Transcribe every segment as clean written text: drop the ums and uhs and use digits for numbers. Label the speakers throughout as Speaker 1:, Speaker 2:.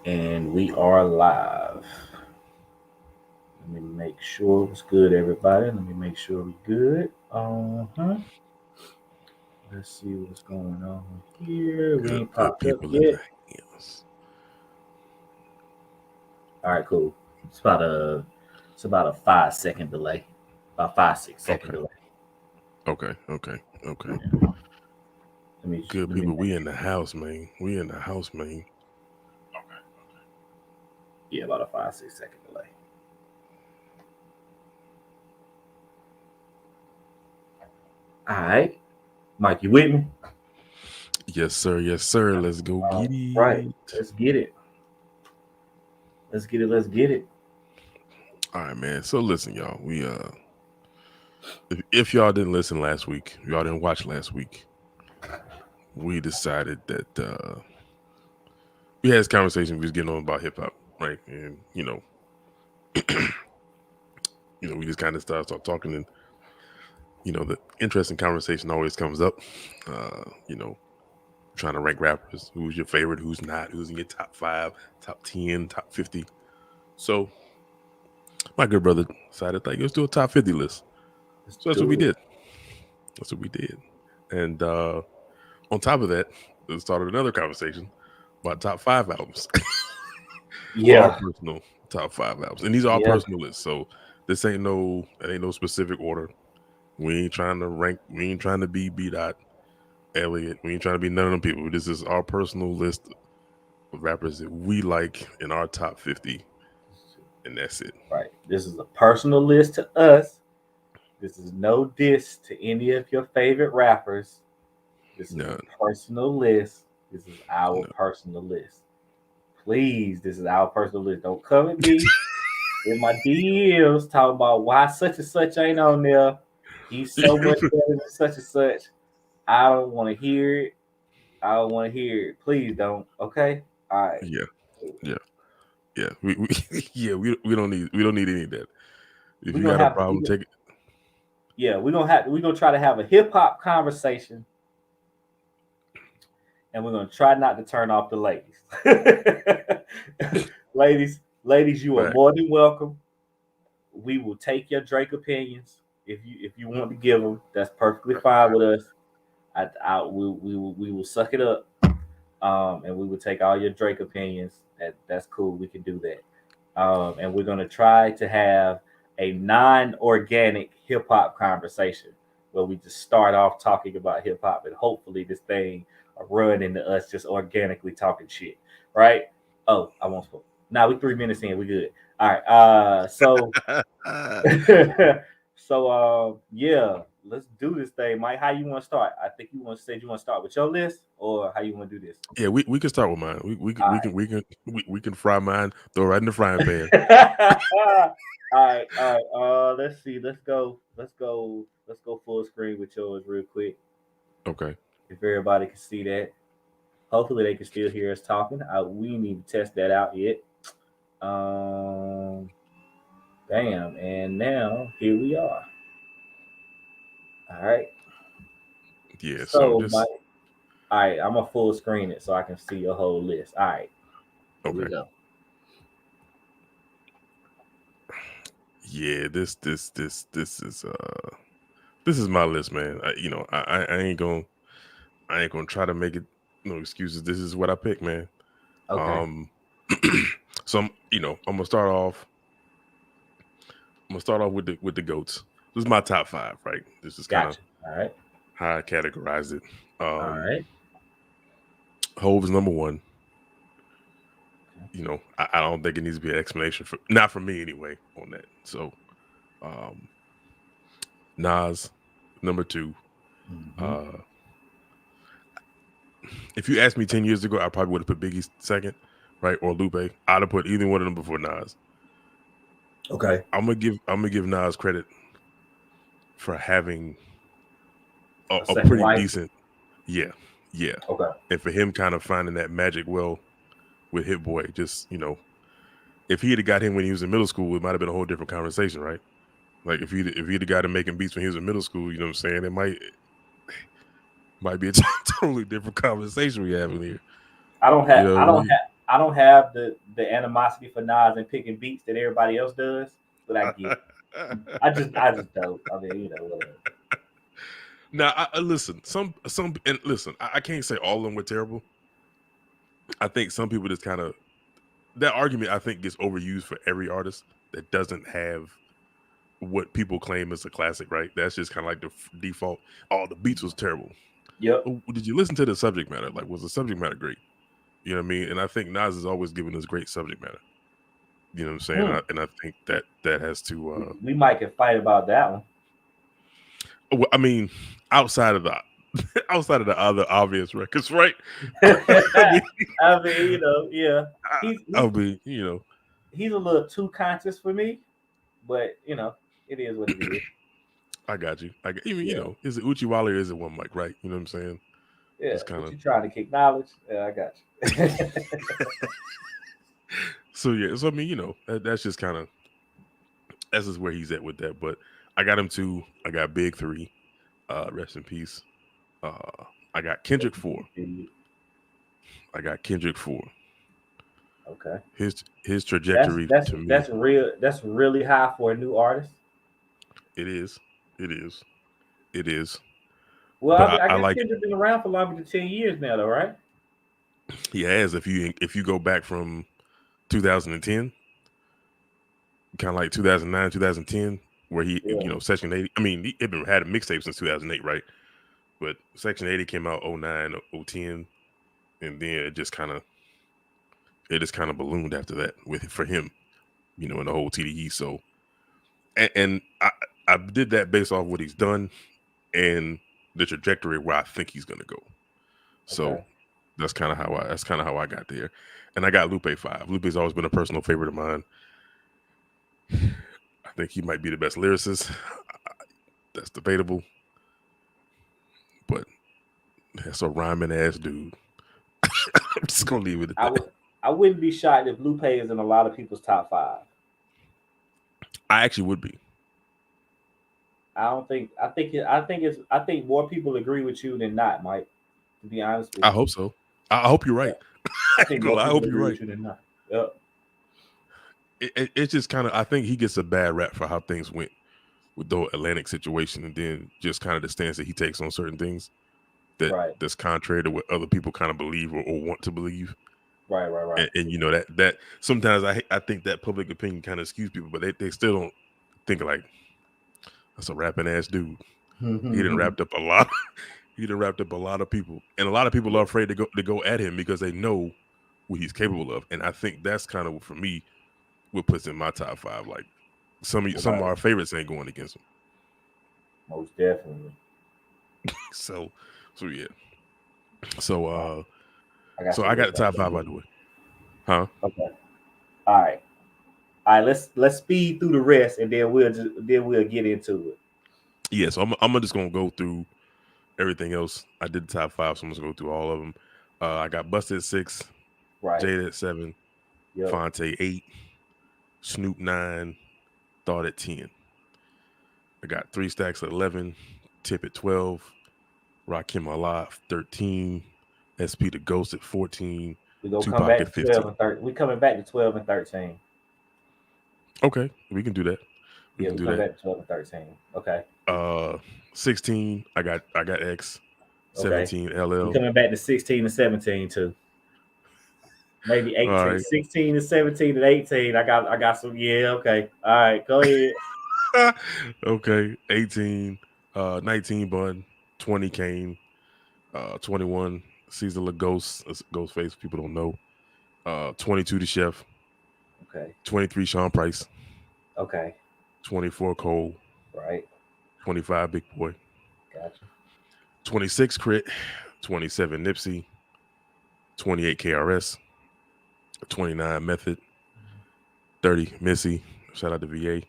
Speaker 1: And we are live. Let me make sure it's good, everybody. Let me make sure we're good. Let's see what's going on here. We
Speaker 2: Good,
Speaker 1: ain't
Speaker 2: good
Speaker 1: popped up
Speaker 2: people in
Speaker 1: yet.
Speaker 2: the house.
Speaker 1: All right, cool. It's about a 5 second delay. About 5 6 second
Speaker 2: Okay,
Speaker 1: delay.
Speaker 2: okay. Good
Speaker 1: Let me
Speaker 2: people,
Speaker 1: make
Speaker 2: we in the house, man. We in the house, man.
Speaker 1: yeah, about a 5 6 second delay. All right, Mike, you with me?
Speaker 2: Yes, sir. Yes, sir. Let's go
Speaker 1: All
Speaker 2: get
Speaker 1: right,
Speaker 2: it.
Speaker 1: let's get it. Let's get it. Let's get it.
Speaker 2: All right, man. So listen, y'all. If y'all didn't listen last week, y'all didn't watch last week, we decided that we had this conversation. We was getting on about hip hop, right? And we just kind of start talking, and the interesting conversation always comes up. Uh, you know, trying to rank rappers. Who's your favorite? Who's not? Who's in your top five, top 10, top 50? So my good brother decided, like, let's do a top 50 list.
Speaker 1: Let's
Speaker 2: So that's what we
Speaker 1: do it.
Speaker 2: did. That's what we did. And on top of that, it started another conversation about top five albums. Our
Speaker 1: Yeah,
Speaker 2: personal top five albums. And these are our
Speaker 1: yeah.
Speaker 2: personal lists. So it ain't no specific order. We ain't trying to rank, we ain't trying to be B dot Elliot. We ain't trying to be none of them people. This is our personal list of rappers that we like in our top 50, and that's it.
Speaker 1: Right. This is a personal list to us. This is no diss to any of your favorite rappers. This is
Speaker 2: None.
Speaker 1: a personal list. This is our
Speaker 2: No.
Speaker 1: personal list. Please, this is our personal list. Don't come at me in my DMs talking about why such and such ain't on there. He's so much better than such and such. I don't want to hear it. I don't want to hear it. Please don't. Okay. All right.
Speaker 2: Yeah. Yeah. Yeah. We yeah, we don't need any of that. If
Speaker 1: We're
Speaker 2: you
Speaker 1: gonna
Speaker 2: got a
Speaker 1: have
Speaker 2: problem, take it.
Speaker 1: we're gonna try to have a hip hop conversation, and we're gonna try not to turn off the ladies. ladies, you are
Speaker 2: Back.
Speaker 1: more than welcome. We will take your Drake opinions if you want to give them. That's perfectly fine with us. We will suck it up, and we will take all your Drake opinions. That's cool. We can do that. And we're gonna try to have a non-organic hip hop conversation where we just start off talking about hip hop, and hopefully this thing run into us just organically talking shit, right? Oh, I won't spoil. Now we 3 minutes in, we good. All right. Yeah, let's do this thing, Mike. How you want to start? I think you want to start with your list, or how you want to do this?
Speaker 2: Yeah, we can start with mine.
Speaker 1: All
Speaker 2: We can fry mine, throw it right in the frying pan.
Speaker 1: right. All right. Let's see. Let's go full screen with yours real quick.
Speaker 2: Okay.
Speaker 1: If everybody can see that, hopefully they can still hear us talking. We need to test that out yet. Um, Bam, and now here we are. All right.
Speaker 2: Yeah, so
Speaker 1: So, Mike.
Speaker 2: just
Speaker 1: All right, I'm gonna full screen it so I can see your whole list. All right, here we
Speaker 2: okay.
Speaker 1: go.
Speaker 2: Yeah, this is my list, man. I ain't gonna try to make it no excuses. This is what I picked, man.
Speaker 1: Okay,
Speaker 2: Um so I'm gonna start off with the goats. This is my top five, right? This is kind of
Speaker 1: gotcha. All right,
Speaker 2: how I categorized it.
Speaker 1: all
Speaker 2: Um
Speaker 1: right.
Speaker 2: Hove is number one. I don't think it needs to be an explanation for not for me anyway on that. So um Nas number two.
Speaker 1: Mm-hmm.
Speaker 2: Uh if you asked me 10 years ago, I probably would have put Biggie second, right? Or Lupe. I'd have put either one of them before Nas.
Speaker 1: Okay.
Speaker 2: I'm gonna give Nas credit for having
Speaker 1: A
Speaker 2: a
Speaker 1: second
Speaker 2: pretty
Speaker 1: life.
Speaker 2: decent, yeah, yeah.
Speaker 1: Okay.
Speaker 2: And for him kind of finding that magic well with Hit Boy, just if he had got him when he was in middle school, it might have been a whole different conversation, right? Like if he'd have got him making beats when he was in middle school, you know what I'm saying? It might be a totally different conversation we having here.
Speaker 1: I don't
Speaker 2: You
Speaker 1: have
Speaker 2: know
Speaker 1: I
Speaker 2: what I
Speaker 1: don't
Speaker 2: mean?
Speaker 1: have I don't have the animosity for Nas and picking beats that everybody else does, but I get it. I just don't. I mean, whatever.
Speaker 2: Now, listen. Some and listen. I can't say all of them were terrible. I think some people just kind of that argument. I think gets overused for every artist that doesn't have what people claim is a classic. Right? That's just kind of like the default. Oh, the beats was terrible.
Speaker 1: Yep.
Speaker 2: Oh, did you listen to the subject matter? Like, was the subject matter great? You know what I mean? And I think Nas has always given us great subject matter. You know what I'm saying?
Speaker 1: Hmm.
Speaker 2: And I think that has to.
Speaker 1: We might can fight about that one.
Speaker 2: I mean, outside of the outside of the other obvious records, right? I mean,
Speaker 1: I mean, yeah. He's
Speaker 2: I
Speaker 1: he's
Speaker 2: mean,
Speaker 1: he's a little too conscious for me, but it is what it is.
Speaker 2: I got you. Even
Speaker 1: Yeah.
Speaker 2: is it Uchiwali or is it One Mic, right? You know what I'm saying?
Speaker 1: Yeah.
Speaker 2: It's kind
Speaker 1: What
Speaker 2: of
Speaker 1: you trying to kick knowledge? Yeah, I got you.
Speaker 2: so yeah. So I mean, that's just kind of that's just where he's at with that. But I got him 2. I got Big 3. Rest in peace. I got Kendrick 4. I got Kendrick 4.
Speaker 1: Okay.
Speaker 2: His
Speaker 1: That's
Speaker 2: trajectory
Speaker 1: that's
Speaker 2: to me,
Speaker 1: that's real. That's really high for a new artist.
Speaker 2: it is, it is, it is.
Speaker 1: Well,
Speaker 2: But
Speaker 1: I mean, I
Speaker 2: I
Speaker 1: guess
Speaker 2: like
Speaker 1: Kendrick's been around for longer than 10 years now, though, right?
Speaker 2: he has if you go back from 2010, kind of like 2009, 2010, where he
Speaker 1: Yeah.
Speaker 2: Section 80. I mean, he had had a mixtape since 2008, right? But Section 80 came out 09, 010, and then it just kind of ballooned after that for him, in the whole TDE. So and I did that based off what he's done and the trajectory where I think he's gonna go. So
Speaker 1: Okay.
Speaker 2: that's kind of how I got there. And I got Lupe 5. Lupe's always been a personal favorite of mine. I think he might be the best lyricist. That's debatable, but that's a rhyming ass dude. I'm just gonna leave it at
Speaker 1: I
Speaker 2: that.
Speaker 1: would. I wouldn't be shocked if Lupe is in a lot of people's top 5.
Speaker 2: I actually would be.
Speaker 1: I don't think. I think more people agree with you than not, Mike. To be honest with
Speaker 2: I
Speaker 1: you,
Speaker 2: hope so. I hope you're right.
Speaker 1: I think more
Speaker 2: I
Speaker 1: people
Speaker 2: hope you're
Speaker 1: agree
Speaker 2: right.
Speaker 1: with you than not. Yep.
Speaker 2: It's just kind of. I think he gets a bad rap for how things went with the Atlantic situation, and then just kind of the stance that he takes on certain things
Speaker 1: Right.
Speaker 2: that's contrary to what other people kind of believe or want to believe.
Speaker 1: Right. Right. Right.
Speaker 2: And that sometimes I think that public opinion kind of skews people, but they still don't think like that's a rapping ass dude. He done wrapped up a lot. He done wrapped up a lot of people, and a lot of people are afraid to go at him because they know what he's capable of. And I think that's kind of for me what puts in my top 5. Like some of our favorites ain't going against him.
Speaker 1: Most definitely.
Speaker 2: So yeah. So
Speaker 1: I
Speaker 2: I got the top 5 out the way. Huh?
Speaker 1: Okay. All right. All right. Let's speed through the rest, and then we'll get into it.
Speaker 2: Yeah. So I'm just gonna go through everything else. I did the top 5, so I'm just gonna go through all of them. I got Busta at 6,
Speaker 1: Right.
Speaker 2: Jada at 7,
Speaker 1: Yep.
Speaker 2: Fonte 8, Snoop 9, Thought at 10. I got 3 Stacks at 11, Tip at 12, Rakim Allah 13, SP the Ghost at 14,
Speaker 1: We go come
Speaker 2: Tupac
Speaker 1: back
Speaker 2: at
Speaker 1: to
Speaker 2: 15.
Speaker 1: 12 and 13. We coming back to 12 and 13.
Speaker 2: Okay, we can do that. We can do
Speaker 1: come
Speaker 2: that.
Speaker 1: back to 12 and 13. Okay.
Speaker 2: 16, I got X, 17,
Speaker 1: We
Speaker 2: LL.
Speaker 1: coming back to 16 and 17 too. Maybe 18.
Speaker 2: All right.
Speaker 1: 16 and 17 and 18. I got some. Yeah, okay. All right, go ahead.
Speaker 2: Okay, 18, 19 Bun, 20 Kane, 21 Caesar Lagos, Ghostface, people don't know. 22 The Chef,
Speaker 1: Okay.
Speaker 2: 23 Sean Price,
Speaker 1: Okay.
Speaker 2: 24 Cole,
Speaker 1: Right.
Speaker 2: 25 Big Boy,
Speaker 1: Gotcha.
Speaker 2: 26 Crit, 27 Nipsey, 28 KRS, 29 Method, 30 Missy, shout out to VA,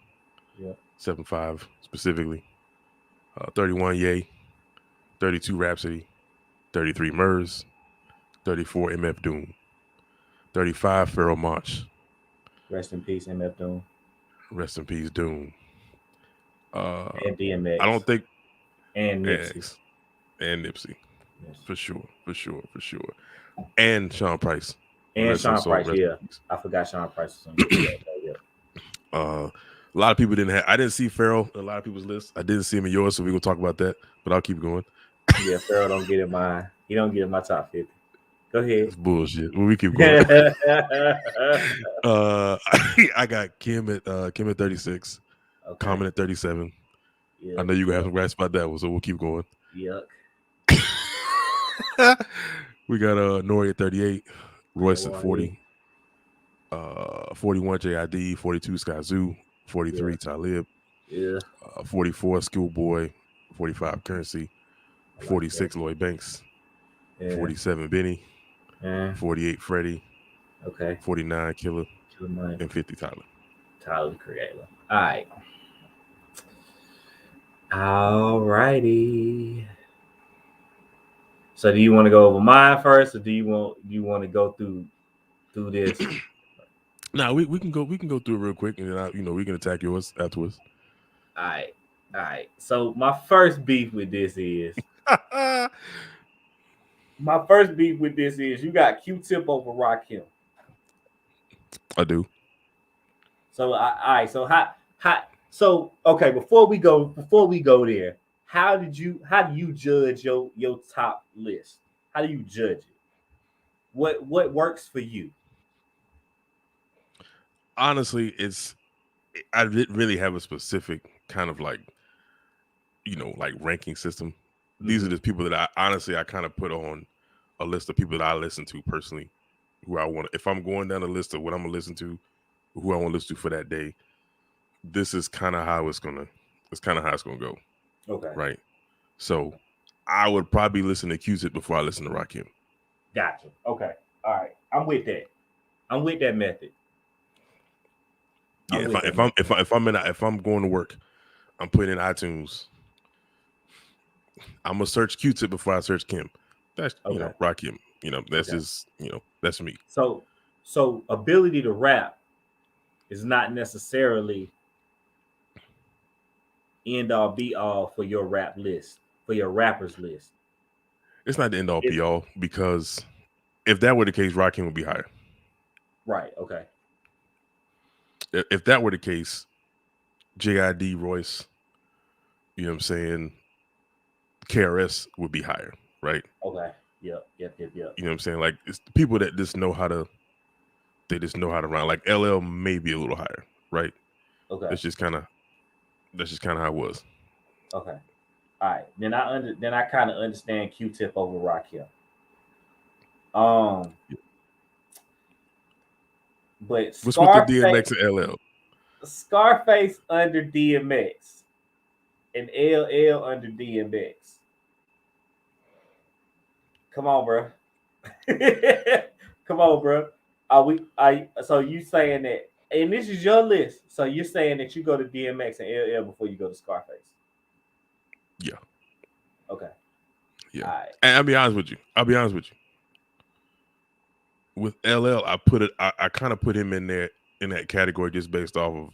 Speaker 1: Yep.
Speaker 2: 75 specifically, 31 Ye, 32 Rhapsody, 33 Murs, 34 MF Doom, 35 Pharoah Monch.
Speaker 1: Rest in peace, MF Doom.
Speaker 2: Rest in peace, Doom.
Speaker 1: And DMX.
Speaker 2: I don't think
Speaker 1: and Nipsey.
Speaker 2: and Nipsey.
Speaker 1: Yes.
Speaker 2: for sure. And Sean Price.
Speaker 1: And
Speaker 2: Rest his
Speaker 1: Sean
Speaker 2: soul,
Speaker 1: Price,
Speaker 2: rest in
Speaker 1: yeah.
Speaker 2: peace.
Speaker 1: I forgot Sean Price was on your yeah.
Speaker 2: A lot of people didn't have. I didn't see Farrell in a lot of people's list. I didn't see him in yours, so we're gonna talk about that. But I'll keep going.
Speaker 1: Yeah, Farrell don't get in my he don't get in my top 50. Go ahead.
Speaker 2: It's bullshit. Well, we keep going. I got Kim at 36,
Speaker 1: Okay.
Speaker 2: Common at 37.
Speaker 1: Yeah.
Speaker 2: I know you're gonna have some grasp about that one, so we'll keep going.
Speaker 1: Yuck.
Speaker 2: We got Nori at 38, Royce at
Speaker 1: Nori.
Speaker 2: 40, 41 JID, 42 Skyzoo, 43
Speaker 1: Yeah.
Speaker 2: Talib,
Speaker 1: Yeah.
Speaker 2: 44 Schoolboy, 45 Currency,
Speaker 1: I like
Speaker 2: 46 Lloyd Banks,
Speaker 1: Yeah.
Speaker 2: 47 Benny,
Speaker 1: Yeah.
Speaker 2: 48 Freddie,
Speaker 1: Okay.
Speaker 2: 49 Killer,
Speaker 1: Good money.
Speaker 2: and 50 Tyler.
Speaker 1: Tyler the Creator. All right. All righty. So do you want to go over mine first, or do you want to go through this?
Speaker 2: Now we can go through it real quick, and then we can attack yours afterwards.
Speaker 1: All right. So my first beef with this is you got Q-Tip over Rakim.
Speaker 2: I do.
Speaker 1: So all right. So so okay. Before we go there, how do you judge your top list? How do you judge it? What works for you?
Speaker 2: Honestly, I didn't really have a specific kind of like ranking system. These are the people that I kind of put on a list of people that I listen to personally, who I want. If I'm going down a list of what I'm gonna listen to, who I want to listen to for that day, this is kind of how it's gonna go.
Speaker 1: Okay.
Speaker 2: Right. So I would probably listen to Q-Tip before I listen to Rakim.
Speaker 1: Gotcha. Okay. All right. I'm with that. I'm with that method.
Speaker 2: Yeah. If I'm going to work, I'm putting in iTunes. I'm gonna search Q-Tip before I search Kim. That's Rakim. That's just that's me.
Speaker 1: So ability to rap is not necessarily end all be all for your rap list, for your rappers list.
Speaker 2: It's not the end all be all, because if that were the case, Rakim would be higher.
Speaker 1: Right. Okay.
Speaker 2: If that were the case, JID, Royce, you know what I'm saying, KRS would be higher, right?
Speaker 1: Okay. Yep.
Speaker 2: You know what I'm saying? Like, it's the people that just know how to rhyme. Like LL may be a little higher, right?
Speaker 1: Okay.
Speaker 2: That's just kind of how it was.
Speaker 1: Okay. All right. Then I kind of understand Q-Tip over Rakim. But
Speaker 2: what's with the DMX and LL?
Speaker 1: Scarface under DMX and LL under DMX. Come on, bro. Come on, bro. So you saying that, and this is your list. So you're saying that you go to DMX and LL before you go to Scarface?
Speaker 2: Yeah.
Speaker 1: Okay.
Speaker 2: Yeah. Right. And I'll be honest with you. With LL, I kind of put him in there in that category just based off of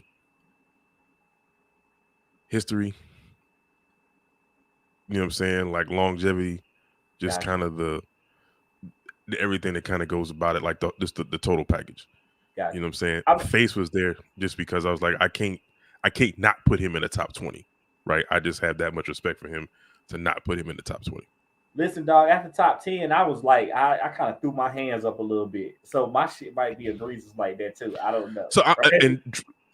Speaker 2: history. You know what I'm saying? Like longevity, just kind of the everything that kind of goes about it, like the total package. You know what I'm saying? Face was there just because I was like, I can't not put him in the top 20, right? I just have that much respect for him to not put him in the top 20.
Speaker 1: Listen, dog, after top 10, I was like, I kind of threw my hands up a little bit. So my shit might be egregious like that too. I don't know.
Speaker 2: So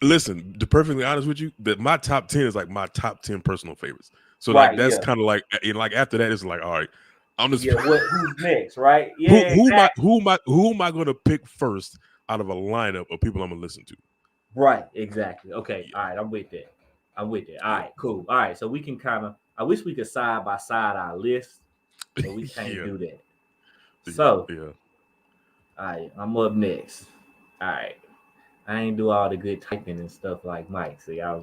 Speaker 2: listen, to perfectly honest with you, that my top 10 is like my top 10 personal favorites. So like that's kind of like, and like after that, it's like, all right, I'm just
Speaker 1: who's next, right? Yeah.
Speaker 2: Who am I gonna pick first out of a lineup of people I'm gonna listen to?
Speaker 1: Right, exactly. Okay, all right, I'm with that. All right, cool. All right, so we can I wish we could side by side our list, but we can't do that. So, all right, I'm up next. All right, I ain't do all the good typing and stuff like Mike. See, I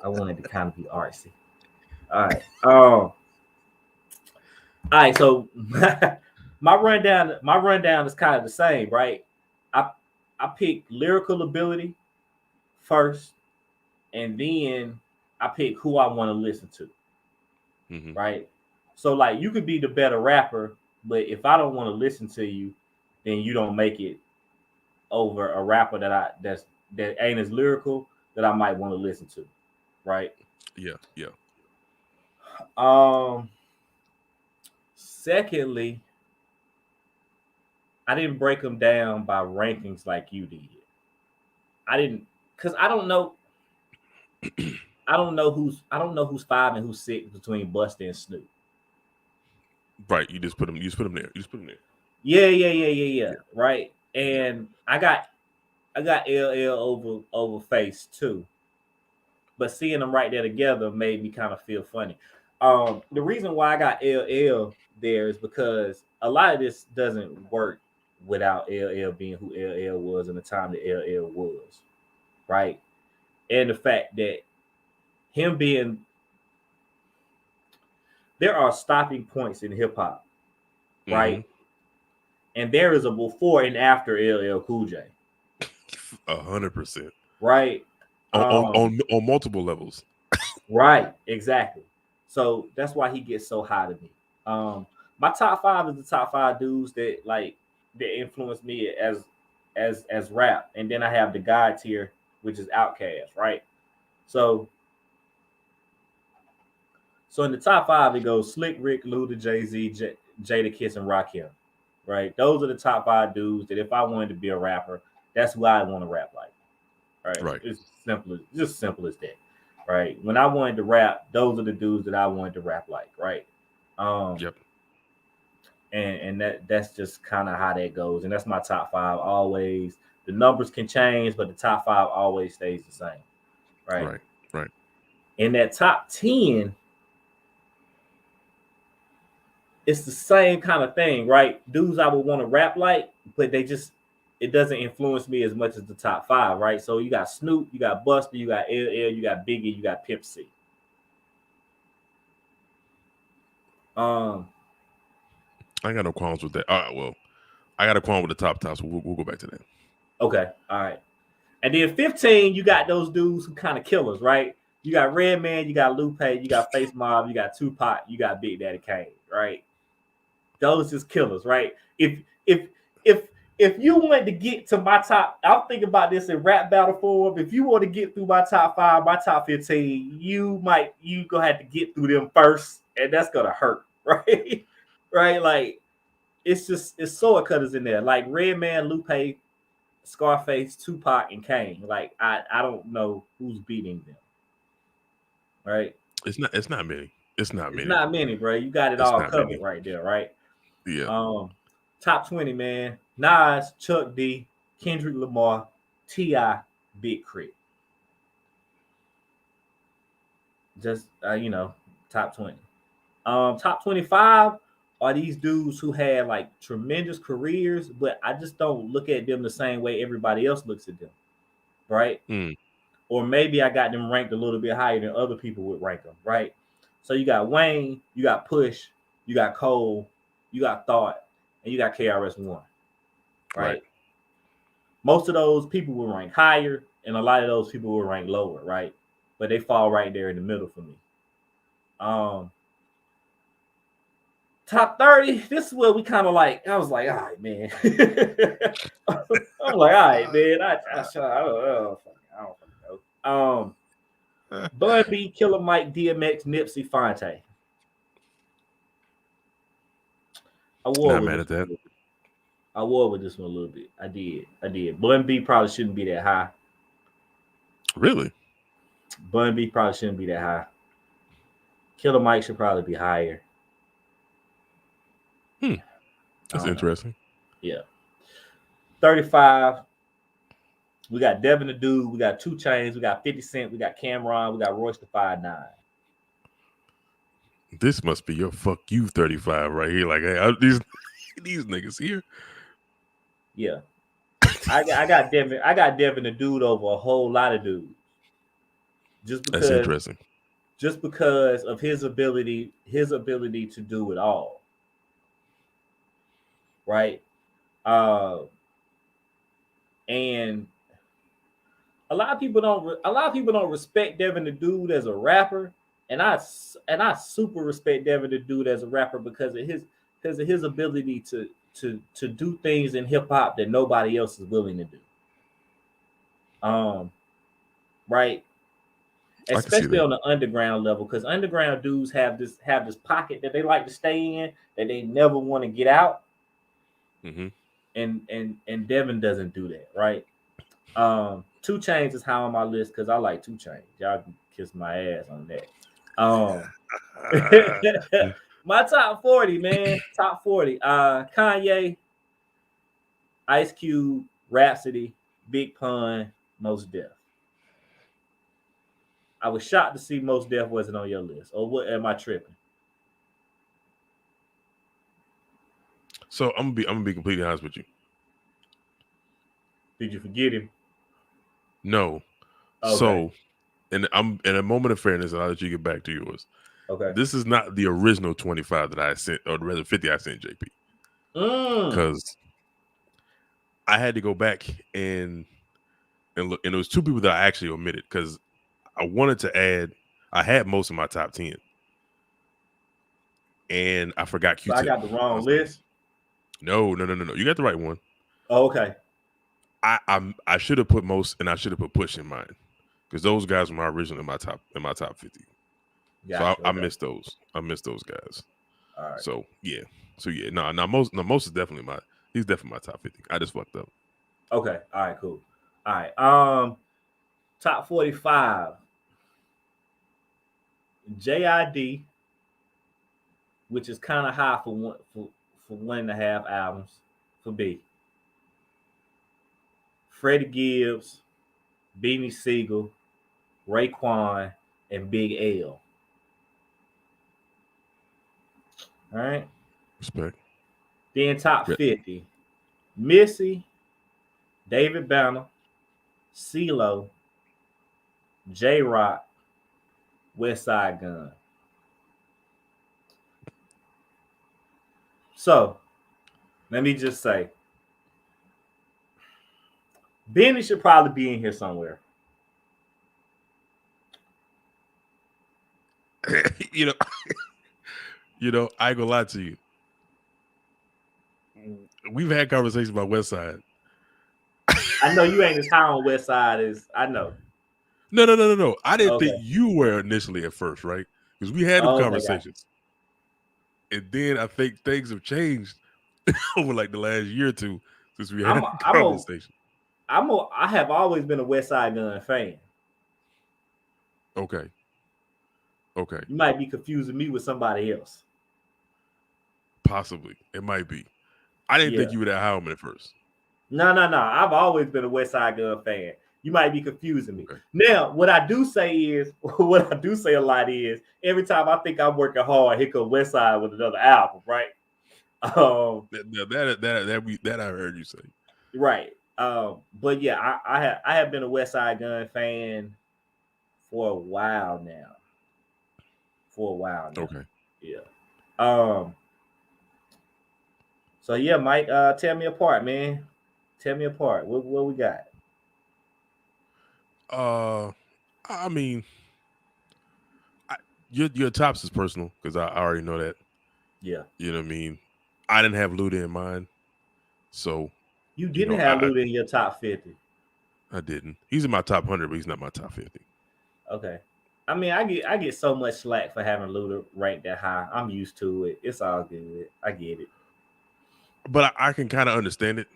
Speaker 1: wanted to kind of be artsy. All right. All right, so my rundown is kind of the same, right? I pick lyrical ability first, and then I pick who I want to listen to. Right? So like you could be the better rapper, but if I don't want to listen to you, then you don't make it over a rapper that ain't as lyrical that I might want to listen to, right?
Speaker 2: Yeah, yeah.
Speaker 1: Um Secondly, I didn't break them down by rankings like you did. I didn't because I don't know who's 5 and who's 6 between Busta and Snoop.
Speaker 2: Right. You just put them. You just put them there. You just put them there.
Speaker 1: Yeah.
Speaker 2: Yeah,
Speaker 1: Right.
Speaker 2: yeah.
Speaker 1: And I got LL over Face too. But seeing them right there together made me kind of feel funny. The reason why I got LL there is because a lot of this doesn't work without LL being who LL was in the time that LL was, right? And the fact that him being there are stopping points in hip hop,
Speaker 2: Mm-hmm.
Speaker 1: right? And there is a before and after LL Cool J,
Speaker 2: 100%.
Speaker 1: right?
Speaker 2: On, on
Speaker 1: Um,
Speaker 2: on on multiple levels.
Speaker 1: right, exactly. So that's why he gets so high to me. Um, my top 5 is the top 5 dudes that influenced me as rap, and then I have the God tier, which is Outkast, right? So so in the top 5, it goes Slick Rick, Luda, Jay Z, Jada Kiss, and Rakim, right? Those are the top 5 dudes that if I wanted to be a rapper, that's who I want to rap like, right?
Speaker 2: Right.
Speaker 1: It's simple as that, right? When I wanted to rap, those are the dudes that I wanted to rap like, right? Um,
Speaker 2: Yep.
Speaker 1: and that's just kind of how that goes, and that's my top 5 always. The numbers can change, but the top 5 always stays the same, right?
Speaker 2: Right. Right.
Speaker 1: In that top 10, it's the same kind of thing, right? Dudes I would want to rap like, but it doesn't influence me as much as the top 5, right? So you got Snoop, you got Buster, you got LL, you got Biggie, you got Pimp C. Um,
Speaker 2: I ain't got no qualms with that. All right. Well, I got a qualm with the top. So we'll go back to that.
Speaker 1: okay, all right. And then 15, you got those dudes who kind of killers, right? You got Redman, you got Lupe, you got Face Mob, you got Tupac, you got Big Daddy Kane, right? Those just killers, right? If if if you want to get to my top, I'm thinking about this in rap battle form. If you want to get through my top 5, my top 15, you gonna have to get through them first, and that's gonna hurt, right? Right? Like it's sword cutters in there, like Redman, Lupe, Scarface, Tupac, and Kane. Like I don't know who's beating them, right?
Speaker 2: It's not. It's not many. It's not
Speaker 1: It's
Speaker 2: many.
Speaker 1: not many, bro. You got it
Speaker 2: It's
Speaker 1: all
Speaker 2: not
Speaker 1: covered
Speaker 2: many.
Speaker 1: right there, right?
Speaker 2: Yeah.
Speaker 1: Top 20, man. Nas, Chuck D, Kendrick Lamar, T.I., Big Crit. Just top 20. Top 25 are these dudes who had like tremendous careers, but I just don't look at them the same way everybody else looks at them, right?
Speaker 2: Mm.
Speaker 1: Or maybe I got them ranked a little bit higher than other people would rank them, right? So you got Wayne, you got Push, you got Cole, you got Thought, and you got KRS-One,
Speaker 2: Right.
Speaker 1: right? Most of those people will rank higher, and a lot of those people will rank lower, right? But they fall right there in the middle for me. Um, Top 30, this is where we kind of like, I was like, all right, man. I'm like, all right, man. I don't know. Bun B, Killer Mike, DMX, Nipsey, Fonte. I wore
Speaker 2: Not
Speaker 1: with
Speaker 2: mad
Speaker 1: this
Speaker 2: at
Speaker 1: one a
Speaker 2: that.
Speaker 1: little bit. I wore with this one a little bit. I did. Bun B probably shouldn't be that high.
Speaker 2: Really?
Speaker 1: Bun B probably shouldn't be that high. Killer Mike should probably be higher. I
Speaker 2: That's
Speaker 1: don't know.
Speaker 2: interesting.
Speaker 1: Yeah. 35. We got Devin the Dude. We got 2 Chainz. We got 50 Cent. We got Cameron. We got Royce the 5'9".
Speaker 2: This must be your fuck you 35 right here. Like, hey, these niggas here.
Speaker 1: Yeah. I got Devin. I got Devin the Dude over a whole lot of dudes. Just
Speaker 2: That's
Speaker 1: because
Speaker 2: interesting.
Speaker 1: of his ability to do it all. Right? And a lot of people don't respect Devin the Dude as a rapper, and I super respect Devin the Dude as a rapper because of his ability to do things in hip hop that nobody else is willing to do. Um, right,
Speaker 2: I can see
Speaker 1: especially
Speaker 2: that.
Speaker 1: on the underground level, because underground dudes have this pocket that they like to stay in that they never want to get out,
Speaker 2: Mm-hmm.
Speaker 1: and Devin doesn't do that, right? Two Chains is high on my list because I like Two Chains. Y'all can kiss my ass on that. Um, my top 40, man. Top 40. Kanye, Ice Cube, Rhapsody, Big Pun, Most Def. I was shocked to see Most Def wasn't on your list. Or what am I tripping?
Speaker 2: So I'm gonna be completely honest with you.
Speaker 1: Did you forget him?
Speaker 2: No.
Speaker 1: Okay.
Speaker 2: So, and I'm in a moment of fairness, and I'll let you get back to yours.
Speaker 1: Okay.
Speaker 2: This is not the original 25 that I sent, or rather 50 I sent JP, because I had to go back and look, and it was two people that I actually omitted because I wanted to add. I had most of my top 10, and I forgot
Speaker 1: So I
Speaker 2: Q-Tip.
Speaker 1: got the wrong list.
Speaker 2: No. You got the right one.
Speaker 1: Oh, okay.
Speaker 2: I should have put most, and I should have put Push in mine because those guys were my original in my top 50.
Speaker 1: Gotcha.
Speaker 2: So I
Speaker 1: Okay.
Speaker 2: missed those. I missed those guys.
Speaker 1: All right.
Speaker 2: So yeah. No, most is definitely he's definitely my top 50. I just fucked up.
Speaker 1: Okay. All right. Cool. All right. Top 45. JID, which is kind of high for 1.5 albums for B. Freddie Gibbs, Beanie Siegel, Raekwon, and Big L. All right.
Speaker 2: Respect.
Speaker 1: Then top 50. Missy, David Banner, CeeLo, J Rock, West Side Gun. So let me just say, Benny should probably be in here somewhere.
Speaker 2: you know, I ain't gonna lie to you. We've had conversations about West Side.
Speaker 1: I know you ain't as high on West Side as I know.
Speaker 2: No. I didn't think
Speaker 1: Okay.
Speaker 2: you were initially at first, right? Because we had them
Speaker 1: Okay,
Speaker 2: conversations. And then I think things have changed over like the last year or two since we had the conversation.
Speaker 1: I have always been a West Side Gun fan.
Speaker 2: Okay.
Speaker 1: You might be confusing me with somebody else.
Speaker 2: Possibly. It might be. I didn't think you were that high on me at first.
Speaker 1: No. I've always been a West Side Gun fan. You might be confusing me. Okay. Now, what I do say a lot is every time I think I'm working hard, here comes West Side with another album, right?
Speaker 2: That I heard you say.
Speaker 1: Right. But yeah, I have been a West Side Gun fan for a while now.
Speaker 2: Okay.
Speaker 1: Yeah. So yeah, Mike, tear me apart, man. Tear me apart. What we got?
Speaker 2: I mean, your tops is personal because I already know that.
Speaker 1: Yeah.
Speaker 2: You know what I mean? I didn't have Luda in mind. So
Speaker 1: you didn't have Luda in your top 50.
Speaker 2: I didn't. He's in my top 100, but he's not my top 50.
Speaker 1: Okay. I mean, I get so much slack for having Luda ranked that high. I'm used to it. It's all good. I get it.
Speaker 2: But I can kind of understand it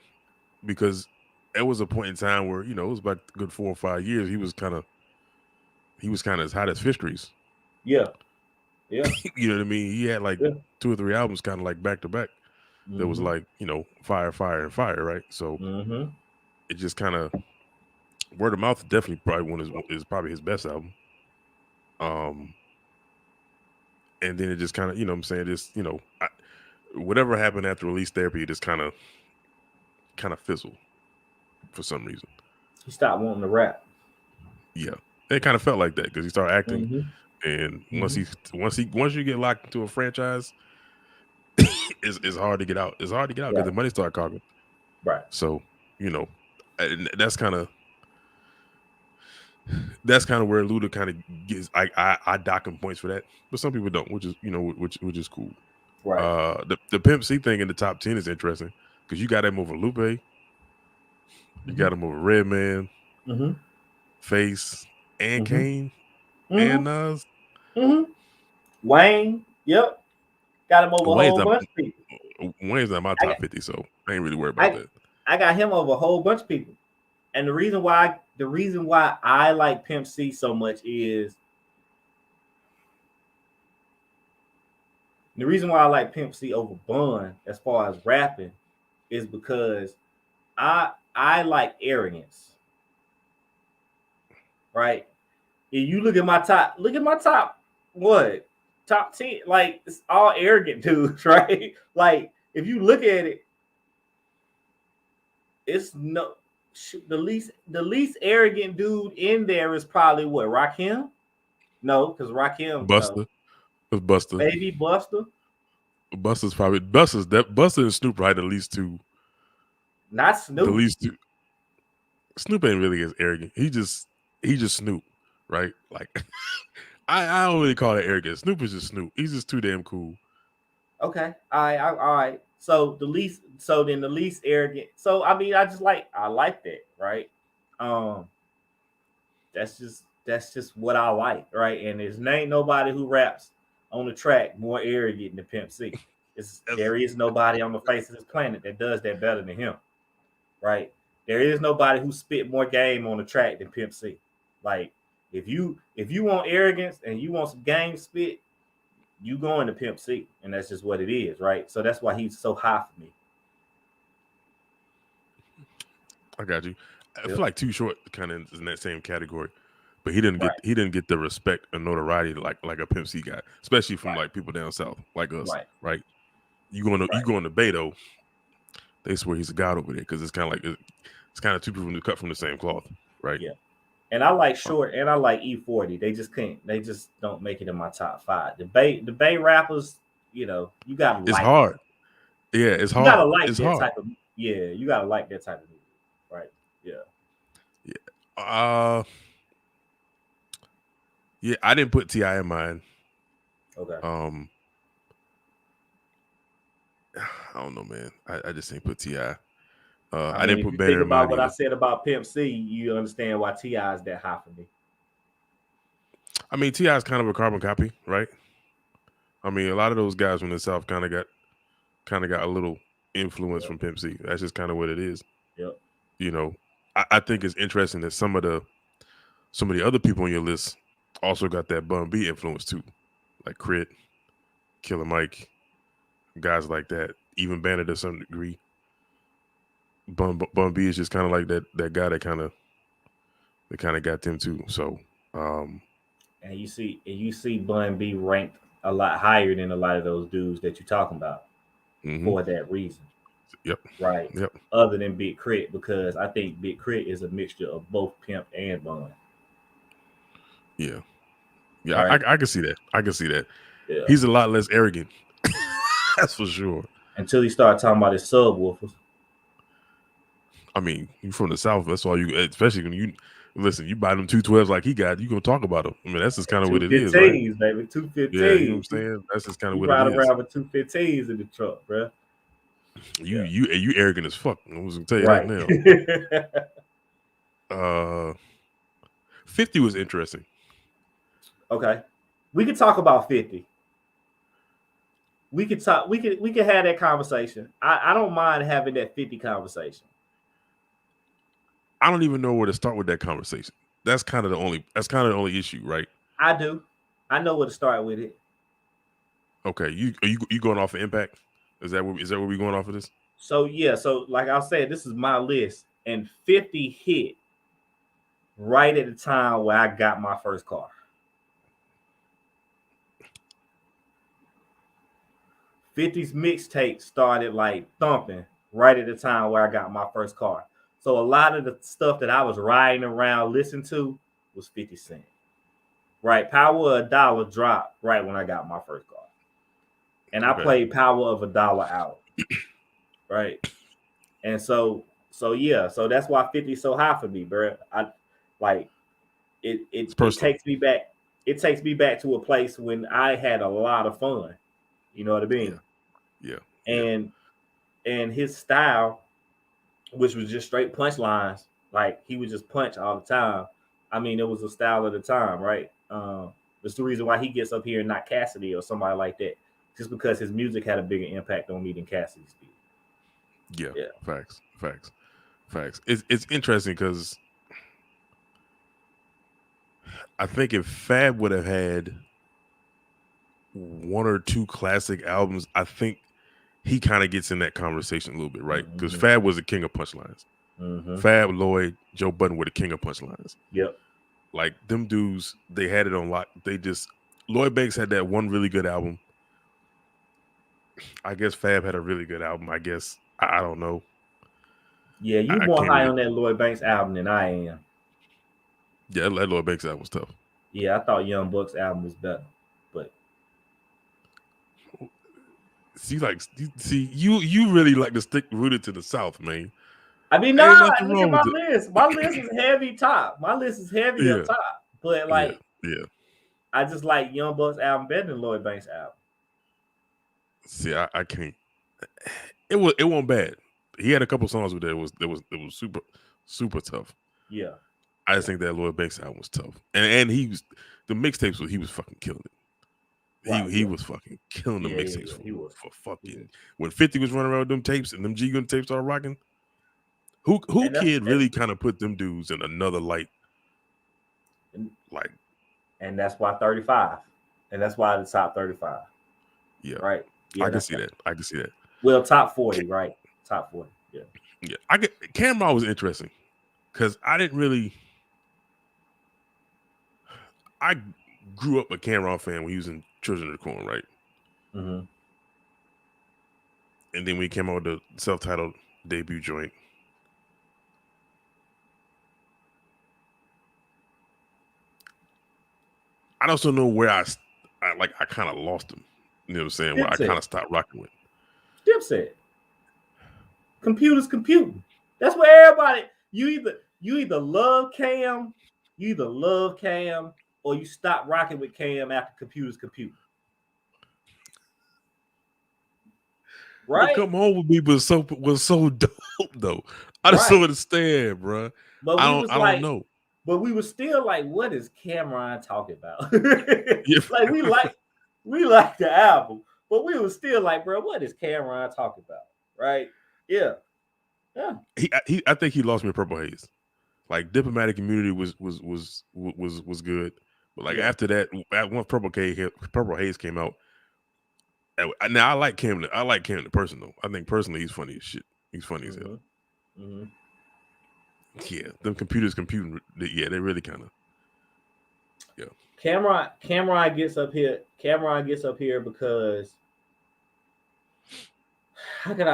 Speaker 2: because there was a point in time where, it was about a good 4 or 5 years. He was kind of as hot as fish grease.
Speaker 1: Yeah.
Speaker 2: You know what I mean? He had like 2 or 3 albums kind of like back to back. That was like, fire, right? So it just kind of Word of Mouth definitely probably is probably his best album. And then it just kind of, what I'm saying, just, whatever happened after Release Therapy, it just kind of fizzled for some reason.
Speaker 1: He stopped wanting to rap.
Speaker 2: Yeah, it kind of felt like that because he started acting, and once you get locked into a franchise, it's hard to get out. It's hard to get out because the money started talking.
Speaker 1: Right.
Speaker 2: So that's kind of that's kind of where Luda kind of gets. I dock him points for that, but some people don't, which is which is cool.
Speaker 1: Right.
Speaker 2: The Pimp C thing in the top 10 is interesting because you got him over Lupe, you got him over Redman,
Speaker 1: Mm-hmm.
Speaker 2: Face, and
Speaker 1: Mm-hmm.
Speaker 2: Kane, and
Speaker 1: Mm-hmm.
Speaker 2: Nas.
Speaker 1: Mm-hmm. Wayne. Yep. Got him over a
Speaker 2: Wayne's
Speaker 1: whole
Speaker 2: not
Speaker 1: bunch of people.
Speaker 2: Wayne's not my
Speaker 1: I got
Speaker 2: top 50, so I ain't really worried about
Speaker 1: I
Speaker 2: that.
Speaker 1: I got him over a whole bunch of people. And the reason why I like Pimp C so much is the reason why I like Pimp C over Bun as far as rapping is because I like arrogance, right? If you look at my top what top 10, like it's all arrogant dudes, right? Like if you look at it, it's no the least arrogant dude in there is probably what Rakim? No, because Rakim, no.
Speaker 2: Buster, it's Buster.
Speaker 1: Baby Buster,
Speaker 2: Buster's probably Buster and Snoop right the least two.
Speaker 1: not
Speaker 2: The
Speaker 1: Snoop.
Speaker 2: least two. Snoop ain't really as arrogant. He just Snoop, right? Like I don't really call it arrogant. Snoop is just Snoop. He's just too damn cool.
Speaker 1: Okay, all right. So then the least arrogant. So I mean, I like that, right? Um, that's just what I like, right? And there's ain't nobody who raps on the track more arrogant than Pimp C. There is nobody on the face of this planet that does that better than him, right? There is nobody who spit more game on the track than Pimp C. Like if you want arrogance and you want some game spit, you going to Pimp C, and that's just what it is, right? So that's why he's so high for me.
Speaker 2: I got you. I
Speaker 1: Yep.
Speaker 2: feel like Too Short kind of is in that same category, but he
Speaker 1: Right,
Speaker 2: didn't get the respect and notoriety like a Pimp C guy, especially from
Speaker 1: right,
Speaker 2: like people down south like us,
Speaker 1: right,
Speaker 2: right? You
Speaker 1: right.
Speaker 2: go into Beto, they swear he's a god over there because it's kind of like it's kind of two people cut from the same cloth, right?
Speaker 1: Yeah. And I like
Speaker 2: Uh,
Speaker 1: Short and I like E40. They just can't. They just don't make it in my top five. The Bay rappers, you gotta
Speaker 2: It's
Speaker 1: like them.
Speaker 2: hard. Yeah, it's
Speaker 1: You gotta
Speaker 2: hard.
Speaker 1: like
Speaker 2: It's
Speaker 1: that
Speaker 2: hard.
Speaker 1: type of yeah. You gotta like that type of music, right? Yeah.
Speaker 2: Yeah. Uh, yeah. I didn't put Ti in mine.
Speaker 1: Okay.
Speaker 2: Um, I don't know, man. I just ain't put Ti.
Speaker 1: I
Speaker 2: I
Speaker 1: mean,
Speaker 2: didn't
Speaker 1: if
Speaker 2: put
Speaker 1: you
Speaker 2: Better
Speaker 1: think
Speaker 2: in mine
Speaker 1: about what I
Speaker 2: either.
Speaker 1: said about Pimp C, you understand why Ti is that high for me.
Speaker 2: I mean, Ti is kind of a carbon copy, right? I mean, a lot of those guys from the South kind of got a little influence
Speaker 1: Yep.
Speaker 2: from Pimp C. That's just kind of what it is.
Speaker 1: Yep.
Speaker 2: You know, I think it's interesting that some of the other people on your list also got that Bun B influence too, like Crit, Killer Mike, guys like that. Even Bandit to some degree. Bun B is just kind of like that guy that kind of got them too. So, um,
Speaker 1: And you see Bun B ranked a lot higher than a lot of those dudes that you're talking about
Speaker 2: hmm
Speaker 1: for that reason,
Speaker 2: yep,
Speaker 1: right?
Speaker 2: yep,
Speaker 1: Other than Big Crit, because I think Big Crit is a mixture of both Pimp and Bun,
Speaker 2: yeah, yeah.
Speaker 1: right?
Speaker 2: I can see that. I can see that.
Speaker 1: Yeah.
Speaker 2: He's a lot less arrogant. That's for sure.
Speaker 1: Until he started talking about his subwoofers.
Speaker 2: I mean, you from the South. That's all you. Especially when you listen, you buy them 212s like he got. You gonna talk about them. I mean, that's just kind of what
Speaker 1: Two
Speaker 2: it is, right?
Speaker 1: fifteens, baby. Two
Speaker 2: Yeah, you know what I'm
Speaker 1: fifteens. He,
Speaker 2: saying. That's just kind of
Speaker 1: he
Speaker 2: what it
Speaker 1: ride
Speaker 2: is.
Speaker 1: around with 215s in the truck, bro. Yeah.
Speaker 2: You arrogant as fuck. I was gonna tell you that
Speaker 1: Right.
Speaker 2: now. 50 was interesting.
Speaker 1: Okay. We could talk about 50. We could have that conversation. I don't mind having that 50 conversation.
Speaker 2: I don't even know where to start with that conversation. That's kind of the only issue, right?
Speaker 1: I do. I know where to start with it.
Speaker 2: Okay, you going off of impact? Is that where we going off of this?
Speaker 1: So yeah, so like I said, this is my list, and 50 hit right at the time where I got my first car. 50's mixtape started like thumping right at the time where I got my first car. So a lot of the stuff that I was riding around listening to was 50 Cent. Right, Power of a Dollar dropped right when I got my first car, and I
Speaker 2: Okay.
Speaker 1: played Power of a Dollar out. Right, and so yeah, so that's why 50 so high for me, bro. I like it
Speaker 2: personal.
Speaker 1: takes me back. It takes me back to a place when I had a lot of fun. You know what I mean?
Speaker 2: Yeah.
Speaker 1: And his style, which was just straight punchlines, like he would just punch all the time. I mean, it was a style of the time, right? That's the reason why he gets up here and not Cassidy or somebody like that, just because his music had a bigger impact on me than Cassidy's did.
Speaker 2: Yeah. Facts. It's interesting because I think if Fab would have had one or two classic albums, I think he kind of gets in that conversation a little bit, right? Because Fab was the king of punchlines. Fab, Lloyd, Joe Budden were the king of punchlines.
Speaker 1: Yep.
Speaker 2: Like them dudes, they had it on lock. Lloyd Banks had that one really good album. I guess Fab had a really good album. I guess I don't know.
Speaker 1: Yeah, you more high on that Lloyd Banks album than I am.
Speaker 2: Yeah, that Lloyd Banks album was tough.
Speaker 1: Yeah, I thought Young Buck's album was better, but
Speaker 2: you really like to stick rooted to the South, man.
Speaker 1: I mean, no, look at my list. My list is heavy top. My list is heavy up top. But like, I just like Young Buck's album better than Lloyd Banks' album.
Speaker 2: See, I can't. It wasn't bad. He had a couple songs with it. It was super tough.
Speaker 1: Yeah.
Speaker 2: I just think that Lloyd Banks album was tough, and he was the mixtapes. He was fucking killing it. Wow, he was fucking killing the mixtapes for fucking when 50 was running around with them tapes and them G-Gun tapes started rocking. Who Kid really kind of put them dudes in another light, like,
Speaker 1: and that's why 35, and that's why the top 35.
Speaker 2: Yeah,
Speaker 1: right. Yeah,
Speaker 2: I can see that.
Speaker 1: Well, top 40, right? Top 40. Yeah.
Speaker 2: Cam'ron was interesting because I grew up a Cam'ron fan when he was in Children of the Corn, right?
Speaker 1: Mm-hmm.
Speaker 2: And then we came out with the self-titled debut joint. I also know where I kind of lost him. You know what I'm saying? Where I kind of stopped rocking with.
Speaker 1: Dipset. Computers computing. That's where everybody. You either love Cam, or you stop rocking with Cam after computers computing. Right?
Speaker 2: Come Home With Me was so dope though. I just don't understand, bro.
Speaker 1: But
Speaker 2: I don't know.
Speaker 1: But we were still like, what is Cam'ron talking about? Like we like the album, but we were still like, bro, what is Cam'ron talking about? Right? Yeah.
Speaker 2: I think he lost me at Purple Haze. Like Diplomatic Immunity was good, but like after that, once Purple Haze came out. Now I like Cam. I like Cam the person though. I think personally he's funny as shit. He's funny as hell.
Speaker 1: Mm-hmm.
Speaker 2: Yeah, them computers computing. Yeah, they really kind of. Yeah.
Speaker 1: Cam'ron gets up here. Cam'ron gets up here because how could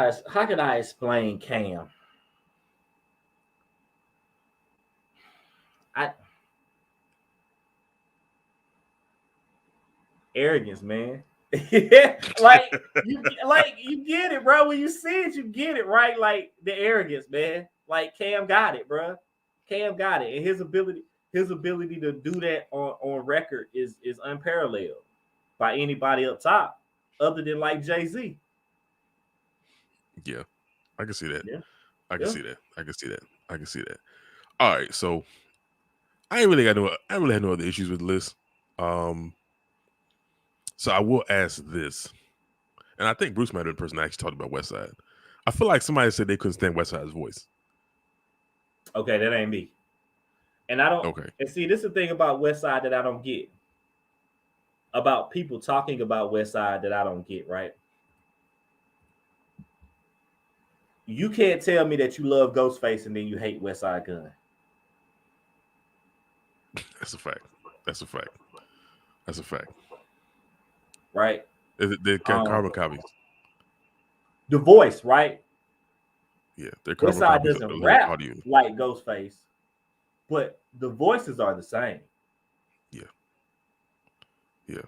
Speaker 1: I explain Cam? Arrogance, man. like you get it, bro. When you see it, you get it, right? Like the arrogance, man. Like Cam got it, bro. Cam got it, and his ability to do that on record is unparalleled by anybody up top, other than like Jay-Z.
Speaker 2: Yeah, I can see that.
Speaker 1: Yeah.
Speaker 2: I can see that. All right, so I really had no other issues with the list. So I will ask this, and I think Bruce might have been the person that actually talked about Westside. I feel like somebody said they couldn't stand Westside's voice.
Speaker 1: Okay, that ain't me. And I don't. Okay. And see, this is the thing about Westside that I don't get. About people talking about Westside that I don't get, right? You can't tell me that you love Ghostface and then you hate Westside Gunn.
Speaker 2: That's a fact.
Speaker 1: Right?
Speaker 2: They're carbon copies.
Speaker 1: The voice, right?
Speaker 2: Yeah, they're carbon
Speaker 1: Westside
Speaker 2: copies.
Speaker 1: Doesn't rap like Ghostface, but the voices are the same.
Speaker 2: Yeah.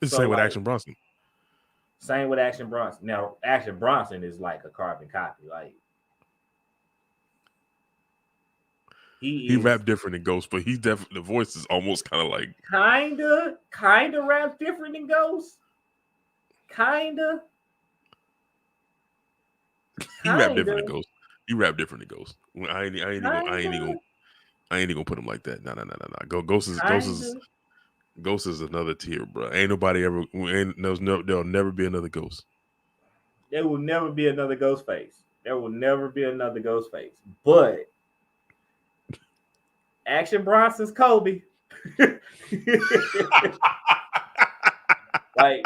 Speaker 2: It's the same with Action Bronson.
Speaker 1: Same with Action Bronson. Now, Action Bronson is like a carbon copy. Like,
Speaker 2: He
Speaker 1: is
Speaker 2: rap different than Ghost, but he's definitely the voice is almost kind of like
Speaker 1: kinda rap different than Ghost. Kinda.
Speaker 2: he rap different than
Speaker 1: Kinda.
Speaker 2: Ghost. He rap different than Ghost. I ain't
Speaker 1: Kinda.
Speaker 2: even gonna put him like that. No.
Speaker 1: Kinda.
Speaker 2: Ghost is another tier, bro. Ain't nobody ever. There'll never be another Ghost.
Speaker 1: There will never be another Ghostface. There will never be another Ghostface. But Action Bronson's Kobe. Like,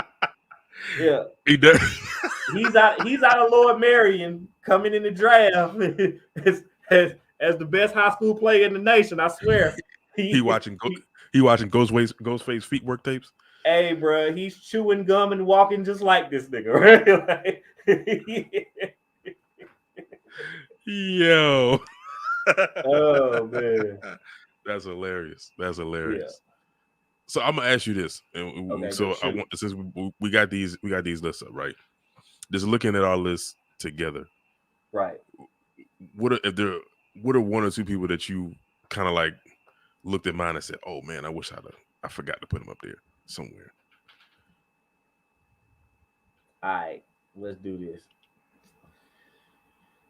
Speaker 1: yeah.
Speaker 2: He does.
Speaker 1: He's out of Lord Marion coming in the draft as the best high school player in the nation. I swear.
Speaker 2: He watching Ghostface feet work tapes.
Speaker 1: Hey, bro, he's chewing gum and walking just like this nigga, right?
Speaker 2: Yo.
Speaker 1: Oh man,
Speaker 2: that's hilarious.
Speaker 1: yeah.
Speaker 2: So I'm gonna ask you this, and
Speaker 1: Okay,
Speaker 2: so I want since we got these lists up, right? Just looking at our list together,
Speaker 1: right.
Speaker 2: what are one or two people that you kind of like looked at mine and said, "Oh man, I forgot to put them up there somewhere."
Speaker 1: All right, let's do this.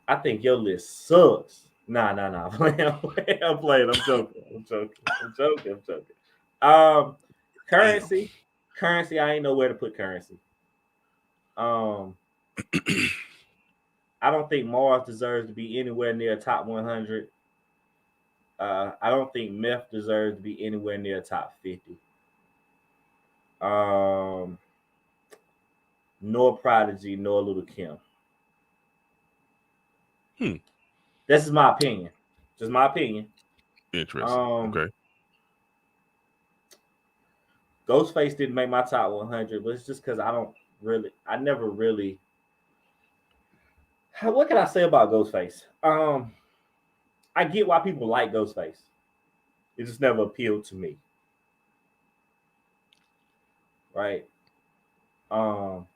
Speaker 1: I think your list sucks. Nah. I'm playing. I'm joking. Currency. I ain't know where to put Currency. I don't think Mars deserves to be anywhere near top 100. I don't think Meth deserves to be anywhere near top 50. Nor Prodigy, nor Little Kim. This is my opinion. Just my opinion.
Speaker 2: Interesting. Okay.
Speaker 1: Ghostface didn't make my top 100, but it's just because I never really. What can I say about Ghostface? I get why people like Ghostface. It just never appealed to me. Right? Sean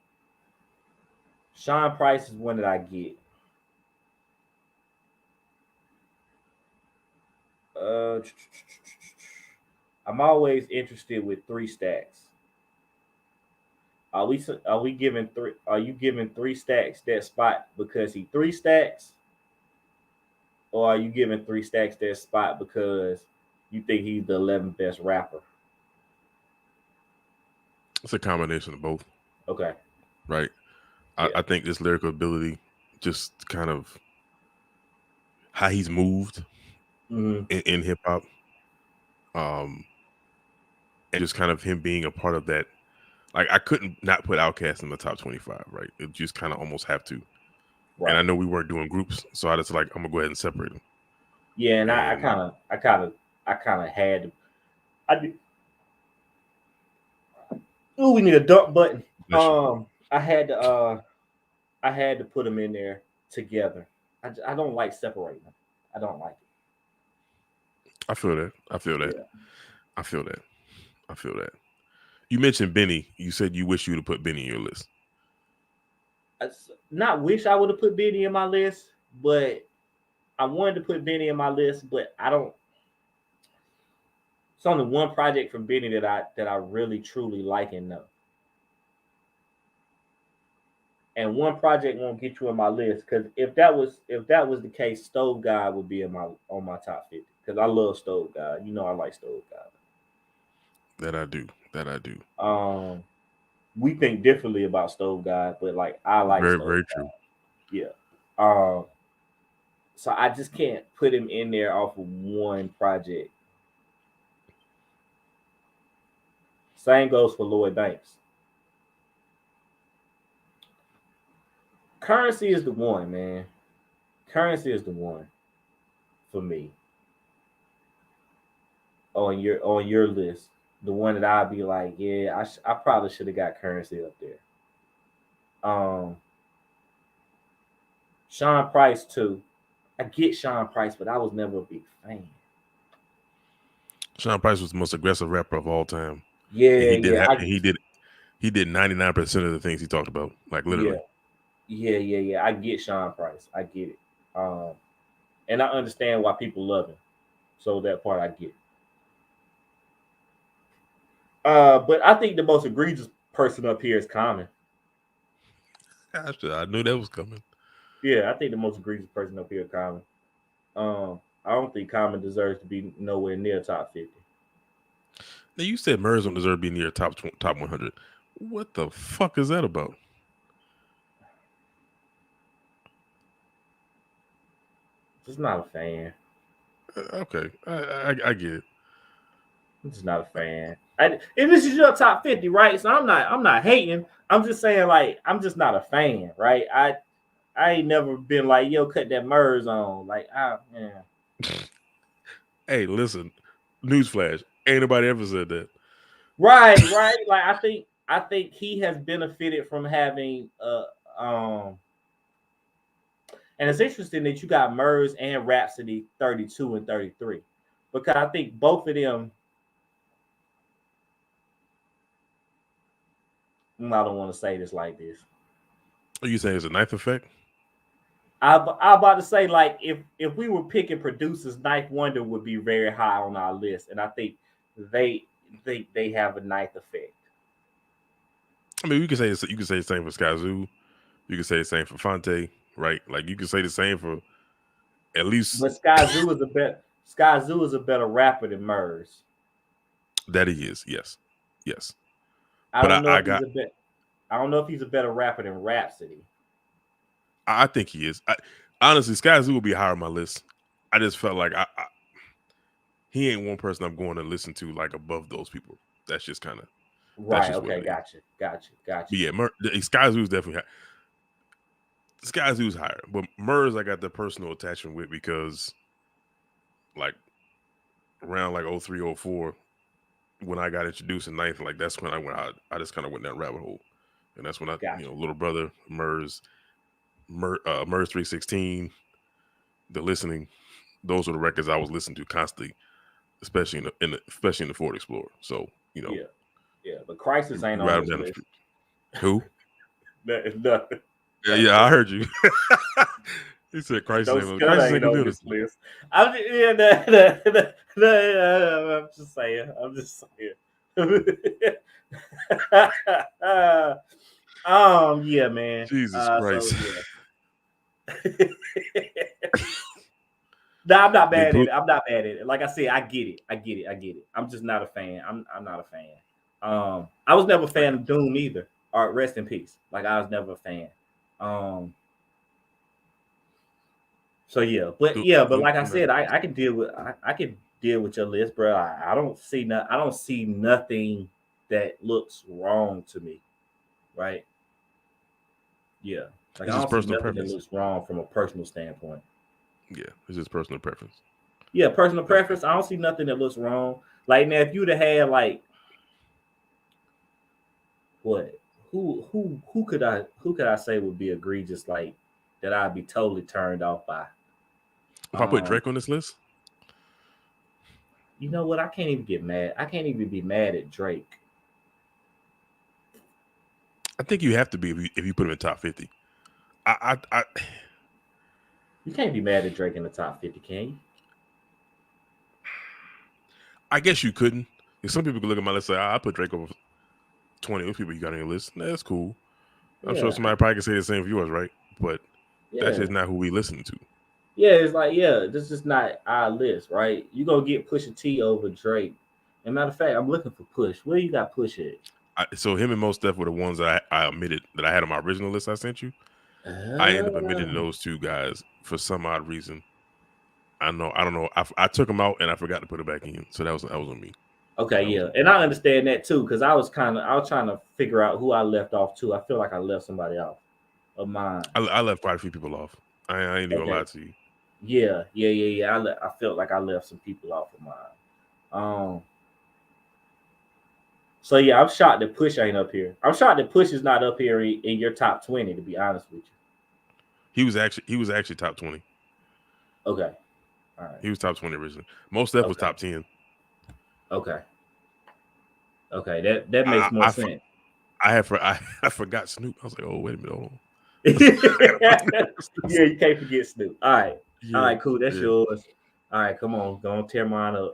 Speaker 1: Price is one that I get. I'm always interested with 3 Stacks. Are we giving three? Are you giving 3 Stacks that spot because he 3 Stacks, or are you giving 3 Stacks that spot because you think he's the 11th best rapper?
Speaker 2: It's a combination of both.
Speaker 1: Okay.
Speaker 2: Right. Yeah. I think this lyrical ability, just kind of how he's moved in hip hop, and just kind of him being a part of that. Like I couldn't not put Outkast in the top 25, right? It just kind of almost have to. Right. And I know we weren't doing groups, so I just like I'm gonna go ahead and separate them.
Speaker 1: Yeah, and I kind of had to. I did. Ooh, we need a dump button. I had to put them in there together. I don't like separating them. I don't like it.
Speaker 2: I feel that. I feel that. You mentioned Benny. You said you wish you would have put Benny in your list.
Speaker 1: Not wish I would have put Benny in my list, but I wanted to put Benny in my list, but I don't. It's only one project from Benny that I really truly like and know. And one project won't get you in my list because if that was the case, Stove God would be on my top 50 because I love Stove God. You know I like Stove God.
Speaker 2: That I do.
Speaker 1: We think differently about Stove God, but like I like
Speaker 2: very
Speaker 1: Stove
Speaker 2: very
Speaker 1: God.
Speaker 2: true.
Speaker 1: Yeah. So I just can't put him in there off of one project. Same goes for Lloyd Banks. Currency is the one, man. Currency is the one for me. On your list, the one that I'd be like, yeah, I probably should have got Currency up there. Sean Price too. I get Sean Price, but I was never a big fan.
Speaker 2: Sean Price was the most aggressive rapper of all time.
Speaker 1: Yeah,
Speaker 2: he did 99% of the things he talked about, like literally.
Speaker 1: Yeah. I get Sean Price. I get it. And I understand why people love him. So that part I get. But I think the most egregious person up here is Common.
Speaker 2: I knew that was coming.
Speaker 1: Yeah, I think the most egregious person up here is Common. I don't think Common deserves to be nowhere near top 50.
Speaker 2: Now you said Murs don't deserve to be near top 100. What the fuck is that about?
Speaker 1: Just not a fan.
Speaker 2: Okay, I get it.
Speaker 1: I'm just not a fan. And this is your top 50, right? So I'm not hating. I'm just saying, like, I'm just not a fan, right? I ain't never been like, yo, cut that Murs on. Like, yeah.
Speaker 2: Hey, listen, newsflash. Ain't nobody ever said that.
Speaker 1: Right. Like, I think he has benefited from having and it's interesting that you got Murs and Rhapsody 32 and 33. Because I think both of them, I don't want to say this like this.
Speaker 2: Are you saying it's a Ninth Effect?
Speaker 1: I about to say, like, if we were picking producers, Ninth Wonder would be very high on our list, and I think they have a Ninth Effect.
Speaker 2: I mean, you can say the same for Skyzoo. You can say the same for Fonte, right? Like you can say the same for at least.
Speaker 1: But Skyzoo is a better rapper than Murs.
Speaker 2: That he is, yes.
Speaker 1: I don't know if he's a better rapper than Rhapsody.
Speaker 2: I think he is. Honestly, Skyzoo will be higher on my list. I just felt like he ain't one person I'm going to listen to like above those people. That's just kind of
Speaker 1: right. Okay, gotcha.
Speaker 2: But yeah, Skyzoo's definitely high. Skyzoo's higher, but Murs I got the personal attachment with because like around like 03, 04, when I got introduced in ninth, like that's when I just kind of went down rabbit hole, and that's when Little Brother, Murs 316, The Listening, those were the records I was listening to constantly, especially in the Ford Explorer. So
Speaker 1: yeah, but Crisis ain't on this list.
Speaker 2: Who?
Speaker 1: Nothing.
Speaker 2: Yeah, I heard you. He said Crisis ain't on this
Speaker 1: list. I'm just saying. Yeah, man.
Speaker 2: Jesus Christ.
Speaker 1: So, yeah. No, I'm not bad at it. Like I said, I get it. I'm just not a fan. I'm not a fan. I was never a fan of Doom either. Or rest in peace. Like I was never a fan. So yeah, but like I said, I can deal with your list, bro. I don't see nothing that looks wrong to me, right? Yeah, like I don't see nothing that looks wrong from a personal standpoint.
Speaker 2: Yeah, it's just personal preference.
Speaker 1: Yeah, personal preference. I don't see nothing that looks wrong. Like now, if you'd have had like what? Who could I say would be egregious like that? I'd be totally turned off by.
Speaker 2: If I put Drake on this list,
Speaker 1: you know what? I can't even get mad. I can't even be mad at Drake.
Speaker 2: I think you have to be if you put him in top 50.
Speaker 1: You can't be mad at Drake in the top 50, can you?
Speaker 2: I guess you couldn't. Some people could look at my list and say, I put Drake over 20 of people you got on your list. That's cool. I'm sure somebody probably can say the same for yours, right? But that's just not who we listen to.
Speaker 1: Yeah, it's like, this is not our list, right? You're going to get Pusha T over Drake. As a matter of fact, I'm looking for Push. Where you got Push at?
Speaker 2: So him and Mos Def were the ones that I omitted that I had on my original list I sent you. I ended up omitting those two guys for some odd reason. I don't know. I took them out and I forgot to put it back in. So that was on me.
Speaker 1: Okay, yeah. And I understand that too, because I was trying to figure out who I left off too. I feel like I left somebody off of mine.
Speaker 2: I left quite a few people off. I ain't even gonna lie to you.
Speaker 1: Yeah. I felt like I left some people off of mine. So yeah, I'm shocked that Push ain't up here. I'm shocked that Push is not up here in your top 20, to be honest with you.
Speaker 2: He was actually top 20.
Speaker 1: Okay. All right.
Speaker 2: He was top 20 originally. Mos Def was top 10.
Speaker 1: Okay. That makes more sense.
Speaker 2: I forgot Snoop. I was like, oh, wait a minute, hold on.
Speaker 1: Yeah, you can't forget Snoop. All right. Cool. That's yours. All right, come on, go on, tear mine up.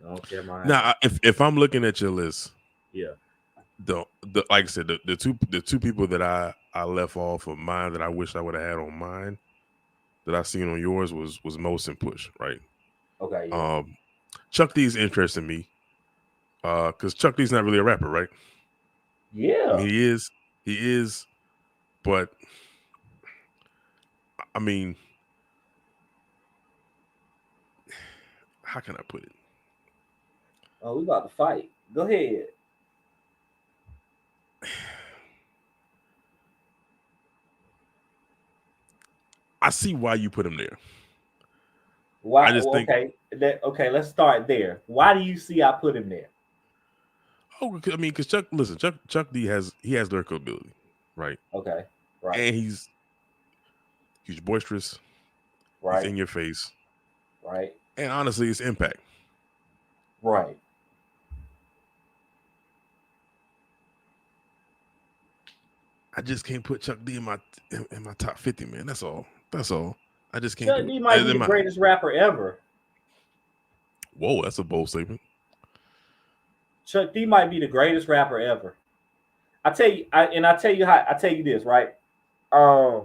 Speaker 1: Go on, tear mine
Speaker 2: Now,
Speaker 1: up.
Speaker 2: if I'm looking at your list,
Speaker 1: Yeah.
Speaker 2: the like I said, the two people that I left off of mine that I wish I would have had on mine that I seen on yours was Most and Push, right?
Speaker 1: Okay. Yeah.
Speaker 2: Um, Chuck D's interesting me, because Chuck D's not really a rapper, right? I
Speaker 1: Yeah.
Speaker 2: mean, he is, but I mean, how can I put it?
Speaker 1: Oh, we about to fight. Go ahead.
Speaker 2: I see why you put him there. I
Speaker 1: Why?
Speaker 2: just think,
Speaker 1: Okay. Okay. Let's start there. Why do you see I put him there?
Speaker 2: I mean, because Chuck D has lyrical ability, right?
Speaker 1: Okay. Right.
Speaker 2: And he's boisterous, he's
Speaker 1: Right.
Speaker 2: in your face,
Speaker 1: Right.
Speaker 2: and honestly, it's impact.
Speaker 1: Right.
Speaker 2: I just can't put Chuck D in my top 50, man. That's all. That's all. I just can't
Speaker 1: Chuck
Speaker 2: do it.
Speaker 1: D might be
Speaker 2: In
Speaker 1: the
Speaker 2: my,
Speaker 1: greatest rapper ever.
Speaker 2: whoa, that's a bold statement.
Speaker 1: Chuck D might be the greatest rapper ever. I tell you, I tell you how. I tell you this, right? Um,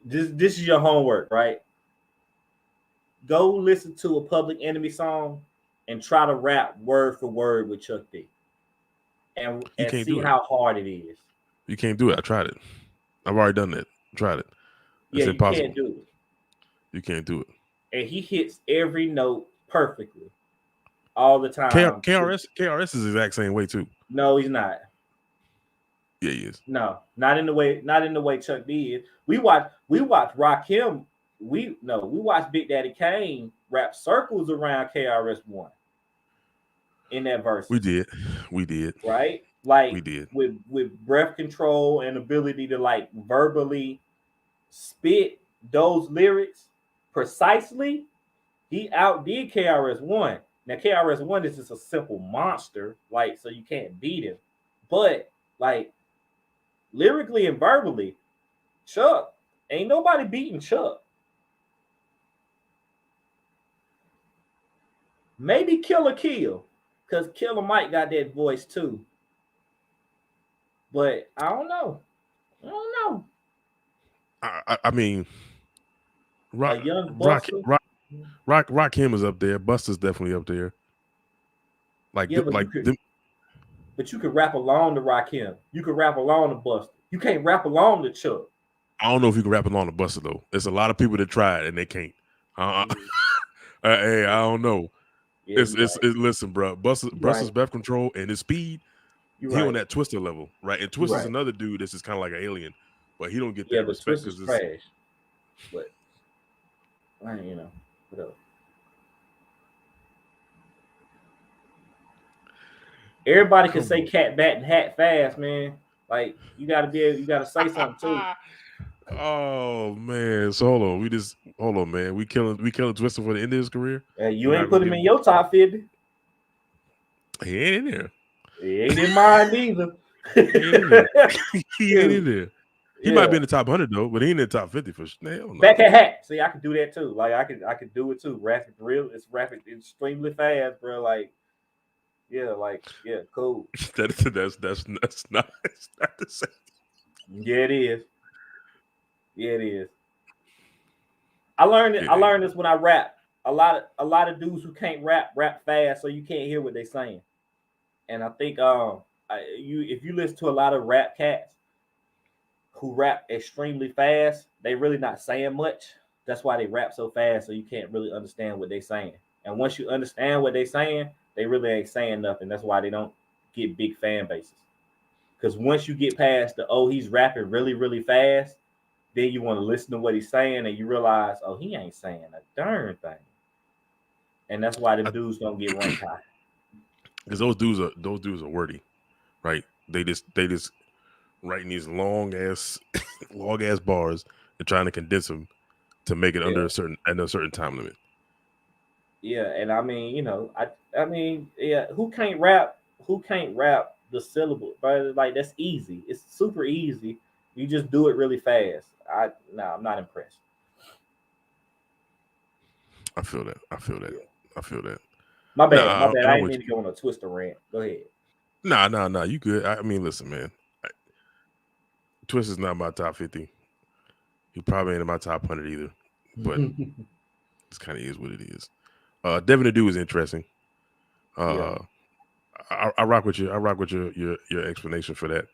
Speaker 1: this is your homework, right? Go listen to a Public Enemy song and try to rap word for word with Chuck D,
Speaker 2: You
Speaker 1: and
Speaker 2: can't
Speaker 1: see
Speaker 2: do it.
Speaker 1: how hard it is.
Speaker 2: You can't do it. I tried it. I've already done that. Tried it.
Speaker 1: Yeah,
Speaker 2: It's
Speaker 1: you can't
Speaker 2: impossible.
Speaker 1: do it.
Speaker 2: You can't do it.
Speaker 1: And he hits every note perfectly all the time.
Speaker 2: KRS is the exact same way too.
Speaker 1: No, he's not.
Speaker 2: Yeah, he is.
Speaker 1: No, not in the way Chuck D is. We watch Rakim. We watch Big Daddy Kane rap circles around KRS One in that
Speaker 2: We
Speaker 1: verses,
Speaker 2: did. We did.
Speaker 1: right?
Speaker 2: We
Speaker 1: Like
Speaker 2: did.
Speaker 1: with breath control and ability to like verbally spit those lyrics precisely, he outdid KRS One. Now KRS One is just a simple monster, like so you can't beat him. But like lyrically and verbally, Chuck ain't nobody beating Chuck. Maybe Killer Kill, because Killer Mike got that voice too. But I don't know. I don't know.
Speaker 2: I mean,
Speaker 1: A
Speaker 2: Rock
Speaker 1: young
Speaker 2: Rock
Speaker 1: Buster.
Speaker 2: Rock Rakim is up there. Buster's definitely up there. Like
Speaker 1: Yeah, but
Speaker 2: like them.
Speaker 1: you could rap along to Rakim. You could rap along to Buster. You can't rap along to Chuck.
Speaker 2: I don't know if you can rap along the Buster though. There's a lot of people that tried and they can't.
Speaker 1: Mm-hmm.
Speaker 2: Hey, I don't know.
Speaker 1: Yeah, you're right.
Speaker 2: Listen, bro.
Speaker 1: You're
Speaker 2: Buster's
Speaker 1: right.
Speaker 2: breath control and his speed.
Speaker 1: You're
Speaker 2: He on
Speaker 1: right.
Speaker 2: that Twister level, right? And
Speaker 1: You're
Speaker 2: Twister's
Speaker 1: right.
Speaker 2: another dude that's just kind of like an alien, but he don't get
Speaker 1: Yeah,
Speaker 2: that
Speaker 1: but
Speaker 2: respect
Speaker 1: Twist is
Speaker 2: because it's
Speaker 1: trash. But whatever. Everybody can
Speaker 2: come
Speaker 1: say
Speaker 2: on.
Speaker 1: cat, bat, and hat fast, man. Like you gotta you gotta say something too.
Speaker 2: Oh man, so hold on, man. We killing Twister for the end of his career.
Speaker 1: You
Speaker 2: We're not
Speaker 1: ain't
Speaker 2: gonna
Speaker 1: put him
Speaker 2: give
Speaker 1: in
Speaker 2: him.
Speaker 1: your top 50.
Speaker 2: He ain't in there.
Speaker 1: He ain't in mine either.
Speaker 2: He ain't in there. He ain't in
Speaker 1: Dude,
Speaker 2: there. He might be
Speaker 1: yeah.
Speaker 2: in the top 100 though, but he ain't in the top 50 for sure. Hell no.
Speaker 1: Back at hat. See, I could do that too. Like I could do it too. Rapid real, it's rapid extremely fast, bro. Like, yeah, cool.
Speaker 2: That's not the same.
Speaker 1: Yeah, it is. Yeah, it is. I learned it.
Speaker 2: It
Speaker 1: I
Speaker 2: ain't.
Speaker 1: learned this when I rap. A lot of dudes who can't rap fast, so you can't hear what they saying. And I think if you listen to a lot of rap cats who rap extremely fast, they really not saying much. That's why they rap so fast, so you can't really understand what they saying. And once you understand what they saying, they really ain't saying nothing. That's why they don't get big fan bases. Because once you get past the he's rapping really really fast, then you want to listen to what he's saying, and you realize he ain't saying a darn thing. And that's why them dudes don't get ranked high.
Speaker 2: Because those dudes are wordy, right? They just writing these long ass bars and trying to condense them to make it
Speaker 1: Yeah,
Speaker 2: under a certain time limit.
Speaker 1: yeah, and I mean, I mean, yeah, who can't rap? Who can't rap the syllable? But like that's easy. It's super easy. You just do it really fast. I'm not impressed.
Speaker 2: I feel that. I feel that. I feel that.
Speaker 1: My bad.
Speaker 2: Nah,
Speaker 1: My bad.
Speaker 2: and
Speaker 1: I
Speaker 2: I'm
Speaker 1: ain't
Speaker 2: with
Speaker 1: mean to
Speaker 2: you.
Speaker 1: go on a twister rant. Go ahead.
Speaker 2: Nah. You good? I mean, listen, man. Twist is not my top 50. He probably ain't in my top 100 either. But this kind of is what it is. Devin Adu is interesting.
Speaker 1: Yeah.
Speaker 2: I rock with you. I rock with your explanation for that.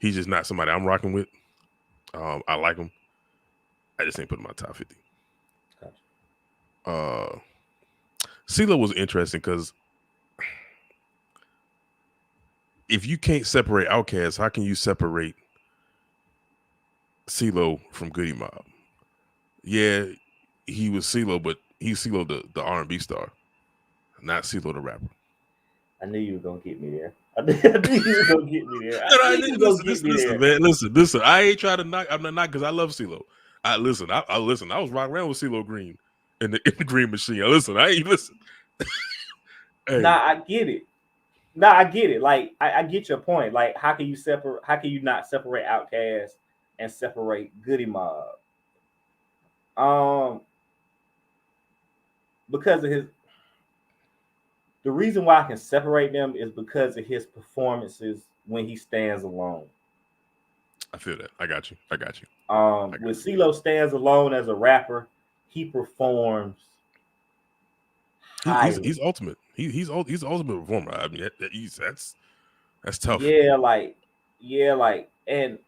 Speaker 2: He's just not somebody I'm rocking with. I like him. I just ain't put him in my top 50.
Speaker 1: Gotcha.
Speaker 2: CeeLo was interesting because if you can't separate Outkast, how can you separate CeeLo from Goody Mob? Yeah, he was CeeLo, but he's CeeLo the R&B star, not CeeLo the rapper.
Speaker 1: I knew you were gonna get me there. I knew you were gonna get me there. I knew you were gonna get me
Speaker 2: Listen,
Speaker 1: there.
Speaker 2: man. Listen. I ain't trying to knock. I'm not because I love CeeLo. I listen. I listen. I was rocking around with CeeLo Green in the Green Machine. I ain't listen. Hey,
Speaker 1: Nah, I get it. Nah, I get it. Like I get your point. Like, how can you separate? How can you not separate Outkast and separate Goody Mob? Because of his. The reason why I can separate them is because of his performances when he stands alone.
Speaker 2: I feel that. I got you.
Speaker 1: When CeeLo stands alone as a rapper, he performs highly.
Speaker 2: He's ultimate. He's the ultimate performer. I mean, that's tough.
Speaker 1: Yeah, and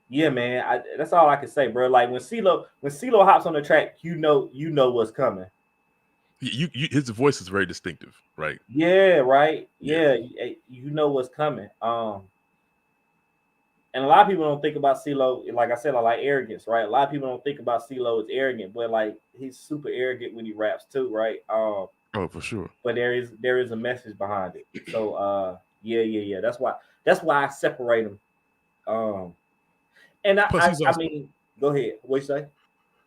Speaker 1: yeah, man, that's all I can say, bro. Like when CeeLo hops on the track, you know what's coming.
Speaker 2: His voice is very distinctive, right?
Speaker 1: Yeah, right. Yeah, you know what's coming. And a lot of people don't think about CeeLo, like I said, I like arrogance, right? A lot of people don't think about CeeLo as arrogant, but like he's super arrogant when he raps too, right?
Speaker 2: Oh, for sure.
Speaker 1: But there is a message behind it. So yeah. That's why I separate them. And
Speaker 2: Plus,
Speaker 1: I mean, go ahead. What you say?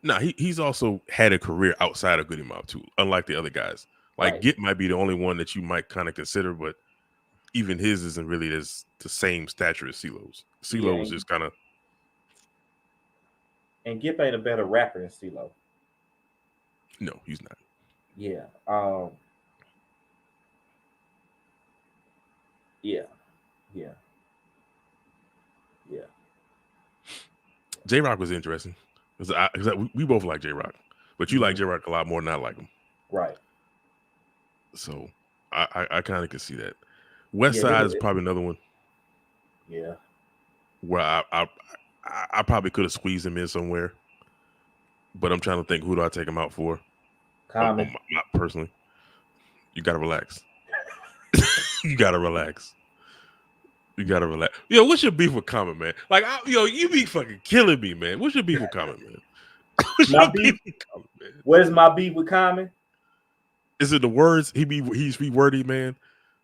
Speaker 2: Nah, he's also had a career outside of Goody Mob too, unlike the other guys. Like
Speaker 1: Right.
Speaker 2: Git might be the only one that you might kind of consider, but even his isn't really the same stature as CeeLo's. CeeLo was just kind of.
Speaker 1: And Gip ain't a better rapper than CeeLo.
Speaker 2: No, he's not.
Speaker 1: Yeah. Yeah.
Speaker 2: J Rock was interesting because we both like J Rock, but you like J Rock a lot more than I like him.
Speaker 1: Right.
Speaker 2: So I kind of can see that. West Side is probably another one.
Speaker 1: Yeah.
Speaker 2: Where I probably could have squeezed him in somewhere, but I'm trying to think, who do I take him out for?
Speaker 1: Common.
Speaker 2: Not personally. You gotta relax. You gotta relax. Yo, what's your beef with Common, man? Like, you be fucking killing me, man. What's your beef with Common, man?
Speaker 1: My beef. What is my beef with Common?
Speaker 2: Is it the words? He's be wordy, man.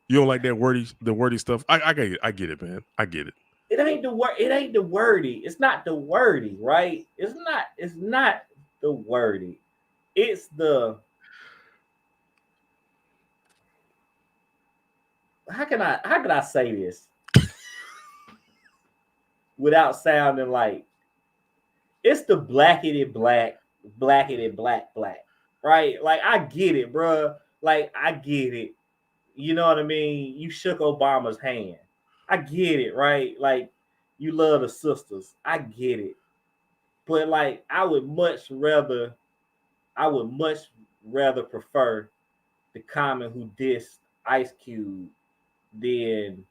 Speaker 2: You don't like that wordy stuff. I get it, man. I get it.
Speaker 1: It ain't the word. It ain't the wordy. It's not the wordy, right? It's not the wordy. It's the. How can I say this without sounding like it's the blackety black, right? Like I get it, bro. Like I get it. You know what I mean? You shook Obama's hand. I get it, right? Like you love the sisters. I get it. But like I would much rather prefer the Common who dissed Ice Cube than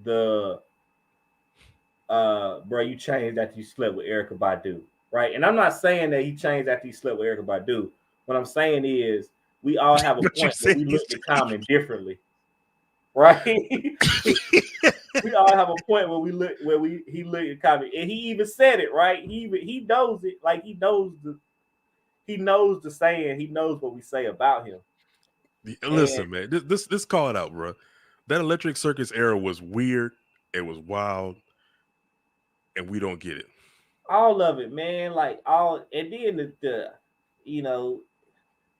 Speaker 1: the bro, you changed after you slept with Erykah Badu, right? And I'm not saying that he changed after he slept with Erykah Badu. What I'm saying is we all have a point where we look at Common differently, right? We all have a point where he looked at Common, and he even said it, right? He knows it, like he knows the saying, he knows what we say about him.
Speaker 2: Listen, man, this call it out, bro. That Electric Circus era was weird. It was wild, and we don't get it.
Speaker 1: All of it, man. Like all, and then the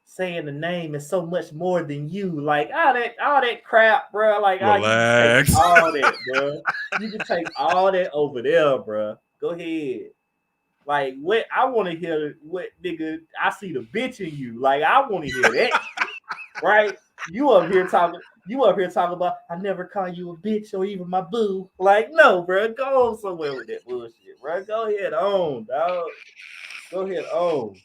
Speaker 1: saying the name is so much more than you. Like all that crap, bro. Like
Speaker 2: relax.
Speaker 1: You can take all that, bro. You can take all that over there, bro. Go ahead. Like what I want to hear what nigga I see the bitch in you. Like I want to hear that shit, right? You up here talking about I never call you a bitch or even my boo. Like, no, bro, go on somewhere with that bullshit, bro. Go ahead on, dog. Go ahead on.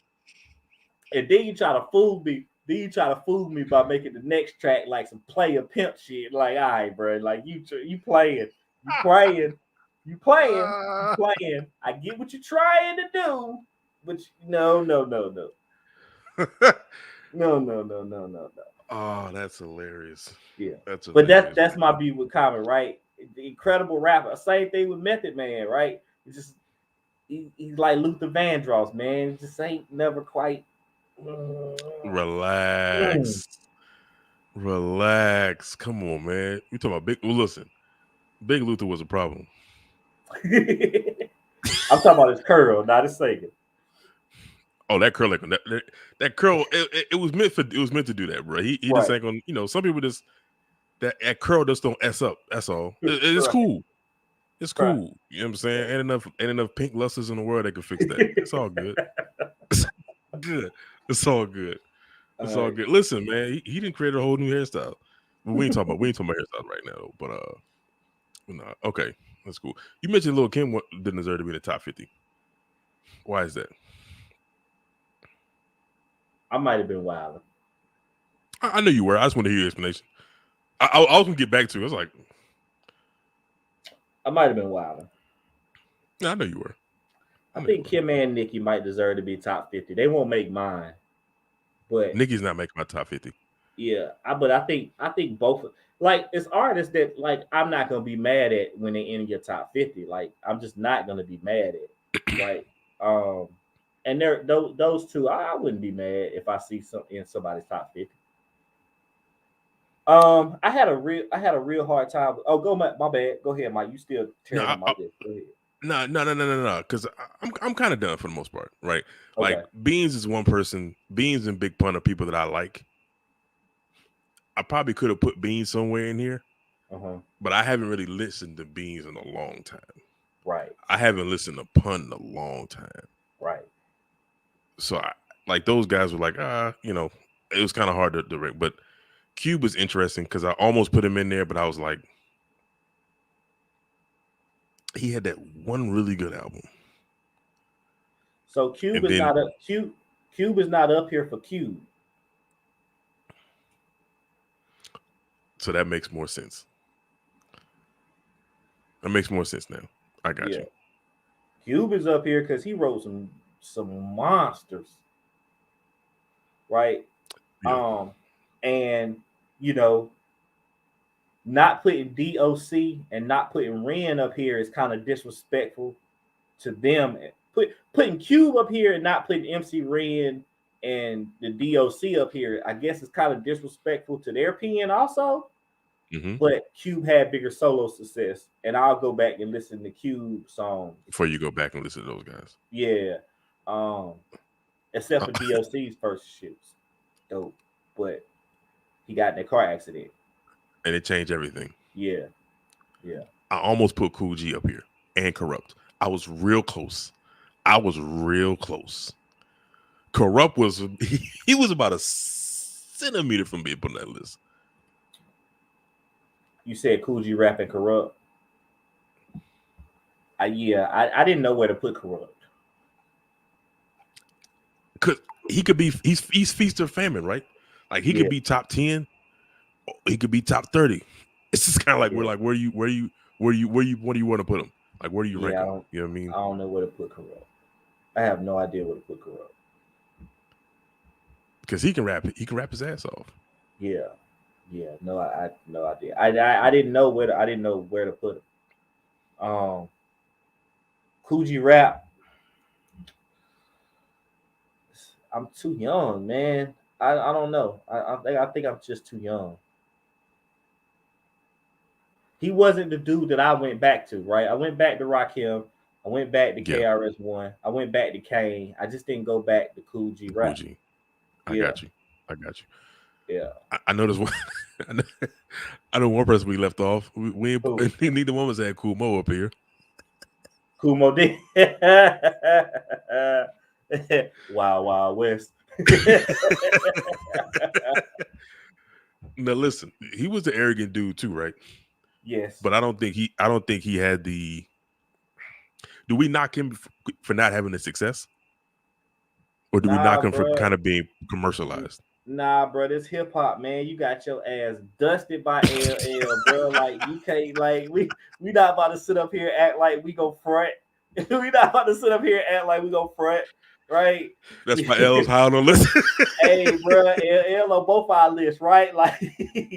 Speaker 1: And then you try to fool me. Then you try to fool me by making the next track like some player pimp shit. Like, all right, bro. Like you playing, you playing, you playing, you playing. I get what you're trying to do, but no. No.
Speaker 2: Oh, that's hilarious.
Speaker 1: Yeah,
Speaker 2: That's
Speaker 1: but
Speaker 2: hilarious.
Speaker 1: that's my beef with Common, right? The incredible rapper. Same thing with Method Man, right? It's just he's like Luther Vandross, man. It just ain't never quite.
Speaker 2: Relax. Relax. Come on, man. We talking about Big. Well, listen, Big Luther was a problem.
Speaker 1: I'm talking about his curl, not his singing.
Speaker 2: Oh, that curl, like that curl. It was meant to do that, bro. He just ain't gonna. Some people just that curl just don't s up. That's all. It's
Speaker 1: Right.
Speaker 2: cool. It's cool.
Speaker 1: Right.
Speaker 2: You know what I'm saying? Ain't enough pink lusters in the world that can fix that. It's all good. It's good. It's all good. It's all good. Listen, man, he didn't create a whole new hairstyle. But we ain't talking about hairstyles right now. But no, okay, that's cool. You mentioned Lil' Kim didn't deserve to be in the top 50. Why is that?
Speaker 1: I might have been wild.
Speaker 2: I know you were. I just want to hear your explanation. I was gonna get back to it. I was like,
Speaker 1: I might have been wild.
Speaker 2: I know you were.
Speaker 1: I think Kim and Nicki might deserve to be top 50. They won't make mine, but
Speaker 2: Nicki's not making my top 50.
Speaker 1: Yeah, but I think both. Like it's artists that like I'm not gonna be mad at when they enter your top 50. Like I'm just not gonna be mad at. Right. And there those two I wouldn't be mad if I see some in somebody's top 50. I had a real hard time. Oh, my bad. Go ahead, Mike. You still tearing on my list. Go ahead.
Speaker 2: No. Because I'm kind of done for the most part, right?
Speaker 1: Okay.
Speaker 2: Like Beans is one person. Beans and Big Pun are people that I like. I probably could have put Beans somewhere in here, but I haven't really listened to Beans in a long time.
Speaker 1: Right.
Speaker 2: I haven't listened to Pun in a long time.
Speaker 1: Right.
Speaker 2: So like those guys were like, it was kind of hard to direct. But Cube was interesting because I almost put him in there, but I was like, he had that one really good album.
Speaker 1: So Cube is not up here for Cube.
Speaker 2: So that makes more sense. That makes more sense now. I got you.
Speaker 1: Cube is up here because he wrote some monsters, right? Yeah. And not putting DOC and not putting Ren up here is kind of disrespectful to them. Putting Cube up here and not putting MC Ren and the DOC up here, I guess it's kind of disrespectful to their pen also.
Speaker 2: Mm-hmm.
Speaker 1: But Cube had bigger solo success, and I'll go back and listen to Cube songs
Speaker 2: before you go back and listen to those guys.
Speaker 1: Yeah, except for DOC's first shoots, dope. But he got in a car accident,
Speaker 2: and it changed everything.
Speaker 1: Yeah.
Speaker 2: I almost put Kool G up here and Corrupt. I was real close. Corrupt was he was about a centimeter from being put on that list.
Speaker 1: You said Kool G Rap and Corrupt. I didn't know where to put Corrupt.
Speaker 2: Cause he could be he's feast or famine, right? Like he could be top 10, he could be top 30. It's just kind of like we're like what do you want to put him? Like where do you rank him? You know what I mean?
Speaker 1: I don't know where to put Corrupt. I have no idea where to put Corrupt.
Speaker 2: Because he can rap his ass off.
Speaker 1: Yeah. No, I no idea. I didn't know where to put him. Kool G Rap. I'm too young, man. I don't know. I think I'm just too young. He wasn't the dude that I went back to, right? I went back to Rakim. I went back to KRS-One. I went back to Kane. I just didn't go back to Kool G Rap.
Speaker 2: Kool G. I got you.
Speaker 1: Yeah.
Speaker 2: I know there's one. I know one person we left off. We neither one of us had Cool Mo up here.
Speaker 1: Kumo D. Wild Wild West.
Speaker 2: Now listen, he was an arrogant dude too, right?
Speaker 1: Yes.
Speaker 2: But I don't think he had the. Do we knock him for not having the success, or do we knock
Speaker 1: Nah,
Speaker 2: him for
Speaker 1: bro.
Speaker 2: kind of being commercialized?
Speaker 1: Nah, bro. This hip hop, man. You got your ass dusted by LL, bro. Like you can't, like we not about to sit up here and act like we go front. We not about to sit up here and act like we go front, right?
Speaker 2: That's why L's high on the list.
Speaker 1: Hey, bro, LL on both our lists, right? Like,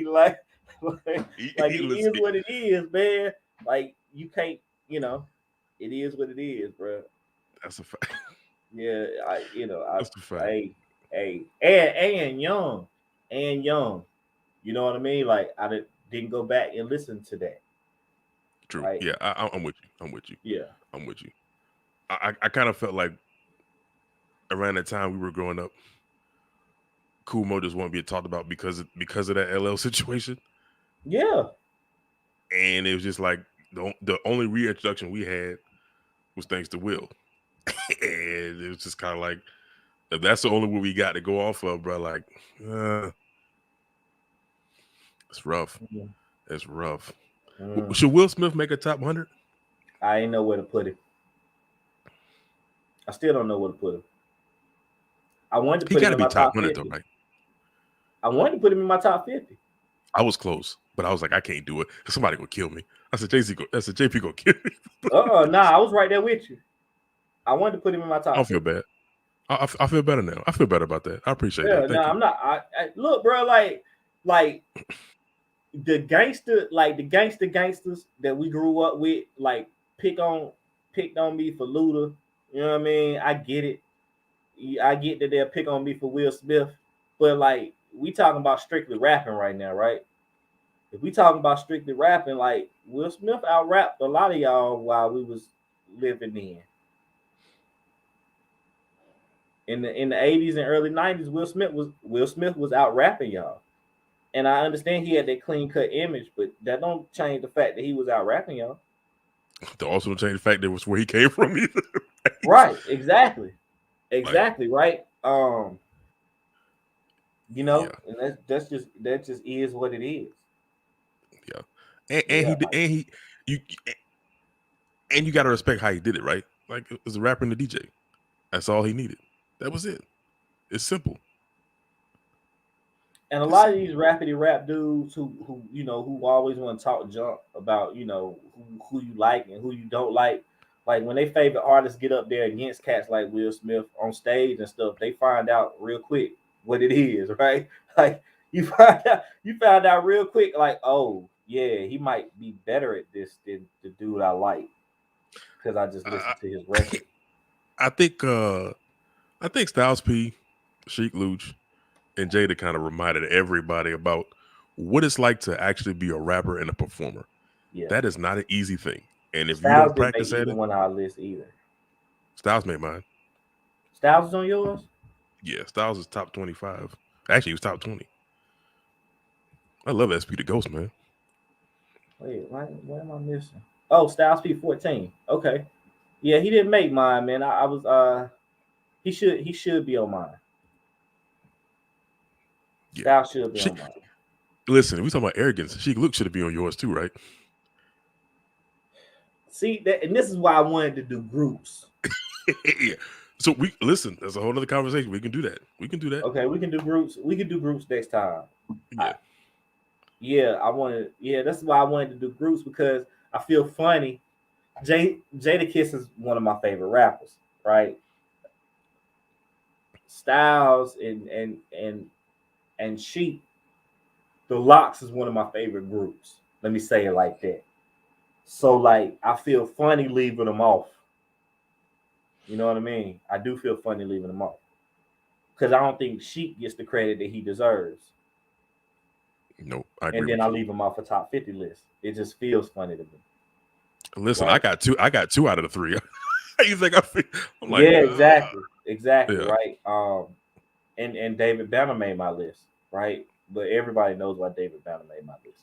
Speaker 1: like, like it is what it is, man. Like you can't, it is what it is, bro.
Speaker 2: That's a fact.
Speaker 1: Yeah,
Speaker 2: That's a fact.
Speaker 1: and young, you know what I mean? Like didn't go back and listen to that.
Speaker 2: True.
Speaker 1: Right?
Speaker 2: Yeah, I'm with you.
Speaker 1: Yeah.
Speaker 2: I'm with you. I kind of felt like around the time we were growing up, Kool Moe just won't be talked about because of that LL situation.
Speaker 1: Yeah.
Speaker 2: And it was just like the only reintroduction we had was thanks to Will. And it was just kind of like, if that's the only one we got to go off of, bro, like, it's rough.
Speaker 1: Yeah.
Speaker 2: It's rough. Should Will Smith make a top 100?
Speaker 1: I ain't know where to put it. I still don't know where to put him. I wanted to put him in my top 50. Though, right? I wanted to put him in my top 50.
Speaker 2: I was close, but I was like, I can't do it. Somebody gonna kill me. I said, JP gonna kill me.
Speaker 1: Nah, I was right there with you. I wanted to put him in my top.
Speaker 2: I don't feel bad. I feel better now. I feel better about that. I appreciate that. Thank you.
Speaker 1: I'm not. I look, bro. Like the gangsters that we grew up with, like picked on me for Luda. You know what I mean? I get it. I get that they'll pick on me for Will Smith, but like we talking about strictly rapping right now, right? If we talking about strictly rapping, like Will Smith out-rapped a lot of y'all while we was living in the 80s and early 90s. Will Smith was out-rapping y'all. And I understand he had that clean-cut image, but that don't change the fact that he was out-rapping y'all.
Speaker 2: That also don't change the fact that it was where he came from either.
Speaker 1: Right, exactly. Right. And that just is what it is.
Speaker 2: Yeah. And you got to respect how he did it, right? Like it was a rapper and a DJ. That's all he needed. That was it. It's simple.
Speaker 1: And a lot of these rapidy rap dudes who always want to talk junk about who you like and who you don't like when they favorite artists get up there against cats like Will Smith on stage and stuff, they find out real quick what it is, right? Like you found out real quick, like, oh yeah, he might be better at this than the dude I like because I just listened to his record.
Speaker 2: I think Styles P, Sheek Louch, and Jada kind of reminded everybody about what it's like to actually be a rapper and a performer. Yeah. That is not an easy thing. And if Styles you don't practice at it,
Speaker 1: one on our list either.
Speaker 2: Styles made mine.
Speaker 1: Styles is on yours?
Speaker 2: Yeah, Styles is top 25. Actually, he was top 20. I love SP the Ghost, man.
Speaker 1: Wait, what am I missing? Oh, Styles P 14. Okay. Yeah, he didn't make mine, man. I was he should be on mine. Yeah. Styles should be on mine.
Speaker 2: Listen, if we talking about arrogance, Sheek Louch should be on yours too, right?
Speaker 1: See that, and this is why I wanted to do groups.
Speaker 2: Yeah. So we listen. There's a whole other conversation. We can do that.
Speaker 1: Okay, we can do groups. We can do groups next time. Yeah. That's why I wanted to do groups because I feel funny. Jadakiss is one of my favorite rappers, right? Styles and Sheek, the Lox is one of my favorite groups. Let me say it like that. So like I feel funny leaving them off. You know what I mean? I do feel funny leaving them off. Because I don't think Sheek gets the credit that he deserves.
Speaker 2: Nope. I agree.
Speaker 1: And then I leave him off a top 50 list. It just feels funny to me.
Speaker 2: Listen, right? I got two out of the three. You think I'm like,
Speaker 1: yeah, exactly, yeah. Right. And David Banner made my list, right? But everybody knows why David Banner made my list,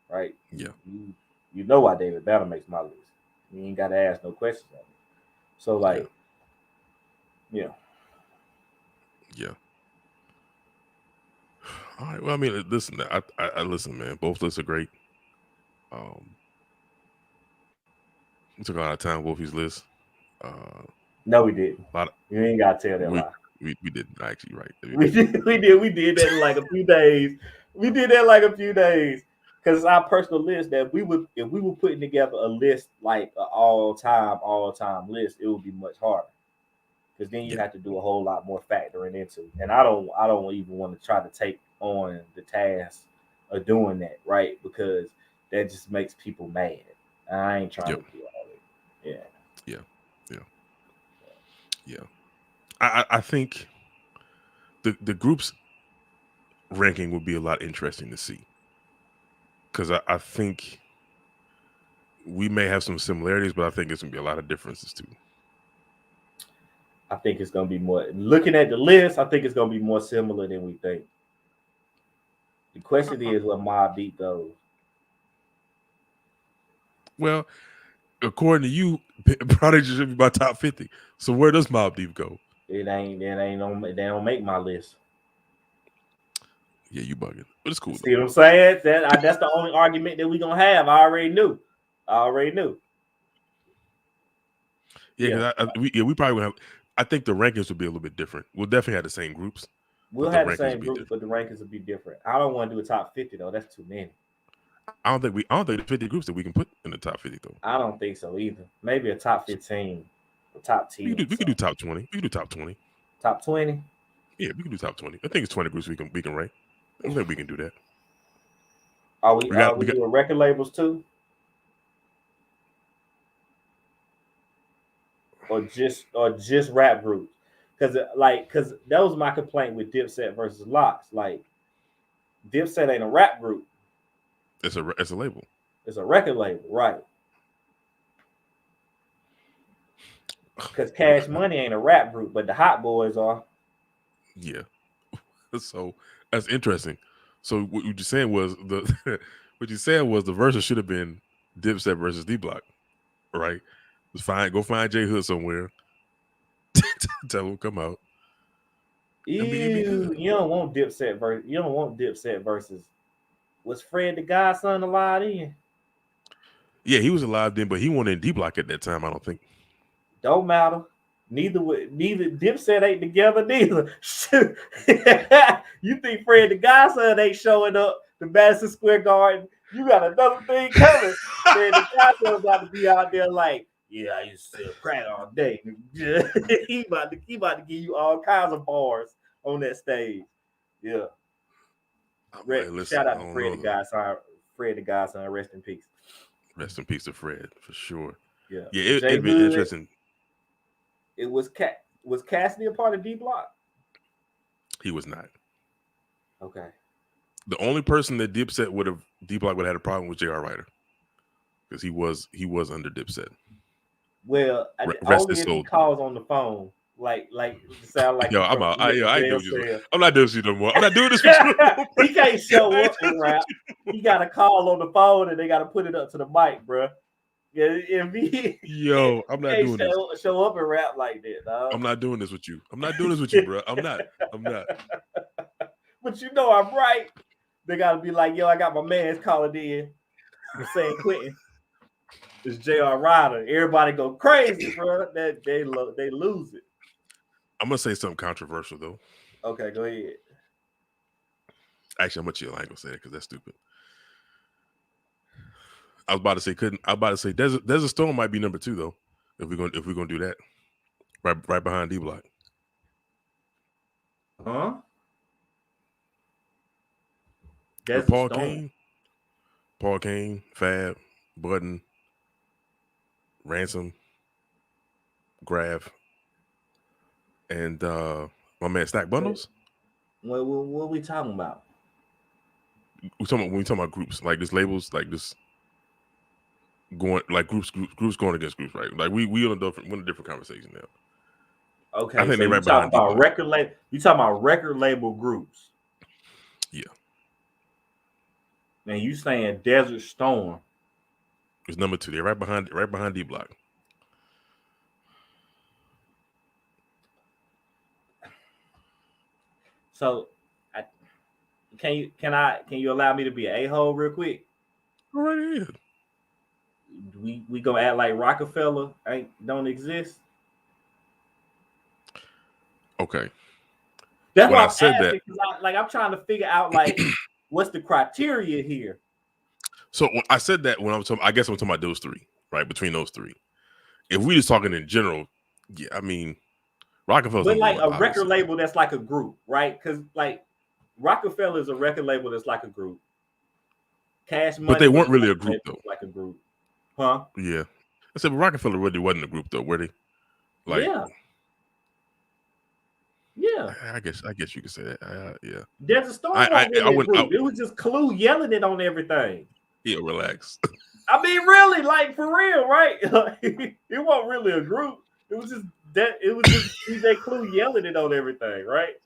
Speaker 1: right?
Speaker 2: Yeah.
Speaker 1: You know why David Banner makes my list. You ain't got to ask no questions on it. So like, yeah.
Speaker 2: All right. Well, I mean, listen. I listen, man. Both lists are great. We took a lot of time with both these lists.
Speaker 1: No, we didn't. You ain't got to tell that lie.
Speaker 2: We didn't actually, right?
Speaker 1: We did that in like a few days. We did that like a few days because it's our personal list that if we were putting together a list like an all time list, it would be much harder because then you have to do a whole lot more factoring into. And I don't even want to try to take on the task of doing that, right? Because that just makes people mad. I ain't trying to do all that.
Speaker 2: Yeah. I think the group's ranking would be a lot interesting to see because I think we may have some similarities, but I think it's gonna be a lot of differences too.
Speaker 1: I think it's gonna be more. Looking at the list, I think it's gonna be more similar than we think. The question is where Mobb Deep goes.
Speaker 2: Well, according to you, Prodigy should be my top 50. So where does Mobb Deep go?
Speaker 1: They don't make my list.
Speaker 2: Yeah, you bugging. But it's cool.
Speaker 1: See what I'm saying? That's the only argument that we're gonna have. I already knew.
Speaker 2: Yeah, we probably would have. I think the rankings would be a little bit different. We'll definitely have the same groups.
Speaker 1: We'll have the same groups, but the rankings will be different. I don't want to do a top 50 though. That's too many.
Speaker 2: I don't think there's 50 groups that we can put in the top 50 though.
Speaker 1: I don't think so either. Maybe a top 15, a top 10.
Speaker 2: We could do top 20. We could do top 20.
Speaker 1: Top 20?
Speaker 2: Yeah, we can do top 20. I think it's 20 groups we can rank. I think we can do that.
Speaker 1: Are we doing record labels too? Or just rap groups? Because that was my complaint with Dipset versus Lox. Like, Dipset ain't a rap group.
Speaker 2: It's a label.
Speaker 1: It's a record label, right? Because Cash Money ain't a rap group, but the Hot Boys are.
Speaker 2: Yeah. So that's interesting. So what you saying was the versus should have been Dipset versus D Block, right? It's fine. Go find J Hood somewhere. Tell him come out.
Speaker 1: You don't want Dipset versus. Was Fred the Godson alive then?
Speaker 2: Yeah, he was alive then, but he wasn't in D Block at that time. I don't think.
Speaker 1: Don't matter. Neither Dipset ain't together neither. You think Fred the Godson ain't showing up to Madison Square Garden? You got another thing coming. Fred the Godson about to be out there like, yeah, I used to sell crack all day. he about to give you all kinds of bars on that stage. Yeah. Shout out to Fred the Godson. Fred the Godson, rest in peace.
Speaker 2: Rest in peace to Fred, for sure.
Speaker 1: Yeah.
Speaker 2: It'd be interesting.
Speaker 1: It was Cassidy a part of D Block?
Speaker 2: He was not.
Speaker 1: Okay.
Speaker 2: The only person that D Block would have had a problem with J.R. Ryder, because he was under Dipset.
Speaker 1: Well, only if he calls on the phone, like sound like.
Speaker 2: Yo, I'm out. I ain't doing this. I'm not doing this no more. I'm not doing this with
Speaker 1: you. He can't show up and rap. He got to call on the phone and they got to put it up to the mic, bro. I'm
Speaker 2: not doing this.
Speaker 1: Show up and rap like that, dog.
Speaker 2: I'm not doing this with you. I'm not doing this with you, bro. I'm not.
Speaker 1: But you know I'm right. They got to be like, yo, I got my man's calling in from San Quentin. It's J.R. Ryder. Everybody go crazy, bro. They lose it.
Speaker 2: I'm gonna say something controversial though.
Speaker 1: Okay, go ahead.
Speaker 2: Actually, I'm gonna chill. I ain't gonna say it because that's stupid. I was about to say Desert Storm might be number 2 though. If we're gonna do that, right behind D Block.
Speaker 1: Huh?
Speaker 2: Paul Kane, Fab, Budden, Ransom, Graf, and my man Stack Bundles.
Speaker 1: What are we talking about?
Speaker 2: We talking about groups, like this labels, like this going like groups going against groups, right? Like we on a different conversation now.
Speaker 1: Okay, I think so they're right behind about record label. You talking about record label groups?
Speaker 2: Yeah.
Speaker 1: Man, you saying Desert Storm?
Speaker 2: It's number 2. They're right behind D Block.
Speaker 1: So, can you allow me to be an a-hole real quick?
Speaker 2: Go right ahead.
Speaker 1: We gonna act like Rockefeller don't exist?
Speaker 2: Okay.
Speaker 1: That's
Speaker 2: When
Speaker 1: why
Speaker 2: I
Speaker 1: I'm
Speaker 2: said
Speaker 1: asking,
Speaker 2: that,
Speaker 1: because I'm trying to figure out like what's the criteria here.
Speaker 2: so when I said that when I guess I'm talking about those 3, right? Between those 3. If we just talking in general, yeah, I mean, Rockefeller's
Speaker 1: But
Speaker 2: number
Speaker 1: like
Speaker 2: 1,
Speaker 1: a record
Speaker 2: obviously.
Speaker 1: label that's like a group, right? Because like Rockefeller is a record label that's like a group. Cash Money,
Speaker 2: But they weren't really a group though.
Speaker 1: like a group, huh?
Speaker 2: Yeah, I said, but Rockefeller really wasn't a group though, were they? Like,
Speaker 1: yeah.
Speaker 2: I guess you could say that. Yeah.
Speaker 1: Desert Storm wasn't really a
Speaker 2: wouldn't.
Speaker 1: group. It was just Clue yelling it on everything.
Speaker 2: Yeah, relax.
Speaker 1: I mean, really, like for real, right? It wasn't really a group. It was just that. It was just DJ Clue yelling it on everything, right?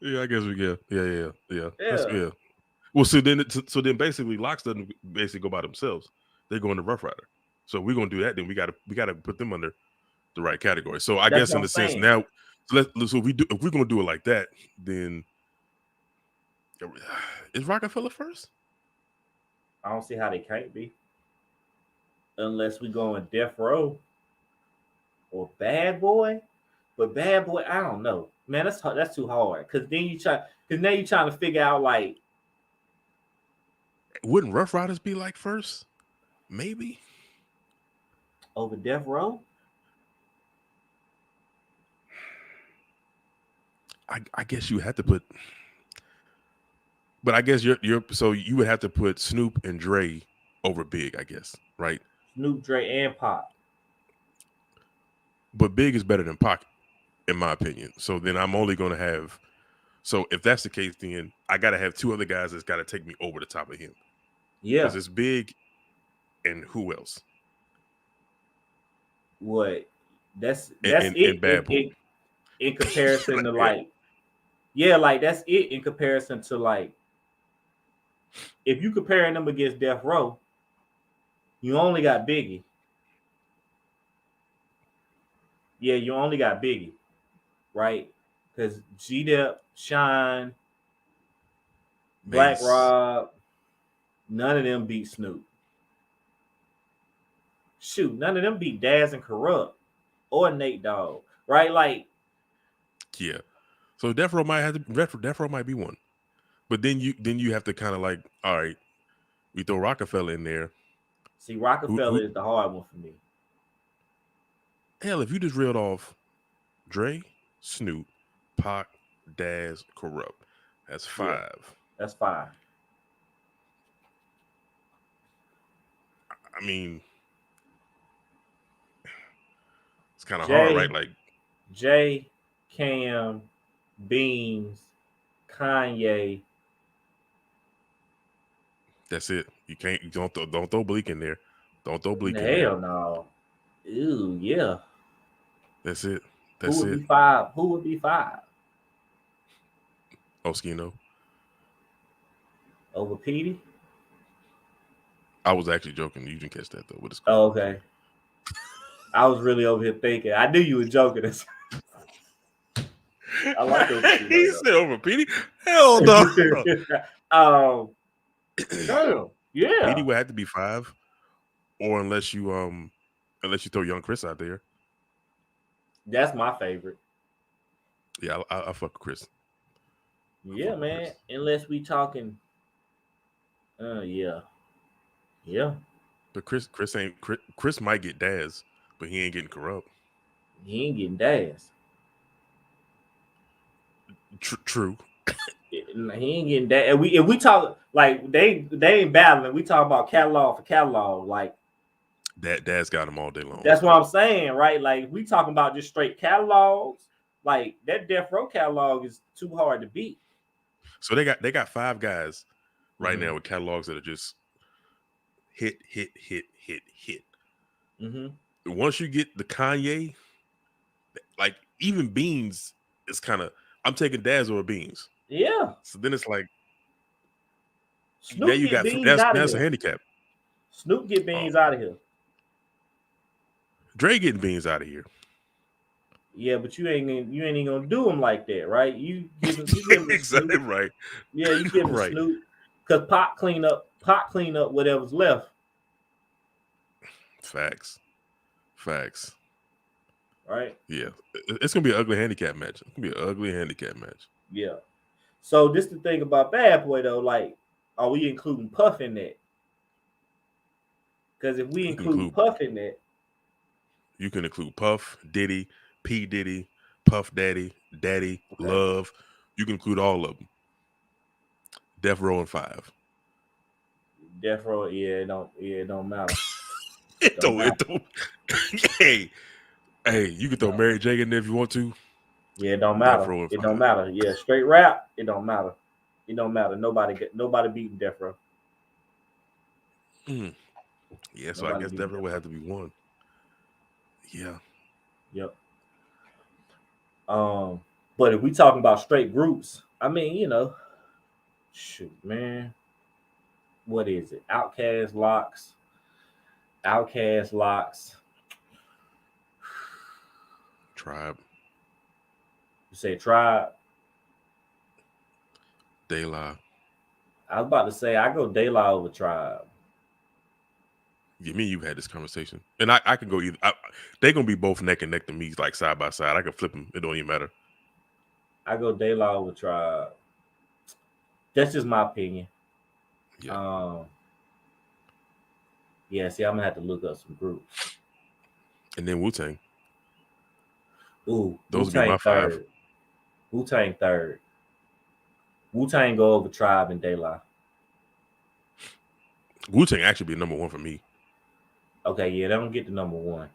Speaker 2: Yeah, I guess we get. Yeah.
Speaker 1: Yeah.
Speaker 2: Well, so then basically, Locks doesn't basically go by themselves. They go into Rough Rider. So we're gonna do that. Then we gotta put them under the right category. So I guess in a sense now, so if we're gonna do it like that, then is Rockefeller first?
Speaker 1: I don't see how they can't be, unless we go in Death Row or Bad Boy. But Bad Boy, I don't know, man. That's too hard. Because now you're trying to figure out like,
Speaker 2: wouldn't Rough Riders be like first? Maybe
Speaker 1: over Death Row.
Speaker 2: I guess you had to put, but I guess so you would have to put Snoop and Dre over Big, I guess, right?
Speaker 1: Snoop, Dre, and Pac.
Speaker 2: But Big is better than Pac, in my opinion. So then I'm only going to have. So if that's the case, then I got to have 2 other guys that's got to take me over the top of him.
Speaker 1: Yeah,
Speaker 2: because it's Big, and who else?
Speaker 1: What? That's it.
Speaker 2: And Bad Boy.
Speaker 1: In comparison to like, yeah, like that's it in comparison to like, if you comparing them against Death Row, you only got Biggie. Yeah, you only got Biggie, right? Because G-Dep, Shine, Black Rob, none of them beat Snoop. Shoot, none of them beat Daz and Corrupt or Nate Dogg, right? Like,
Speaker 2: yeah. So Death Row might have to. Death Row might be one, but then you have to kind of like, all right, we throw Rockefeller in there.
Speaker 1: See, Rockefeller is the hard one for me.
Speaker 2: Hell, if you just reeled off Dre, Snoop, Pac, Daz, Corrupt, that's 5.
Speaker 1: Yeah, that's 5.
Speaker 2: I mean, it's kind of hard, right? Like
Speaker 1: Jay, Cam, Beans, Kanye.
Speaker 2: That's it. You can't. Don't throw Bleak in there. Don't throw Bleak in
Speaker 1: there.
Speaker 2: there.
Speaker 1: Hell no. Ew, yeah.
Speaker 2: That's it.
Speaker 1: Who would be 5? Who would be 5?
Speaker 2: Oskino.
Speaker 1: Over Petey?
Speaker 2: I was actually joking. You didn't catch that though. What is
Speaker 1: cool. Oh, okay. I was really over here thinking. I knew you were joking. I like those.
Speaker 2: He said over Petey. Hell no.
Speaker 1: Damn. Yeah.
Speaker 2: Petey would have to be 5, or unless you throw Young Chris out there.
Speaker 1: That's my favorite.
Speaker 2: Yeah, I fuck with Chris.
Speaker 1: Yeah, man. Chris. Unless we talking. Yeah.
Speaker 2: But Chris might get Daz, but he ain't getting Corrupt.
Speaker 1: He ain't getting Daz.
Speaker 2: True.
Speaker 1: He ain't getting that. And if we talk like they ain't battling, we talk about catalog for catalog. Like
Speaker 2: Daz got them all day long.
Speaker 1: That's what I'm saying, right? Like we talking about just straight catalogs. Like that Death Row catalog is too hard to beat.
Speaker 2: So they got 5 guys right now with catalogs that are just hit.
Speaker 1: Mm-hmm.
Speaker 2: Once you get the Kanye, like even Beans is kind of. I'm taking Daz over Beans.
Speaker 1: Yeah.
Speaker 2: So then it's like
Speaker 1: Snoop
Speaker 2: now you got that's a handicap.
Speaker 1: Snoop get beans out of here.
Speaker 2: Dre getting beans out of here.
Speaker 1: Yeah, but you ain't even gonna do them like that, right? You give him
Speaker 2: exactly
Speaker 1: Snoop.
Speaker 2: right.
Speaker 1: Yeah, you give him
Speaker 2: right.
Speaker 1: Snoop because Pac clean up whatever's left.
Speaker 2: Facts.
Speaker 1: Right.
Speaker 2: Yeah, it's gonna be an ugly handicap match. It's gonna be an ugly handicap match.
Speaker 1: Yeah. So this the thing about Bad Boy though, like, are we including Puff in that? Because if we include Puff in that,
Speaker 2: you can include Puff, Diddy, P Diddy, Puff Daddy, Daddy, okay. Love. You can include all of them. Death Row and 5.
Speaker 1: Death Row, it don't matter.
Speaker 2: It don't. hey, you can throw Mary J in there if you want to.
Speaker 1: Yeah, it don't matter. It don't matter. Yeah, straight rap, it don't matter. It don't matter. Nobody beating Death Row.
Speaker 2: Yeah, so I guess Death Row would have to be one. Yeah.
Speaker 1: Yep. But if we talking about straight groups, I mean, shoot, man. What is it? Outkast, Locks.
Speaker 2: Tribe.
Speaker 1: You say Tribe?
Speaker 2: De La.
Speaker 1: I was about to say I go De La over Tribe.
Speaker 2: Yeah, me and you've had this conversation, and I can go either. They're gonna be both neck and neck to me, like side by side. I can flip them; it don't even matter.
Speaker 1: I go De La over Tribe. That's just my opinion.
Speaker 2: Yeah.
Speaker 1: Yeah. See, I'm gonna have to look up some groups.
Speaker 2: And then Wu-Tang.
Speaker 1: Ooh,
Speaker 2: those would be my
Speaker 1: third.
Speaker 2: 5.
Speaker 1: Wu-Tang third. Wu-Tang go over Tribe and De La.
Speaker 2: Wu-Tang actually be number 1 for me.
Speaker 1: Okay, yeah, they don't get to number 1.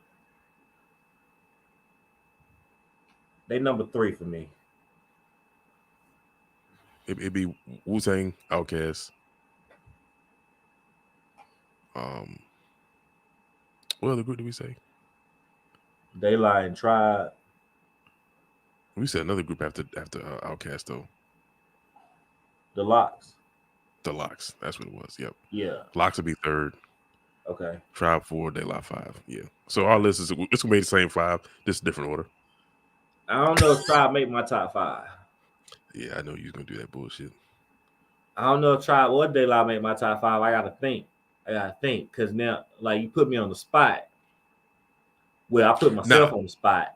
Speaker 1: They number 3 for me.
Speaker 2: It'd be Wu-Tang, Outkast. What other group did we say?
Speaker 1: De La and Tribe.
Speaker 2: We said another group after Outkast though.
Speaker 1: The Locks.
Speaker 2: The Locks. That's what it was. Yep.
Speaker 1: Yeah.
Speaker 2: Locks would be 3rd.
Speaker 1: Okay.
Speaker 2: Tribe 4, De La 5. Yeah. So our list it's gonna be the same 5, just different order.
Speaker 1: I don't know if Tribe make my top 5.
Speaker 2: Yeah, I know you're gonna do that bullshit.
Speaker 1: I don't know if Tribe or De La make my top 5. I gotta think because now, like, you put me on the spot. Well, I put myself on the spot.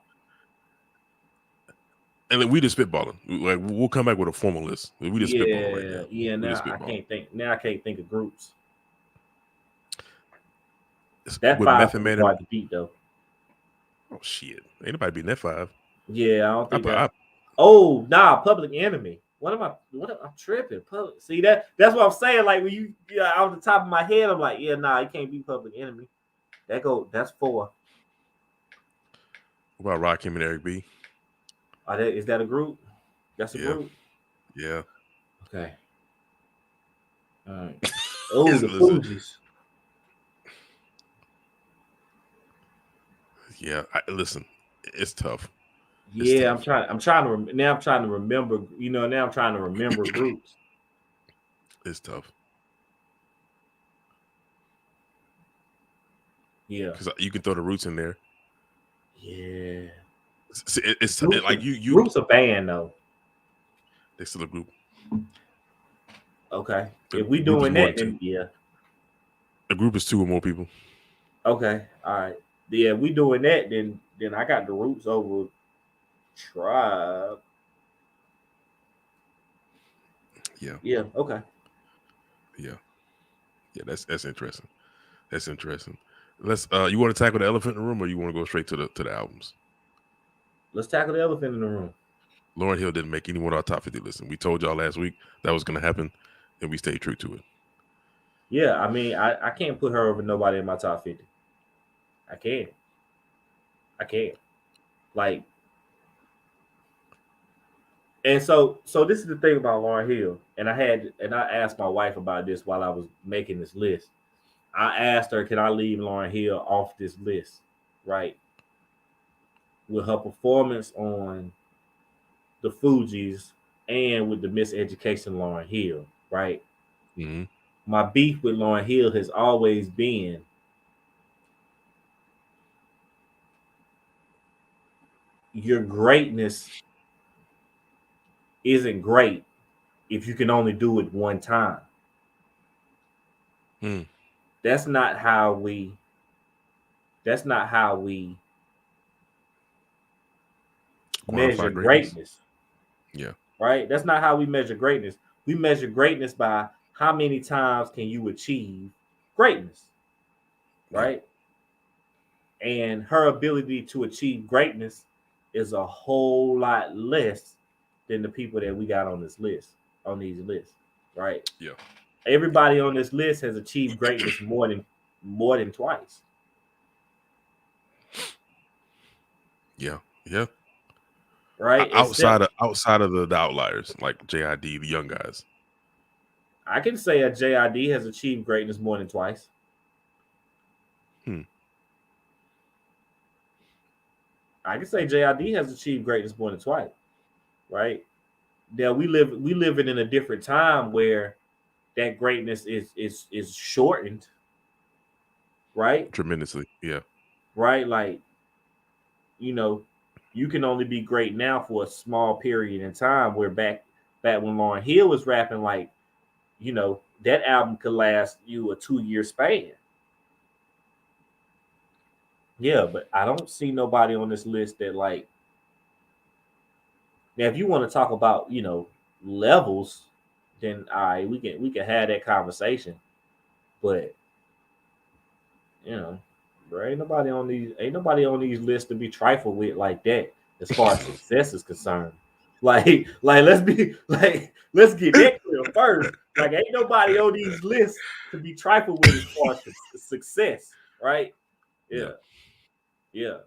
Speaker 2: And then we just spitballing. Like, we'll come back with a formal list. We just spitballing right now.
Speaker 1: Yeah. Now I can't think. Now I can't think of groups. That 5 is hard to beat though.
Speaker 2: Oh shit! Ain't nobody beating that 5.
Speaker 1: Yeah, I don't think that. Oh nah, Public Enemy. What am I'm tripping? See that's what I'm saying. Like when you off the top of my head, I'm like, yeah, nah, you can't beat Public Enemy. That's 4.
Speaker 2: What about Rakim and Eric B?
Speaker 1: Is that a group? That's a group.
Speaker 2: Yeah.
Speaker 1: Okay. All right. Oh, the Fugees.
Speaker 2: Yeah, listen, it's tough.
Speaker 1: Yeah, I'm trying to remember. Now I'm trying to remember groups.
Speaker 2: It's tough.
Speaker 1: Yeah,
Speaker 2: because you can throw the Roots in there.
Speaker 1: Yeah,
Speaker 2: it's like you.
Speaker 1: Roots a band though.
Speaker 2: They're still a group.
Speaker 1: Okay, if we doing that, then yeah.
Speaker 2: A group is 2 or more people.
Speaker 1: Okay, all right. Yeah, if we doing that, then I got the Roots over Tribe.
Speaker 2: Yeah.
Speaker 1: Yeah. Okay.
Speaker 2: Yeah. That's interesting. That's interesting. Let's. You want to tackle the elephant in the room, or you want to go straight to the albums?
Speaker 1: Let's tackle the elephant in the room.
Speaker 2: Lauryn Hill didn't make any one of our top 50 lists. We told y'all last week that was going to happen, and we stayed true to it.
Speaker 1: Yeah, I mean, I can't put her over nobody in my top 50. I can't. Like, and so this is the thing about Lauryn Hill, and I asked my wife about this while I was making this list. I asked her, can I leave Lauryn Hill off this list, right? With her performance on the Fugees and with the Miseducation Lauryn Hill, right?
Speaker 2: Mm-hmm.
Speaker 1: my beef with Lauryn Hill has always been your greatness isn't great if you can only do it one time.
Speaker 2: Hmm.
Speaker 1: That's not how we that's not how we measure
Speaker 2: Quantify greatness.
Speaker 1: greatness,
Speaker 2: Yeah.
Speaker 1: right? That's not how we measure greatness. We measure greatness by how many times can you achieve greatness,
Speaker 2: Yeah.
Speaker 1: right? And her ability to achieve greatness is a whole lot less than the people that we got on this list, on these lists, right?
Speaker 2: Yeah.
Speaker 1: Everybody on this list has achieved greatness more than twice.
Speaker 2: Yeah. Yeah.
Speaker 1: Right?
Speaker 2: Outside
Speaker 1: Except
Speaker 2: of the outliers like JID, the young guys.
Speaker 1: I can say a JID has achieved greatness more than twice.
Speaker 2: Hmm.
Speaker 1: I can say JID has achieved greatness more than twice, right? Now we living in a different time where that greatness is shortened, right?
Speaker 2: Tremendously. Yeah.
Speaker 1: Right? Like, you know, you can only be great now for a small period in time. Where back when Lauryn Hill was rapping, like, that album could last you a 2 year span. Yeah, but I don't see nobody on this list that, like, now if you want to talk about, levels, then all right, we can have that conversation. But you know, bro, ain't nobody on these lists to be trifled with like that as far as success is concerned. Like let's get that clear first. Like, ain't nobody on these lists to be trifled with as far as success, right?
Speaker 2: Yeah.
Speaker 1: Yeah, yeah.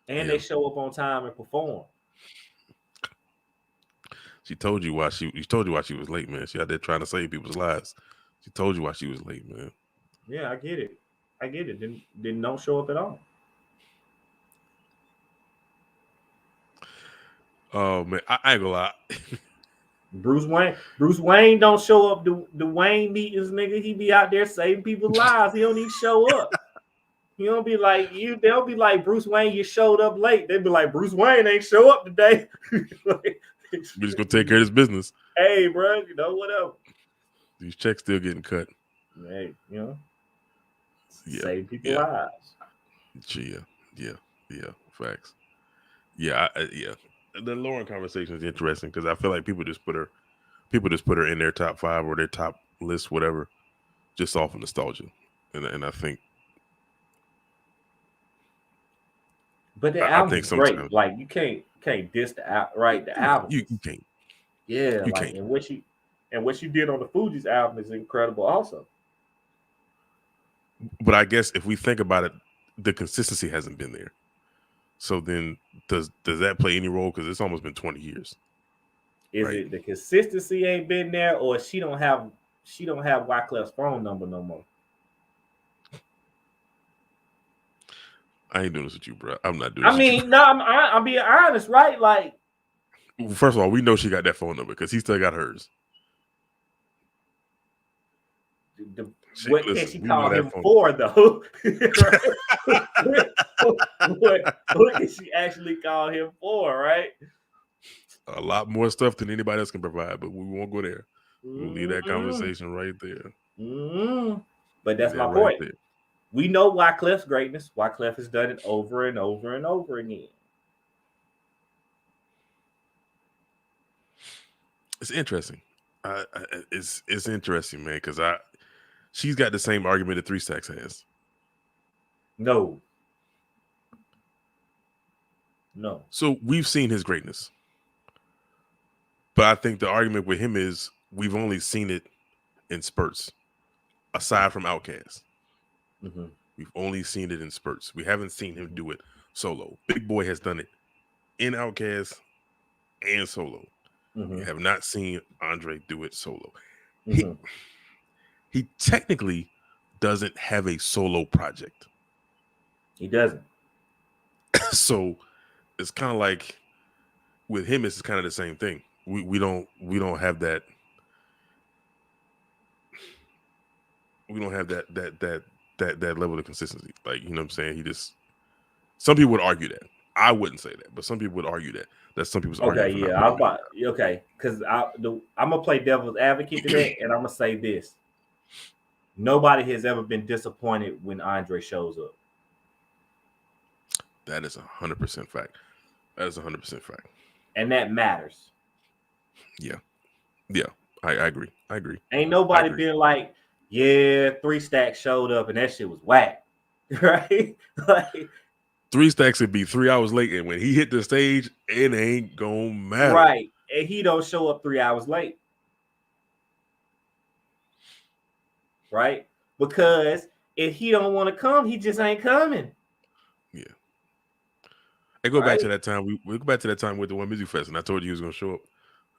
Speaker 1: And
Speaker 2: Yeah.
Speaker 1: they show up on time and perform.
Speaker 2: She told you why she was late, man. She out there trying to save people's lives. She told you why she was late, man.
Speaker 1: Yeah, I get it. I get it. Didn't don't show up at all.
Speaker 2: Oh man, I ain't gonna lie.
Speaker 1: Bruce Wayne don't show up the Wayne meetings, nigga. He be out there saving people's lives. He don't even show up. He don't be like you. They'll be like, Bruce Wayne, you showed up late. They be like, Bruce Wayne ain't show up today. Like,
Speaker 2: We just gonna take care of this business.
Speaker 1: hey, bro, whatever.
Speaker 2: These checks still getting cut.
Speaker 1: Hey,
Speaker 2: Yeah.
Speaker 1: save people's
Speaker 2: Yeah.
Speaker 1: lives.
Speaker 2: Yeah. Facts. Yeah. Yeah. The Lauren conversation is interesting because I feel like people just put her in their top 5 or their top list, whatever, just off of nostalgia. And I think
Speaker 1: But the
Speaker 2: I think
Speaker 1: album's great.
Speaker 2: sometimes
Speaker 1: Like, you can't diss the album, right? The album
Speaker 2: you
Speaker 1: is,
Speaker 2: can't
Speaker 1: yeah,
Speaker 2: you
Speaker 1: like,
Speaker 2: can't.
Speaker 1: and what she did on the Fugees album is incredible also.
Speaker 2: But I guess if we think about it, the consistency hasn't been there. So then does that play any role? Because it's almost been 20 years.
Speaker 1: Is
Speaker 2: Right.
Speaker 1: it the consistency ain't been there, or she don't have Wyclef's phone number no more?
Speaker 2: I ain't doing this with you, bro. I'm not doing this
Speaker 1: I
Speaker 2: with you.
Speaker 1: mean, no, I'm being honest, right? Like,
Speaker 2: First of all, we know she got that phone number because he still got hers.
Speaker 1: what can she
Speaker 2: we know
Speaker 1: call
Speaker 2: that
Speaker 1: him
Speaker 2: phone
Speaker 1: for, though? what can she actually call him for, right?
Speaker 2: a lot more stuff than anybody else can provide, but we won't go there. We'll leave that
Speaker 1: Mm-hmm.
Speaker 2: conversation right there.
Speaker 1: Mm-hmm. But that's
Speaker 2: Leave
Speaker 1: my
Speaker 2: that right
Speaker 1: point.
Speaker 2: there.
Speaker 1: We know Wyclef's greatness. Wyclef has done it over and over and over again.
Speaker 2: It's interesting. It's interesting, man, because she's got the same argument that 3 Stacks has.
Speaker 1: No.
Speaker 2: So we've seen his greatness, but I think the argument with him is we've only seen it in spurts. Aside from Outkast,
Speaker 1: Mm-hmm.
Speaker 2: we've only seen it in spurts. We haven't seen him do it solo. Big Boy has done it in Outkast and solo.
Speaker 1: Mm-hmm.
Speaker 2: We have not seen Andre do it solo.
Speaker 1: Mm-hmm.
Speaker 2: He technically doesn't have a solo project.
Speaker 1: He doesn't.
Speaker 2: So it's kind of like with him, it's kind of the same thing. We don't have that. we don't have that level of consistency. Like, you know what I'm saying? He just, some people would argue that. I wouldn't say that, but some people would argue that some people's
Speaker 1: Okay,
Speaker 2: argument for not
Speaker 1: yeah, I was
Speaker 2: putting him
Speaker 1: about okay, because I'm gonna play devil's advocate to that, and I'm gonna say this: nobody has ever been disappointed when Andre shows up.
Speaker 2: That is 100% fact. That is 100% fact.
Speaker 1: And that matters.
Speaker 2: Yeah. I agree.
Speaker 1: Ain't nobody been like, yeah, 3 Stacks showed up and that shit was whack. Right? Like
Speaker 2: 3 Stacks would be 3 hours late, and when he hit the stage, it ain't gonna matter.
Speaker 1: Right. And he don't show up 3 hours late. Right? Because if he don't want to come, he just ain't coming.
Speaker 2: Yeah. I go back to that time. We go back to that time with the One Music Fest, and I told you he was gonna show up.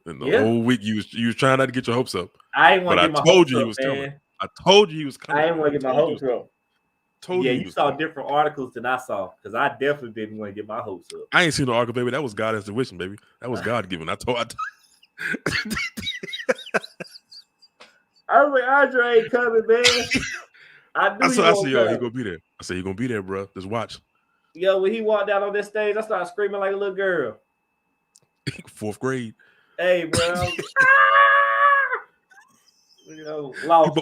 Speaker 2: And the whole week you was trying not to get your hopes up.
Speaker 1: I ain't want to get my hopes up,
Speaker 2: coming. I told you he was coming.
Speaker 1: I didn't want to get my hopes up. You saw different articles than I saw, because I definitely didn't want to get my hopes up.
Speaker 2: I ain't seen no article, baby. That was God's intuition, baby. That was God given. I was
Speaker 1: like, Andre ain't coming, man.
Speaker 2: I said, yo, he gonna be there. I said, he gonna be there, bro. Just watch.
Speaker 1: Yo, when he walked out on that stage, I started screaming like a little girl.
Speaker 2: 4th grade.
Speaker 1: Hey, bro.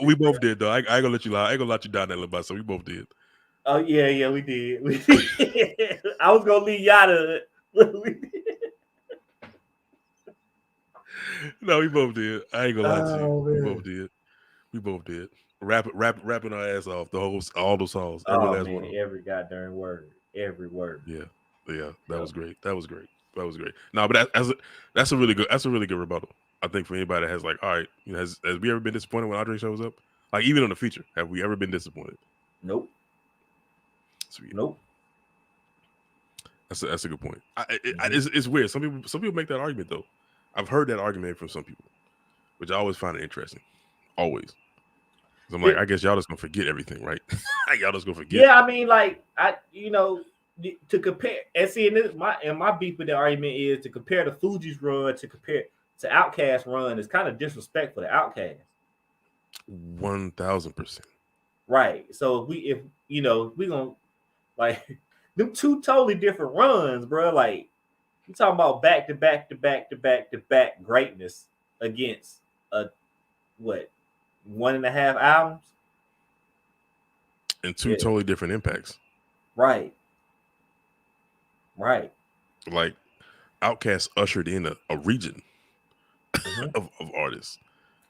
Speaker 2: We both did, though. I ain't gonna let you lie. I ain't gonna let you down that little bit. So we both did.
Speaker 1: Oh yeah, we did. I was gonna leave y'all to it.
Speaker 2: No, we both did. I ain't gonna lie to you. We both did. Rapping our ass off all those songs.
Speaker 1: Every last one. Every goddamn word. Every word.
Speaker 2: Yeah. That was great. No, but that's a really good rebuttal. I think for anybody that has like, all right, you know, has we ever been disappointed when Andre shows up? Like, even on the feature, have we ever been disappointed?
Speaker 1: Nope.
Speaker 2: Sweet.
Speaker 1: Nope.
Speaker 2: That's a good point. It's weird. Some people make that argument though. I've heard that argument from some people, which I always find it interesting. Always. I'm like, I guess y'all just gonna forget everything, right? Y'all just gonna forget.
Speaker 1: Yeah, I mean, like to compare and see, my beef with the argument is to compare the Fugees run to Outkast run is kind of disrespectful to Outkast.
Speaker 2: 1000%.
Speaker 1: Right. So if we gonna like them 2 totally different runs, bro. Like you talking about back to back greatness against a 1.5 albums
Speaker 2: and 2 totally different impacts.
Speaker 1: Right.
Speaker 2: Like Outkast ushered in a region of artists.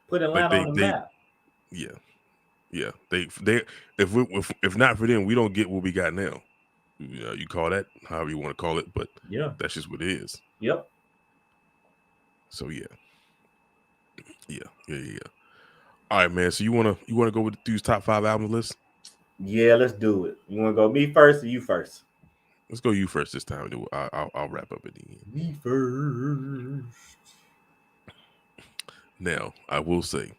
Speaker 1: Put Atlanta on the map.
Speaker 2: Yeah. They if not for them, we don't get what we got now. You call that however you want to call it, but that's just what it is.
Speaker 1: Yep.
Speaker 2: So yeah. All right, man. So you wanna go with these top 5 album lists?
Speaker 1: Yeah, let's do it. You wanna go me first or you first?
Speaker 2: Let's go you first this time. I'll wrap up at the end.
Speaker 1: Me first.
Speaker 2: Now, I will say,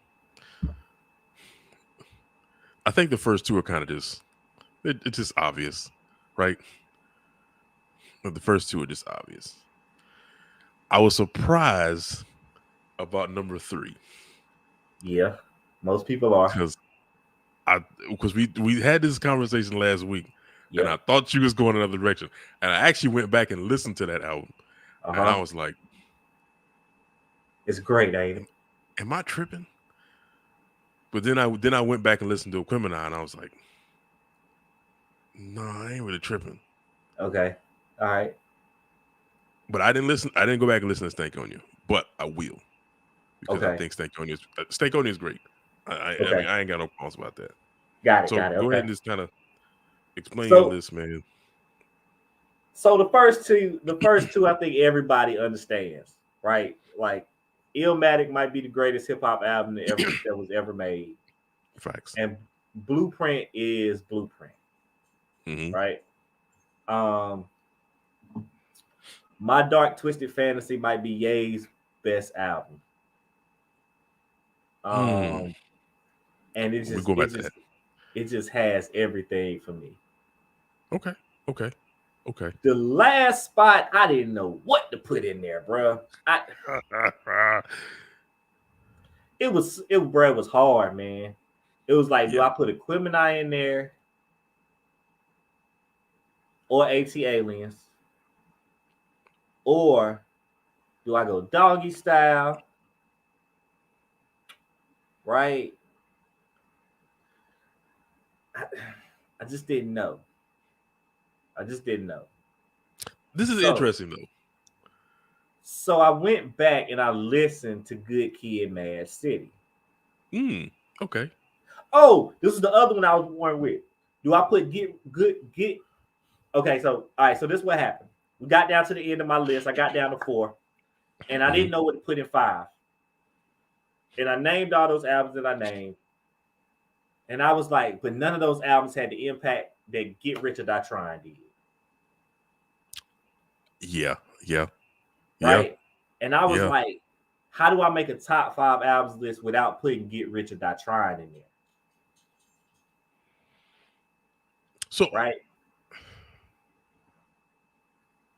Speaker 2: I think the first 2 are kind of just, it's just obvious, right? But the first 2 are just obvious. I was surprised about number 3.
Speaker 1: Yeah, most people are.
Speaker 2: Because we had this conversation last week, and I thought you was going another direction, and I actually went back and listened to that album, and I was like,
Speaker 1: "It's great, ain't it?
Speaker 2: Am I tripping?" But then I went back and listened to Aquemini, and I was like, "No, I ain't really tripping."
Speaker 1: Okay, all right.
Speaker 2: But I didn't listen. I didn't go back and listen to Stankonia, but I will, because I think Stankonia is great. I mean, I ain't got no problems about that.
Speaker 1: Got it.
Speaker 2: Go ahead and just kind of explain your list, man.
Speaker 1: So the first two, I think everybody understands, right? Like, Illmatic might be the greatest hip hop album that was ever made.
Speaker 2: Facts.
Speaker 1: And Blueprint is Blueprint, right? My Dark Twisted Fantasy might be Ye's best album. And it just has everything for me.
Speaker 2: Okay.
Speaker 1: The last spot, I didn't know what to put in there, bro. It was hard, man. It was like, do
Speaker 2: Yeah.
Speaker 1: I put Equimini in there or AT Aliens? Or do I go Doggy Style? Right? I just didn't know.
Speaker 2: This is
Speaker 1: So,
Speaker 2: interesting though.
Speaker 1: so I went back and I listened to Good Kid, Mad City.
Speaker 2: Okay.
Speaker 1: Oh, this is the other one I was born with. Do I put get? Okay, so all right, so this is what happened. We got down to the end of my list. I got down to 4, and I didn't know what to put in 5. And I named all those albums that I named, and I was like, but none of those albums had the impact that Get Rich or Die Trying did.
Speaker 2: Yeah.
Speaker 1: Right? And I was like, how do I make a top 5 albums list without putting Get Rich or Die Trying in there?
Speaker 2: So
Speaker 1: right.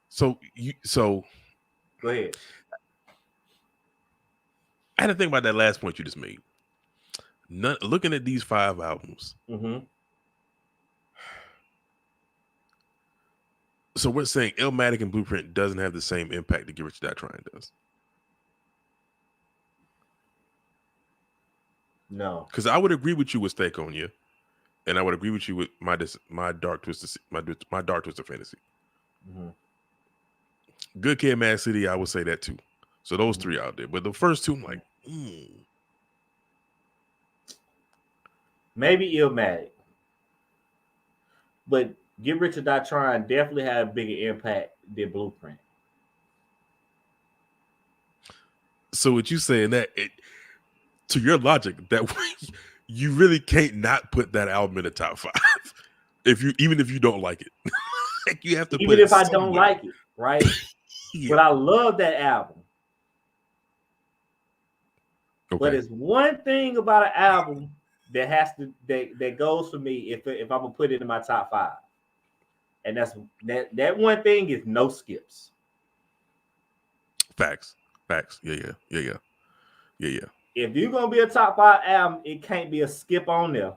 Speaker 2: So
Speaker 1: Go ahead.
Speaker 2: I had to think about that last point you just made. Looking at these 5 albums.
Speaker 1: Mm-hmm.
Speaker 2: So we're saying Illmatic and Blueprint doesn't have the same impact that Get Rich or Die Trying does.
Speaker 1: No,
Speaker 2: because I would agree with you with Stankonia, and I would agree with you with my Dark Twisted Fantasy.
Speaker 1: Mm-hmm.
Speaker 2: Good Kid, Mad City, I would say that too. So those 3 out there, but the first 2, I'm like,
Speaker 1: maybe Illmatic, but Get Rich or Die Trying definitely had a bigger impact than Blueprint.
Speaker 2: So what you saying that to your logic that you really can't not put that album in the top 5 even if you don't like it. Like you have to
Speaker 1: even
Speaker 2: put
Speaker 1: if
Speaker 2: it
Speaker 1: I
Speaker 2: somewhere.
Speaker 1: don't like it, right?
Speaker 2: Yeah.
Speaker 1: But I love that album.
Speaker 2: Okay.
Speaker 1: But it's one thing about an album that has to that goes for me if I'm gonna put it in my top 5, and that's that one thing is no skips.
Speaker 2: Facts. Yeah.
Speaker 1: If you're gonna be a top 5 album, it can't be a skip on there.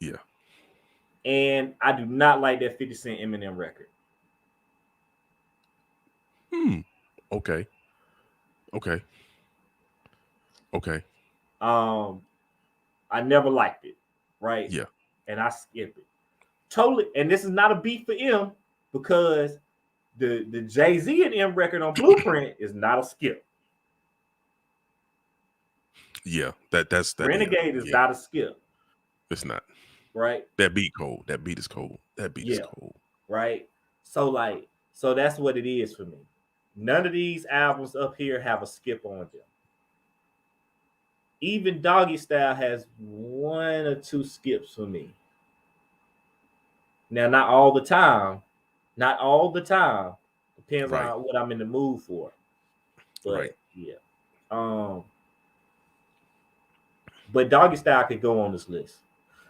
Speaker 2: Yeah.
Speaker 1: And I do not like that 50 Cent Eminem record.
Speaker 2: Okay.
Speaker 1: I never liked it, right?
Speaker 2: Yeah.
Speaker 1: And I skipped it. Totally. And this is not a beat for M, because the Jay-Z and M record on Blueprint is not a skip.
Speaker 2: Yeah. That's
Speaker 1: Renegade is not a skip.
Speaker 2: It's not.
Speaker 1: Right?
Speaker 2: That beat cold. That beat is cold. Is cold.
Speaker 1: Right? So that's what it is for me. None of these albums up here have a skip on them. Even Doggy Style has 1 or 2 skips for me. Now, not all the time. Depends on what I'm in the mood for. But yeah. But Doggy Style could go on this list.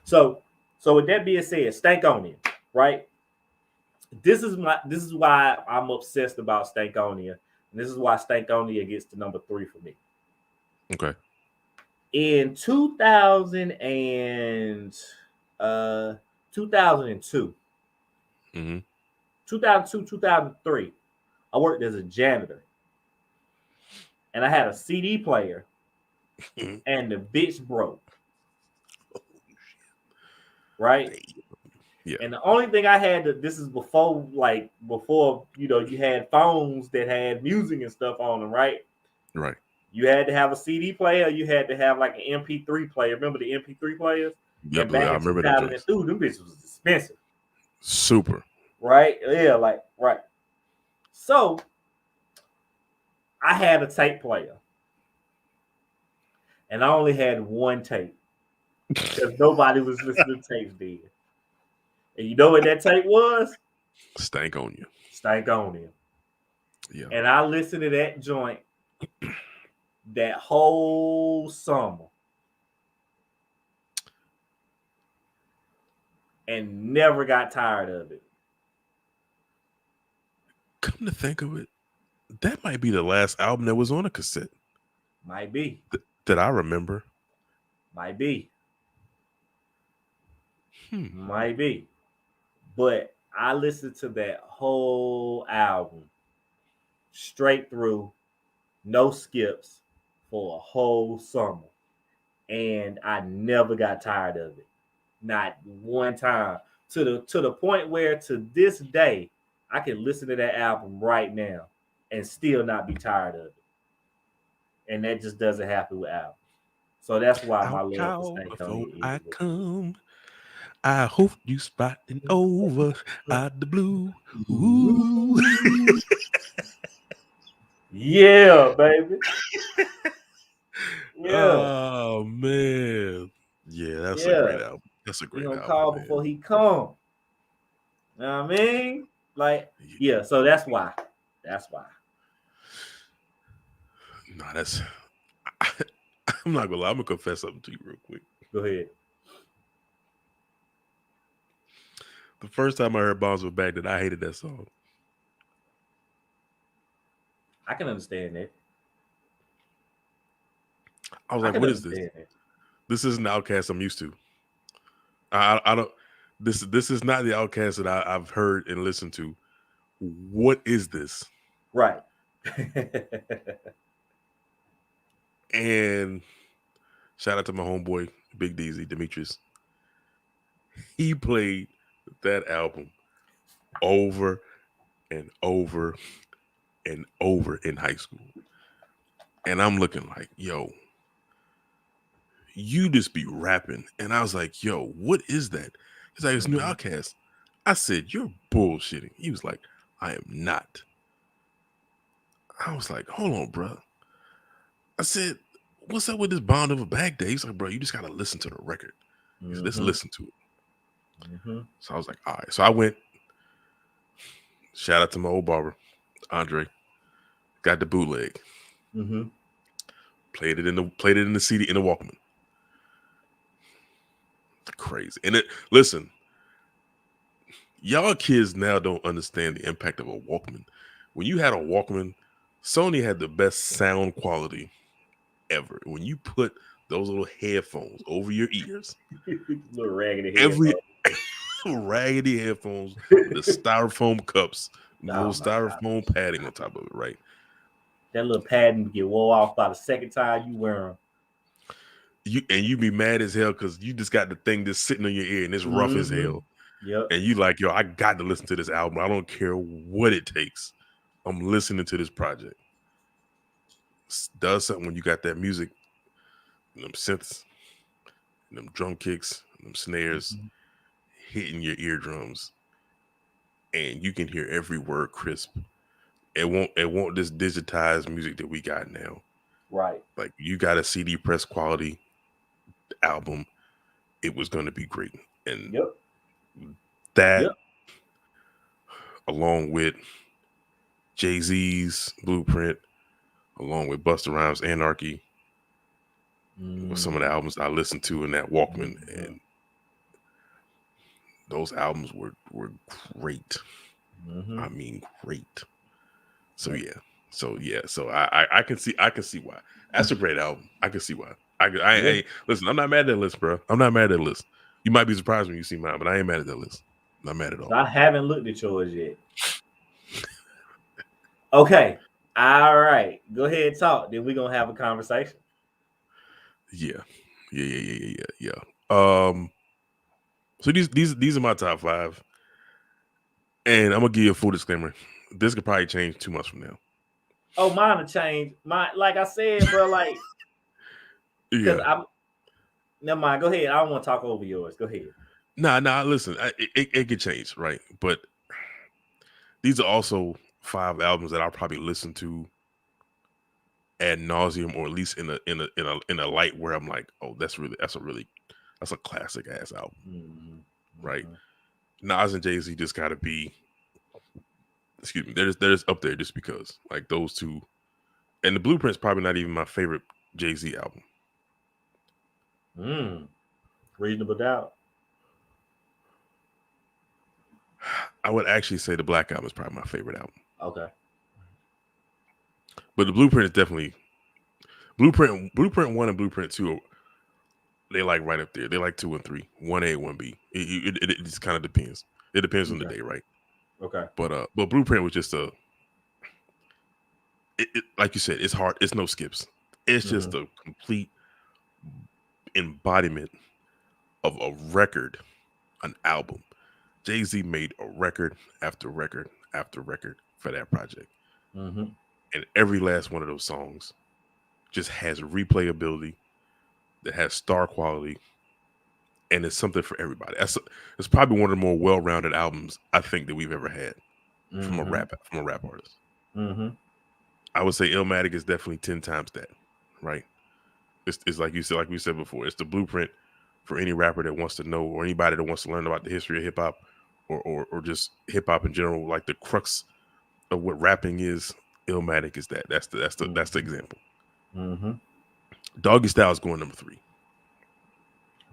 Speaker 1: So with that being said, Stankonia, right? This is why I'm obsessed about Stankonia. And this is why Stankonia gets to number 3 for me.
Speaker 2: Okay.
Speaker 1: In 2002,
Speaker 2: mm-hmm.
Speaker 1: 2002, 2003, I worked as a janitor. And I had a CD player, and the bitch broke. Right?
Speaker 2: Yeah.
Speaker 1: And the only thing I had this is before you had phones that had music and stuff on them, right?
Speaker 2: Right.
Speaker 1: You had to have a CD player. You had to have like an MP3 player. Remember the MP3 players?
Speaker 2: Yep,
Speaker 1: and back
Speaker 2: I remember that.
Speaker 1: Them bitches was expensive.
Speaker 2: Super.
Speaker 1: Right? Yeah, right. So I had a tape player. And I only had 1 tape. Because nobody was listening to tapes then. And you know what that tape was?
Speaker 2: Stankonia.
Speaker 1: Yeah. And I listened to that joint that whole summer. And never got tired of it.
Speaker 2: Come to think of it, that might be the last album that was on a cassette.
Speaker 1: Might be.
Speaker 2: That I remember.
Speaker 1: Might be.
Speaker 2: Hmm.
Speaker 1: Might be. But I listened to that whole album straight through, no skips, for a whole summer. And I never got tired of it. Not one time. To the point where to this day I can listen to that album right now and still not be tired of it. And that just doesn't happen with albums. So that's why my
Speaker 2: Out
Speaker 1: love for
Speaker 2: cow
Speaker 1: Stank
Speaker 2: before
Speaker 1: Kanye is
Speaker 2: I
Speaker 1: what
Speaker 2: come. I hope you spotting over out the blue. Ooh.
Speaker 1: it is. Yeah, baby. Yeah,
Speaker 2: Oh man. Yeah, that's a
Speaker 1: yeah.
Speaker 2: great album. That's a
Speaker 1: He
Speaker 2: great
Speaker 1: gonna
Speaker 2: album,
Speaker 1: call
Speaker 2: man.
Speaker 1: before he come. You know what I mean? Like,
Speaker 2: Yeah.
Speaker 1: yeah. So that's why. That's why.
Speaker 2: No, that's I'm not gonna lie, I'm gonna confess something to you real quick.
Speaker 1: Go ahead.
Speaker 2: The first time I heard Bombs Were Back, that I hated that song.
Speaker 1: I can understand that.
Speaker 2: I was
Speaker 1: I
Speaker 2: like,
Speaker 1: can
Speaker 2: what is this?
Speaker 1: understand that.
Speaker 2: This isn't the Outcast I'm used to. I don't this is not the Outcast that I've heard and listened to. What is this?
Speaker 1: Right.
Speaker 2: And shout out to my homeboy Big DZ Demetrius. He played that album over and over and over in high school. And I'm looking like, yo, you just be rapping. And I was like, yo, what is that? He's like, it's new Outcast. I said, you're bullshitting. He was like, I am not. I was like, hold on, bro. I said, what's up with this Bond of a Bag Day? He's like, bro, you just got to listen to the record. He said, let's listen to it. So I was like, all right. So I went, shout out to my old barber, Andre, got the bootleg. Played it in the CD in the Walkman. Crazy. And listen, y'all kids now don't understand the impact of a Walkman. When you had a Walkman, Sony had the best sound quality ever. When you put those little headphones over your ears,
Speaker 1: little raggedy
Speaker 2: every
Speaker 1: headphones.
Speaker 2: raggedy headphones with the styrofoam cups, little styrofoam
Speaker 1: God.
Speaker 2: padding on top of it, right?
Speaker 1: That little padding get wore off by the second time you wear them.
Speaker 2: You be mad as hell because you just got the thing just sitting on your ear and it's rough as hell.
Speaker 1: Yep.
Speaker 2: And you like, yo, I got to listen to this album. I don't care what it takes. I'm listening to this project. Does something when you got that music, them synths, them drum kicks, them snares hitting your eardrums, and you can hear every word crisp. It won't this digitized music that we got now.
Speaker 1: Right.
Speaker 2: Like you got a CD press quality album, it was going to be great. And that along with Jay-Z's Blueprint, along with Busta Rhymes Anarchy, with some of the albums I listened to in that Walkman, and those albums were great. I mean, great. So I can see why. That's a great album. I can see why. I listen. I'm not mad at that list, bro. I'm not mad at that list. You might be surprised when you see mine, but I ain't mad at that list. Not mad at all.
Speaker 1: I haven't looked at yours yet. Okay. All right. Go ahead and talk. Then we're gonna have a conversation.
Speaker 2: Yeah. So these are my top 5. And I'm gonna give you a full disclaimer. This could probably change 2 months from now.
Speaker 1: Oh, mine will change. Like I said, bro, like because I'm never mind. Go ahead. I don't want to talk over yours. Go ahead.
Speaker 2: Nah, listen, it could change, right? But these are also 5 albums that I'll probably listen to ad nauseum, or at least in a light where I'm like, oh, that's a classic ass album, right? Nas and Jay-Z just gotta be, excuse me, they're just up there just because, like, those two. And the Blueprint's probably not even my favorite Jay-Z album.
Speaker 1: Reasonable Doubt.
Speaker 2: I would actually say the Black Album is probably my favorite album.
Speaker 1: Okay.
Speaker 2: But the Blueprint is definitely Blueprint 1 and Blueprint 2 they like right up there. They like 2 and 3, 1A, 1B. It just kind of depends. It depends on the
Speaker 1: Okay.
Speaker 2: day, right?
Speaker 1: Okay.
Speaker 2: But Blueprint was just like you said, it's hard. It's no skips. It's just a complete embodiment of a record, an album. Jay-Z made a record after record after record for that project.
Speaker 1: Mm-hmm.
Speaker 2: And every last one of those songs just has replayability, that has star quality, and it's something for everybody. It's probably one of the more well-rounded albums I think that we've ever had from a rap artist.
Speaker 1: Mm-hmm.
Speaker 2: I would say Illmatic is definitely 10 times that, right? It's like you said, like we said before, it's the blueprint for any rapper that wants to know, or anybody that wants to learn about the history of hip hop, or just hip hop in general, like the crux of what rapping is. Illmatic is that. That's the example.
Speaker 1: Mm-hmm.
Speaker 2: Doggy Style is going number 3.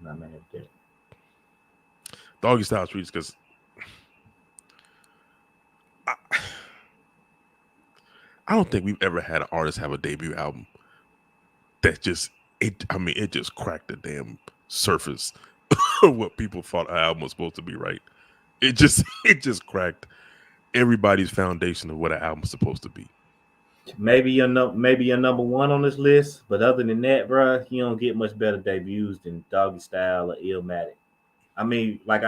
Speaker 1: Not mad at that.
Speaker 2: Doggy Style is because I don't think we've ever had an artist have a debut album that just it just cracked the damn surface of what people thought an album was supposed to be, right? It just cracked everybody's foundation of what an album's supposed to be.
Speaker 1: Maybe you're number one on this list, but other than that, bro, you don't get much better debuts than Doggy Style or Illmatic. I mean, like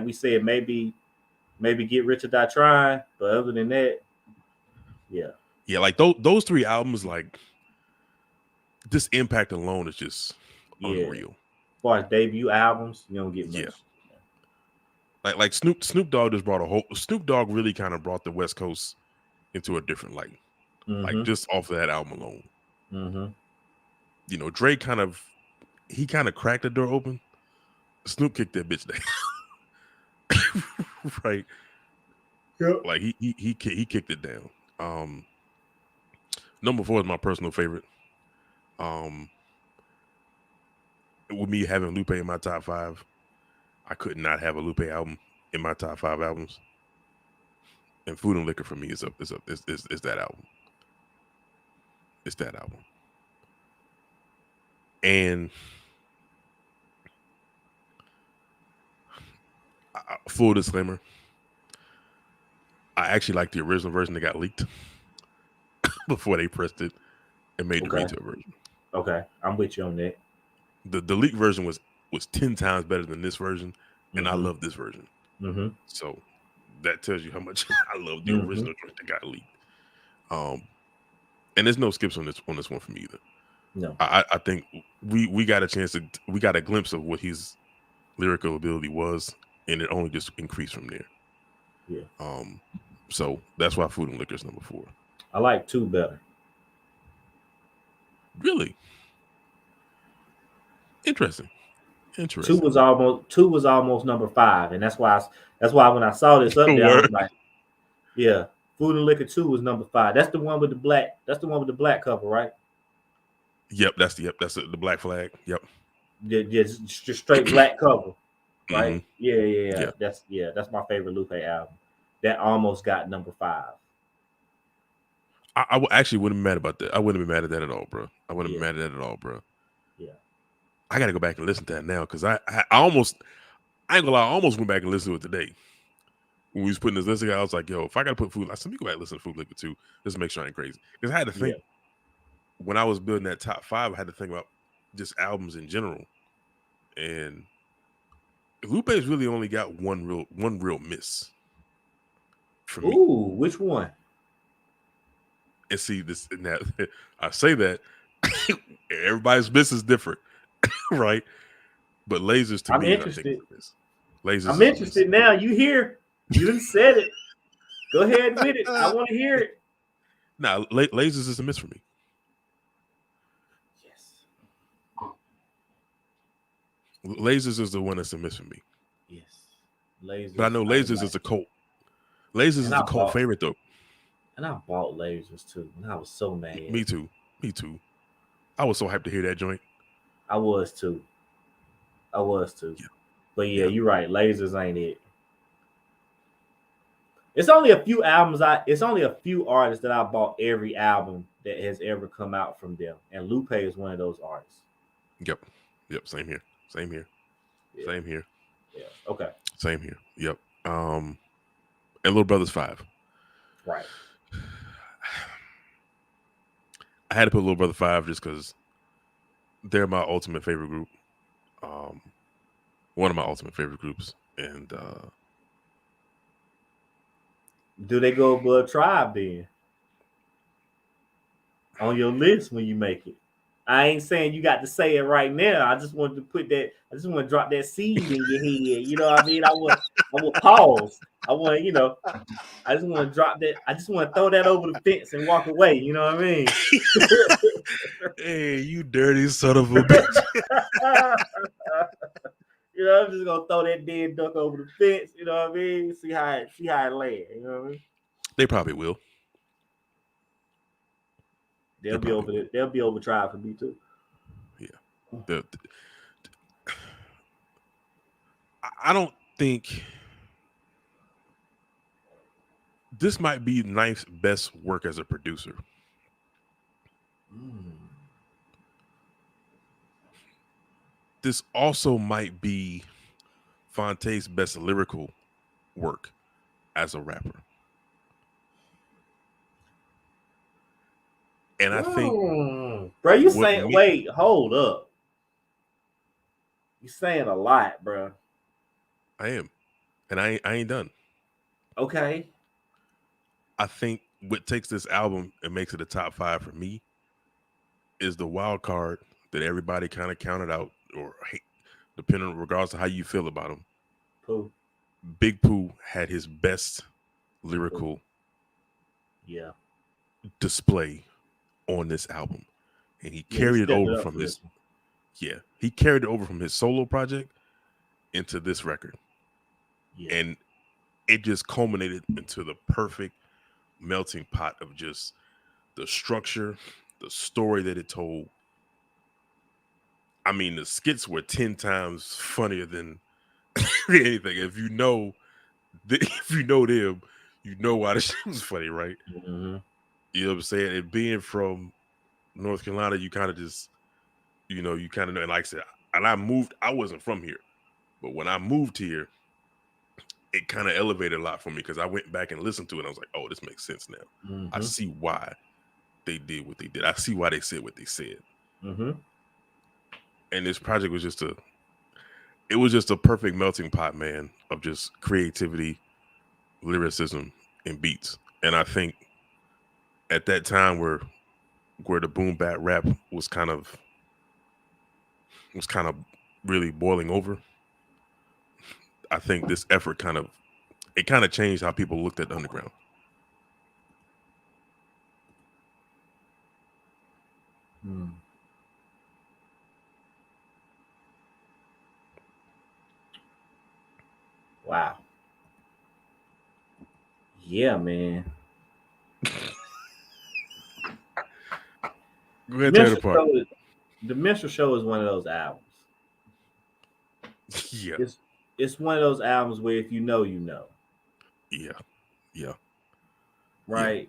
Speaker 1: we said, maybe Get Rich or Die Trying, but other than that, yeah,
Speaker 2: like those 3 albums, like this impact alone is just unreal.
Speaker 1: As far as debut albums, you don't get much.
Speaker 2: Yeah. Like Snoop Dogg just brought Snoop Dogg really kind of brought the West Coast into a different light. Like just off of that album alone.
Speaker 1: Mm-hmm.
Speaker 2: You know, Drake kind of cracked the door open. Snoop kicked that bitch down. Right.
Speaker 1: Yep.
Speaker 2: Like he kicked it down. Number 4 is my personal favorite. With me having Lupe in my top 5, I could not have a Lupe album in my top 5 albums. And Food and Liquor for me is that album. It's that album. And full disclaimer, I actually like the original version that got leaked before they pressed it and made the retail version.
Speaker 1: Okay, I'm with you on that.
Speaker 2: The leaked version was 10 times better than this version, and I love this version.
Speaker 1: Mm-hmm.
Speaker 2: So that tells you how much I love the original joint that got leaked. And there's no skips on this one for me either.
Speaker 1: No,
Speaker 2: I think we got a glimpse of what his lyrical ability was, and it only just increased from there.
Speaker 1: Yeah.
Speaker 2: So that's why Food and Liquor is number 4.
Speaker 1: I like 2 better.
Speaker 2: Really? Interesting.
Speaker 1: 2 was almost number 5, and that's why when I saw this up there, I was like, yeah, Food and Liquor 2 was number 5. That's the one with the black. That's the one with the black cover, right?
Speaker 2: Yep, that's the Black Flag. Yep.
Speaker 1: Just straight black cover, right?
Speaker 2: Mm-hmm.
Speaker 1: Yeah. That's my favorite Lupe album. That almost got number 5.
Speaker 2: I actually wouldn't be mad about that. I wouldn't be mad at that at all, bro. Yeah. I got to go back and listen to that now because I almost went back and listened to it today. When we was putting this list together, I was like, yo, if I got to put Food, let me go back and listen to Food Liquor 2 just to make sure I ain't crazy. Because I had to think, when I was building that top 5, I had to think about just albums in general. And Lupe's really only got one real miss for me.
Speaker 1: Ooh, which one?
Speaker 2: And see this now, I say that everybody's miss is different, right? But Lasers to me,
Speaker 1: interested.
Speaker 2: Lasers.
Speaker 1: I'm interested now. You hear? You done said it. Go ahead with it. I want to hear it.
Speaker 2: Nah, Lasers is a miss for me.
Speaker 1: Yes.
Speaker 2: Lasers is the one that's a miss for me.
Speaker 1: Yes. Lasers.
Speaker 2: But I know Lasers is a cult. Lasers is a cult favorite though.
Speaker 1: And I bought Lasers too, and I was so mad.
Speaker 2: Me too. I was so hyped to hear that joint.
Speaker 1: I was too.
Speaker 2: Yeah.
Speaker 1: But yeah, you're right. Lasers ain't it. It's only a few albums. It's only a few artists that I bought every album that has ever come out from them, and Lupe is one of those artists.
Speaker 2: Yep. Same here. Same here.
Speaker 1: Yeah.
Speaker 2: Same here.
Speaker 1: Yeah. Okay.
Speaker 2: Same here. Yep. And Little Brothers 5.
Speaker 1: Right.
Speaker 2: I had to put Little Brother 5 just because they're my ultimate favorite group. One of my ultimate favorite groups. And
Speaker 1: Do they go above Tribe then on your list when you make it? I ain't saying you got to say it right now. I just wanted to put that. I just want to drop that seed in your head. You know what I mean? I will pause. I want you know. I just want to drop that. I just want to throw that over the fence and walk away. You know what I mean?
Speaker 2: hey, you dirty son of a bitch.
Speaker 1: You know, I'm just gonna throw that dead duck over the fence. You know what I mean? See how it land. You know what I mean?
Speaker 2: They probably will.
Speaker 1: They'll be over there. They'll be over Tribe for me too.
Speaker 2: Yeah. I don't think this might be Knife's best work as a producer. This also might be Fonte's best lyrical work as a rapper. And I think,
Speaker 1: bro, you saying, wait, hold up. You saying a lot, bro.
Speaker 2: I am. And I ain't done.
Speaker 1: Okay.
Speaker 2: I think what takes this album and makes it a top 5 for me is the wild card that everybody kind of counted out, or depending on regardless of how you feel about him.
Speaker 1: Pooh.
Speaker 2: Big Pooh had his best lyrical display on this album, and he carried it over from his he carried it over from his solo project into this record, and it just culminated into the perfect melting pot of just the structure, the story that it told. I mean, the skits were 10 times funnier than anything. If you know them, you know why the shit was funny, right?
Speaker 1: Mm-hmm.
Speaker 2: You know what I'm saying? And being from North Carolina, you kind of just, you kind of know. And like I said, and I wasn't from here, but when I moved here, it kind of elevated a lot for me because I went back and listened to it. And I was like, oh, this makes sense now.
Speaker 1: Mm-hmm.
Speaker 2: I see why they did what they did. I see why they said what they said.
Speaker 1: Mm-hmm.
Speaker 2: And this project was just a perfect melting pot, man, of just creativity, lyricism, and beats. And I think at that time where the boom bap rap was kind of really boiling over, I think this effort kind of changed how people looked at the underground.
Speaker 1: Wow. Yeah, man.
Speaker 2: Go ahead, tear it apart.
Speaker 1: The Minstrel Show is one of those albums.
Speaker 2: Yeah.
Speaker 1: It's one of those albums where if you know, you know.
Speaker 2: Yeah. Yeah.
Speaker 1: Right.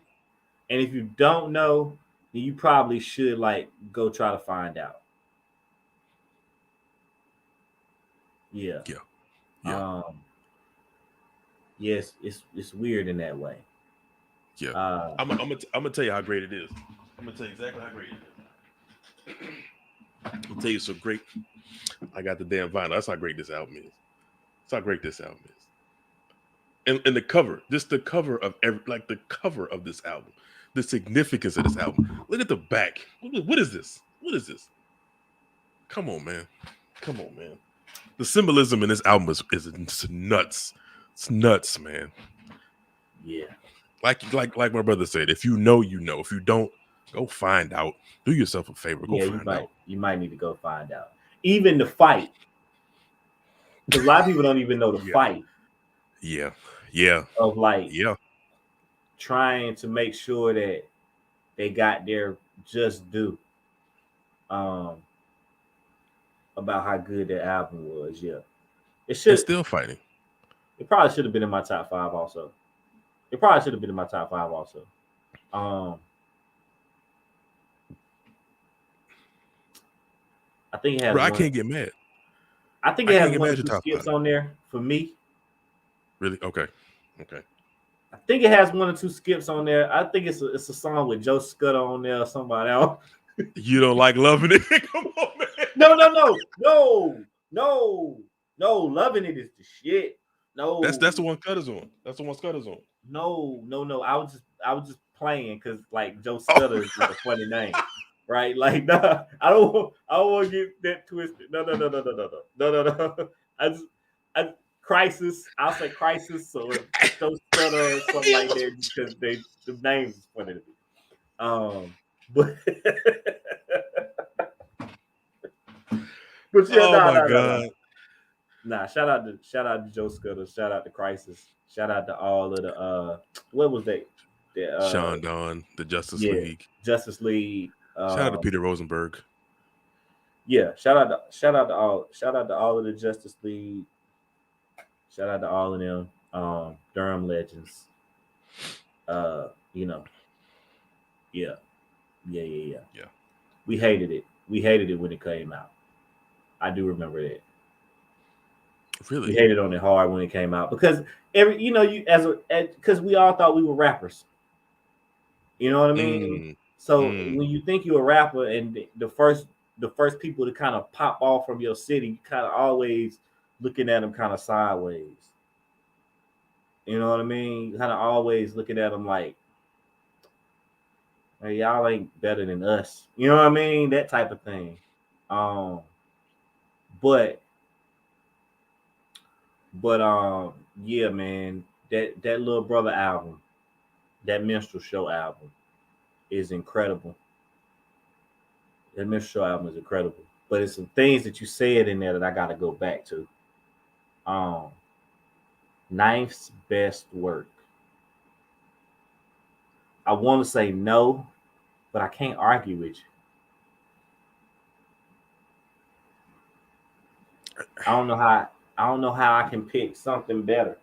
Speaker 1: Yeah. And if you don't know, then you probably should go try to find out. Yeah.
Speaker 2: Yeah. Yeah.
Speaker 1: Yes, it's weird in that way.
Speaker 2: Yeah. I'm gonna tell you how great it is. I'm gonna tell you exactly how great it is. I'll tell you so great. I got the damn vinyl. That's how great this album is. That's how great this album is. And the cover, just the cover of the cover of this album, the significance of this album. Look at the back. What is this? What is this? Come on, man. Come on, man. The symbolism in this album is nuts. It's nuts, man.
Speaker 1: Yeah.
Speaker 2: Like my brother said, if you know, you know. If you don't, go find out. Do yourself a favor. Go find out.
Speaker 1: You might need to go find out. Even the fight. Because a lot of people don't even know the fight.
Speaker 2: Yeah. Yeah.
Speaker 1: Of trying to make sure that they got their just due. About how good that album was. Yeah. It's
Speaker 2: still fighting.
Speaker 1: It probably should have been in my top 5 also. I think it has.
Speaker 2: Bro, I can't get mad.
Speaker 1: I think
Speaker 2: I
Speaker 1: it
Speaker 2: can't
Speaker 1: has
Speaker 2: get
Speaker 1: one
Speaker 2: mad
Speaker 1: or
Speaker 2: at your
Speaker 1: two
Speaker 2: top
Speaker 1: skips
Speaker 2: five.
Speaker 1: on there for me.
Speaker 2: Really? Okay.
Speaker 1: I think it has one or two skips on there. I think it's a song with Joe Scudder on there or somebody else.
Speaker 2: You don't like loving it? Come on, man.
Speaker 1: No. Loving it is the shit. No,
Speaker 2: That's the one Scudder's on. That's the one Scudder's on.
Speaker 1: no. I was just playing because like Joe
Speaker 2: Oh.
Speaker 1: Scudder is just a funny name, right? Like, nah, I don't want to get that twisted. No. I Crisis. I'll say Crisis or Joe Scudder or something like that because the names is funny to me. But but yeah,
Speaker 2: Oh my
Speaker 1: no.
Speaker 2: God.
Speaker 1: Nah, shout out to Joe Scudder, shout out to Crisis, shout out to all of the what was that? The
Speaker 2: Sean Don, the Justice
Speaker 1: yeah,
Speaker 2: League.
Speaker 1: Justice League.
Speaker 2: Shout out to Peter Rosenberg.
Speaker 1: Yeah, shout out to all of the Justice League. Shout out to all of them. Durham legends. You know, yeah. We hated it. We hated it when it came out. I do remember that.
Speaker 2: Really?
Speaker 1: We hated on it hard when it came out because because we all thought we were rappers. You know what I mean? So when you think you're a rapper and the first people to kind of pop off from your city, you kind of always looking at them kind of sideways. You know what I mean? Kind of always looking at them like, hey, y'all ain't better than us. You know what I mean? That type of thing. But yeah, man, that Little Brother album, that Minstrel Show album is incredible. That Minstrel Show album is incredible. But it's some things that you said in there that I gotta go back to. Ninth's best work. I want to say no, but I can't argue with you. I don't know how I can pick something better.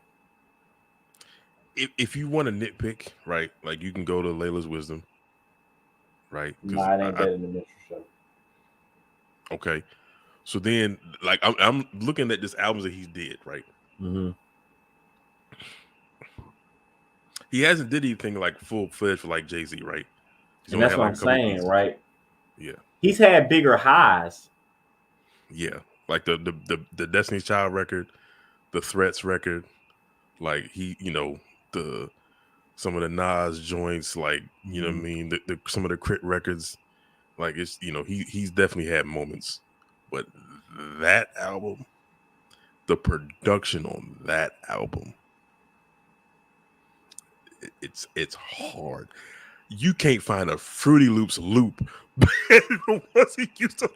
Speaker 2: If you want to nitpick, right, like you can go to Layla's Wisdom, right?
Speaker 1: Nah, it ain't better than the Minstrel Show.
Speaker 2: Okay, so then, like, I'm looking at this albums that he did, right?
Speaker 1: Mm-hmm.
Speaker 2: He hasn't did anything like full fledged for like Jay-Z, right?
Speaker 1: And that's what I'm saying, right?
Speaker 2: Yeah,
Speaker 1: he's had bigger highs.
Speaker 2: Yeah, like the Destiny's Child record, the Threats record, like he, some of the Nas joints, like you know what I mean, the some of the Crit records, like it's he's definitely had moments, but that album, the production on that album, it's hard. You can't find a Fruity Loops loop better than what he used to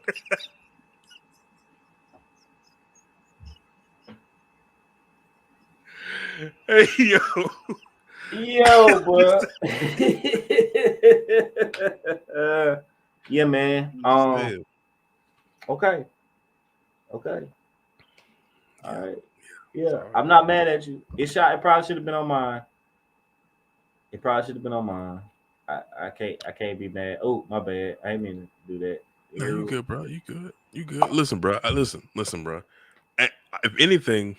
Speaker 2: have. Hey
Speaker 1: yo, bro. Yeah, man. Okay. All right. Yeah, I'm not mad at you. It probably should have been on mine. I can't be mad. Oh, my bad. I ain't mean to do that.
Speaker 2: No, you good, bro. You good. Listen, bro. Listen, bro. If anything,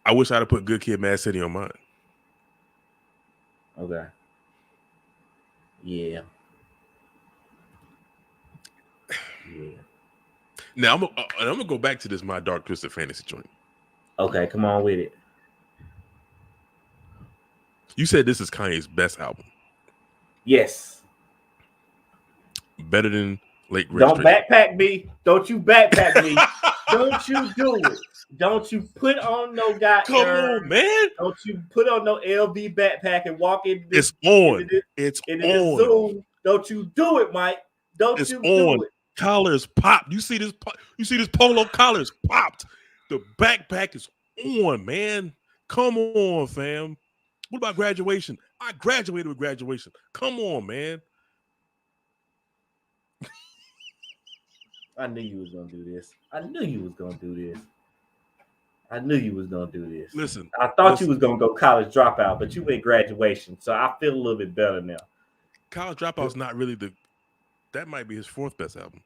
Speaker 2: I wish I'd have put Good Kid, Mad City on mine.
Speaker 1: Okay. Yeah.
Speaker 2: Now I'm gonna go back to this My Dark Twisted Fantasy joint.
Speaker 1: Okay, come on with it.
Speaker 2: You said this is Kanye's best album.
Speaker 1: Yes.
Speaker 2: Better than Late
Speaker 1: Don't backpack me. Don't you backpack me. Don't you do it. Don't you put on no goddamn.
Speaker 2: Come on, man.
Speaker 1: Don't you put on no LV backpack and walk into this.
Speaker 2: It's on. It's on.
Speaker 1: Zoom. Don't you do it, Mike.
Speaker 2: It's on. Collars popped. You see this polo collars popped. The backpack is on, man. Come on, fam. What about graduation? I graduated with graduation. Come on, man.
Speaker 1: I knew you was gonna do this.
Speaker 2: Listen,
Speaker 1: I thought you was gonna go college dropout, but you went graduation, so I feel a little bit better now.
Speaker 2: College Dropout's not really that might be his fourth best album.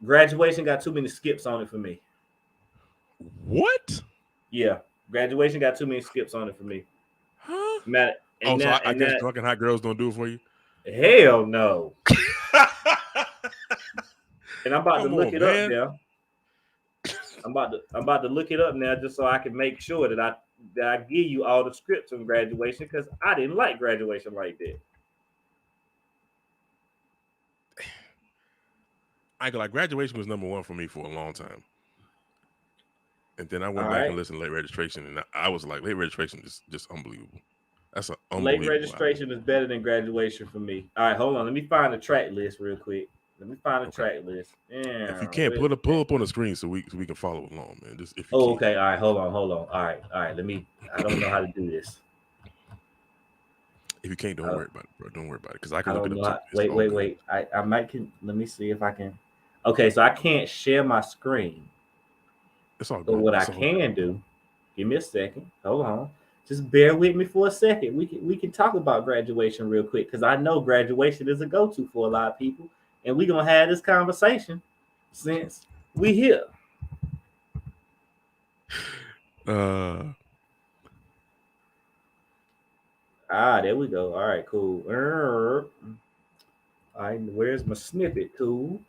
Speaker 1: Graduation got too many skips on it for me.
Speaker 2: What?
Speaker 1: Yeah, Graduation got too many skips on it for me.
Speaker 2: Huh?
Speaker 1: Matter and
Speaker 2: So
Speaker 1: that
Speaker 2: I
Speaker 1: and
Speaker 2: guess
Speaker 1: that.
Speaker 2: Drunk and Hot Girls don't do it for you.
Speaker 1: Hell no. And I'm about to
Speaker 2: Come
Speaker 1: look
Speaker 2: on,
Speaker 1: it up
Speaker 2: man.
Speaker 1: now. I'm about to look it up now just so I can make sure that I give you all the scripts on Graduation because I didn't like Graduation like that.
Speaker 2: I ain't gonna lie, Graduation was number one for me for a long time. And then I
Speaker 1: All
Speaker 2: went back and
Speaker 1: right.
Speaker 2: listened to Late Registration, and I was like, Late Registration is just unbelievable. That's an
Speaker 1: Late
Speaker 2: unbelievable album.
Speaker 1: Registration is better than Graduation for me. All right, hold on. Let me find the track list real quick. Let me find the
Speaker 2: Okay.
Speaker 1: track list.
Speaker 2: If you
Speaker 1: Yeah,
Speaker 2: can't
Speaker 1: where's
Speaker 2: pull
Speaker 1: that?
Speaker 2: up on the screen so we can follow along, man. Just if you
Speaker 1: Oh,
Speaker 2: can.
Speaker 1: okay. All right, hold on. All right. Let me. I don't know how to do this.
Speaker 2: If you can't, don't
Speaker 1: I,
Speaker 2: worry about it, bro. Don't worry about it. Because I
Speaker 1: I
Speaker 2: can look it
Speaker 1: don't
Speaker 2: up
Speaker 1: know.
Speaker 2: too.
Speaker 1: How,
Speaker 2: It's all good.
Speaker 1: wait. I might can. Let me see if I can. Okay, so I can't share my screen.
Speaker 2: It's all
Speaker 1: But
Speaker 2: good.
Speaker 1: what I
Speaker 2: It's all good.
Speaker 1: can do, give me a second. Hold on. Just bear with me for a second. We can talk about Graduation real quick because I know Graduation is a go-to for a lot of people, and we're gonna have this conversation since we here.
Speaker 2: Uh
Speaker 1: There we go. All right, cool. All right, where's my snippet tool?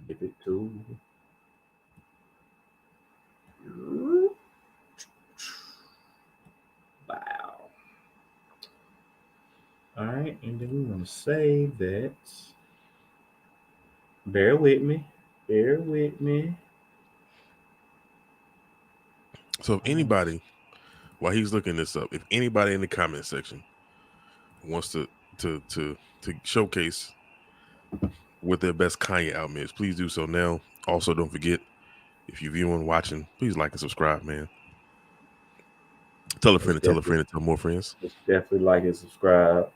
Speaker 1: Snippet tool. Wow. All right, and then we want to save that. Bear with me. Bear with me.
Speaker 2: so if anybody, while he's looking this up, if anybody in the comment section wants to showcase what their best Kanye album is, please do so now. Also, don't forget, if you're viewing, watching, please like and subscribe, man. Tell a
Speaker 1: It's
Speaker 2: friend to tell a
Speaker 1: definitely
Speaker 2: friend to tell more friends.
Speaker 1: Just definitely like and subscribe.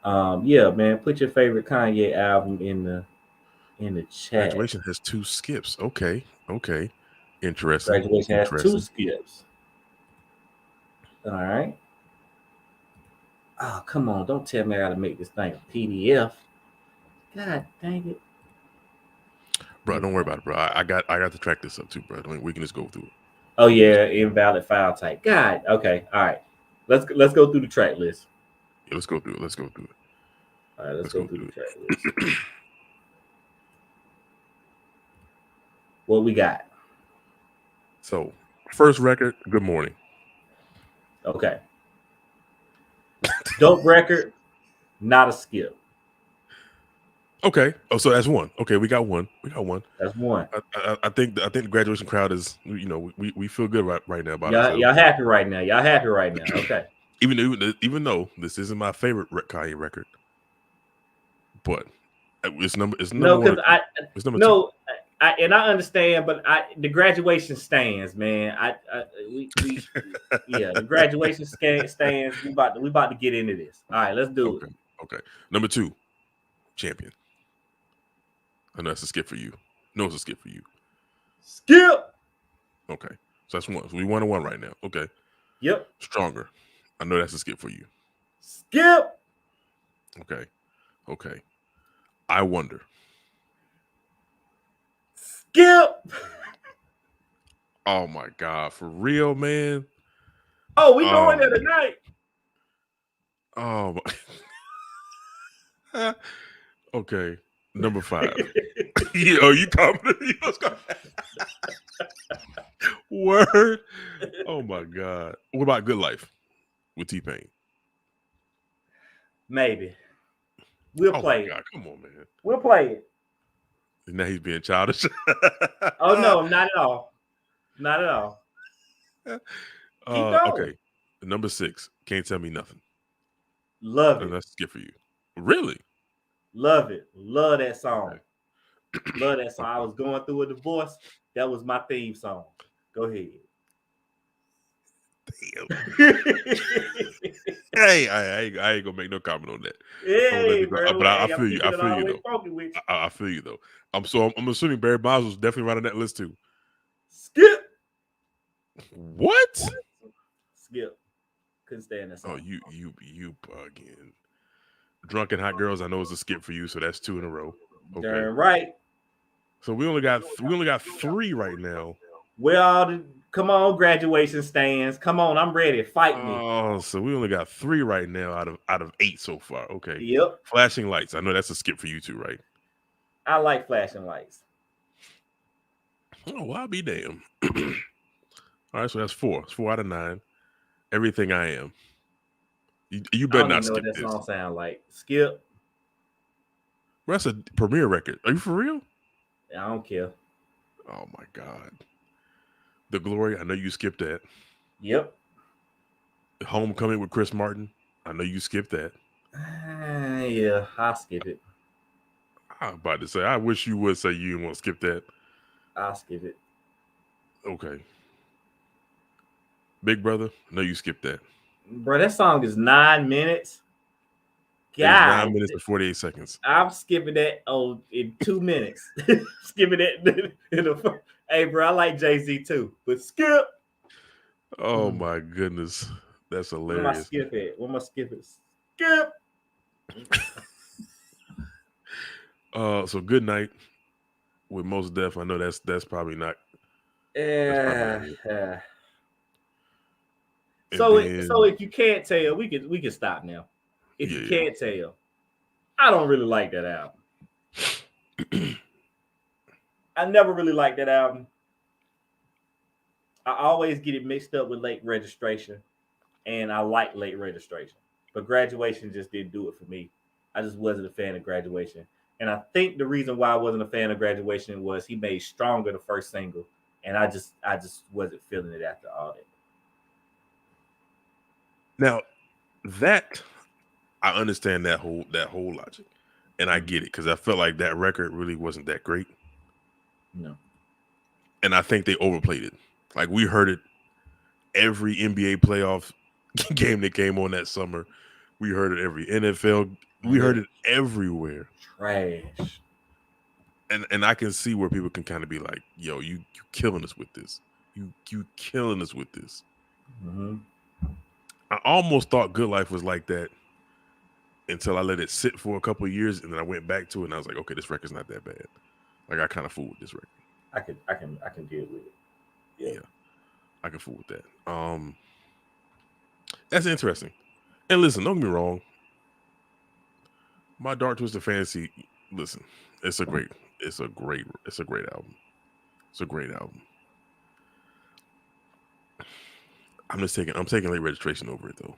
Speaker 1: Yeah, man. Put your favorite Kanye album in the chat.
Speaker 2: Graduation has 2 skips. Okay. Interesting.
Speaker 1: Graduation has two
Speaker 2: Interesting.
Speaker 1: skips. All right. Oh, come on. Don't tell me I gotta make this thing a PDF. God dang it.
Speaker 2: Bro, don't worry about it, bro. I got to track this up too, bro. We can just go through it.
Speaker 1: Oh yeah, invalid file type. God. Okay. All right. Let's go through the track list.
Speaker 2: Yeah, let's go through it.
Speaker 1: All right, let's
Speaker 2: Let's
Speaker 1: go
Speaker 2: go
Speaker 1: through the
Speaker 2: through
Speaker 1: track list.
Speaker 2: it.
Speaker 1: What we got?
Speaker 2: So, first record, Good Morning.
Speaker 1: Okay. Dope record, not a skip.
Speaker 2: Okay. Oh, so that's one. Okay, we got one.
Speaker 1: That's one.
Speaker 2: I think the graduation crowd is, we feel good right now about
Speaker 1: Y'all,
Speaker 2: ourselves.
Speaker 1: y'all happy right now. Y'all happy right now. Okay.
Speaker 2: Even though this isn't my favorite Kanye record, but it's number
Speaker 1: No,
Speaker 2: one or
Speaker 1: because
Speaker 2: two. It's number two.
Speaker 1: no, and I understand, but the graduation stands, man. We yeah, the graduation stands. We about to get into this. All right, let's do it.
Speaker 2: Okay. Number two, Champion. I know that's a skip for you. No, it's a skip for you.
Speaker 1: Skip.
Speaker 2: Okay. So that's one. So we 1-1 right now. Okay.
Speaker 1: Yep.
Speaker 2: Stronger. I know that's a skip for you.
Speaker 1: Skip.
Speaker 2: Okay. I Wonder.
Speaker 1: Skip.
Speaker 2: Oh my God. For real, man.
Speaker 1: Oh, we going there tonight.
Speaker 2: Oh my. Okay. Number 5. You coming? Word. Oh my God. What about Good Life with T-Pain?
Speaker 1: Maybe. We'll play
Speaker 2: God.
Speaker 1: it.
Speaker 2: Come on, man.
Speaker 1: We'll play it.
Speaker 2: Now he's being childish.
Speaker 1: Oh no, not at all. Not at all. Keep going.
Speaker 2: Okay. Number 6. Can't Tell Me Nothing.
Speaker 1: Love it.
Speaker 2: That's a skip for you. Really?
Speaker 1: Love it. Love that song.
Speaker 2: Okay.
Speaker 1: Love that song. I was going through a divorce. That was my theme song. Go ahead.
Speaker 2: Hey, I ain't gonna make no comment on that.
Speaker 1: Hey, bro.
Speaker 2: But I
Speaker 1: Hey,
Speaker 2: feel you. I feel you though. I feel you though. I'm assuming Barry Bonds was definitely right on that list too.
Speaker 1: Skip.
Speaker 2: What?
Speaker 1: Skip. Couldn't stand that song.
Speaker 2: Oh, you bugging. Drunk and Hot Girls, I know it's a skip for you, so that's 2 in a row. Okay.
Speaker 1: Darn right.
Speaker 2: So we only got three right now.
Speaker 1: Come on, graduation stands. Come on, I'm ready. Fight me.
Speaker 2: Oh, so we only got three right now out of 8 so far. Okay.
Speaker 1: Yep.
Speaker 2: Flashing lights. I know that's a skip for you too, right?
Speaker 1: I like flashing lights.
Speaker 2: Oh, well, I'll be damned. All right, so that's 4. It's 4 out of 9. Everything I Am. You
Speaker 1: I
Speaker 2: better
Speaker 1: don't
Speaker 2: not
Speaker 1: even know what
Speaker 2: skip
Speaker 1: that
Speaker 2: this.
Speaker 1: song sound like. Skip.
Speaker 2: Bro, that's a premiere record. Are you for real?
Speaker 1: I don't care.
Speaker 2: Oh my God. The Glory. I know you skipped that.
Speaker 1: Yep.
Speaker 2: Homecoming with Chris Martin. I know you skipped that.
Speaker 1: Yeah, I'll skip it.
Speaker 2: I'm about to say, I wish you would say you didn't want to skip that.
Speaker 1: I'll skip it.
Speaker 2: Okay. Big Brother. I know you skipped that.
Speaker 1: Bro, that song is 9 minutes.
Speaker 2: It is 9
Speaker 1: God,
Speaker 2: minutes and 48 seconds.
Speaker 1: I'm skipping that in 2 minutes. Skipping that hey, bro, I like Jay-Z too, but skip.
Speaker 2: Oh my goodness. That's
Speaker 1: Where am I
Speaker 2: hilarious.
Speaker 1: skip it? Where am I skip it? Skip.
Speaker 2: So Good Night with Most Def. I know that's probably not.
Speaker 1: Yeah.
Speaker 2: And
Speaker 1: So
Speaker 2: then,
Speaker 1: if you can't tell, we can stop now. If you
Speaker 2: yeah.
Speaker 1: can't tell, I don't really like that album. I never really liked that album. I always get it mixed up with Late Registration, and I like Late Registration, but Graduation just didn't do it for me. I just wasn't a fan of Graduation, and I think the reason why I wasn't a fan of Graduation was he made Stronger the first single, and I just wasn't feeling it after all that.
Speaker 2: Now that I understand that whole logic, and I get it because I felt like that record really wasn't that great.
Speaker 1: No.
Speaker 2: And I think they overplayed it. Like we heard it every NBA playoff game that came on that summer. We heard it every NFL. We heard it everywhere.
Speaker 1: Trash.
Speaker 2: And I can see where people can kind of be like, "Yo, you killing us with this. You killing us with this."
Speaker 1: Mm-hmm.
Speaker 2: I almost thought Good Life was like that until I let it sit for a couple of years, and then I went back to it, and I was like, "Okay, this record's not that bad." Like I kind of fooled with this record.
Speaker 1: I can deal with it.
Speaker 2: Yeah, I can fool with that. That's interesting. And listen, don't get me wrong. My Dark Twisted Fantasy, listen, it's a great album. It's a great album. I'm taking Late Registration over it though.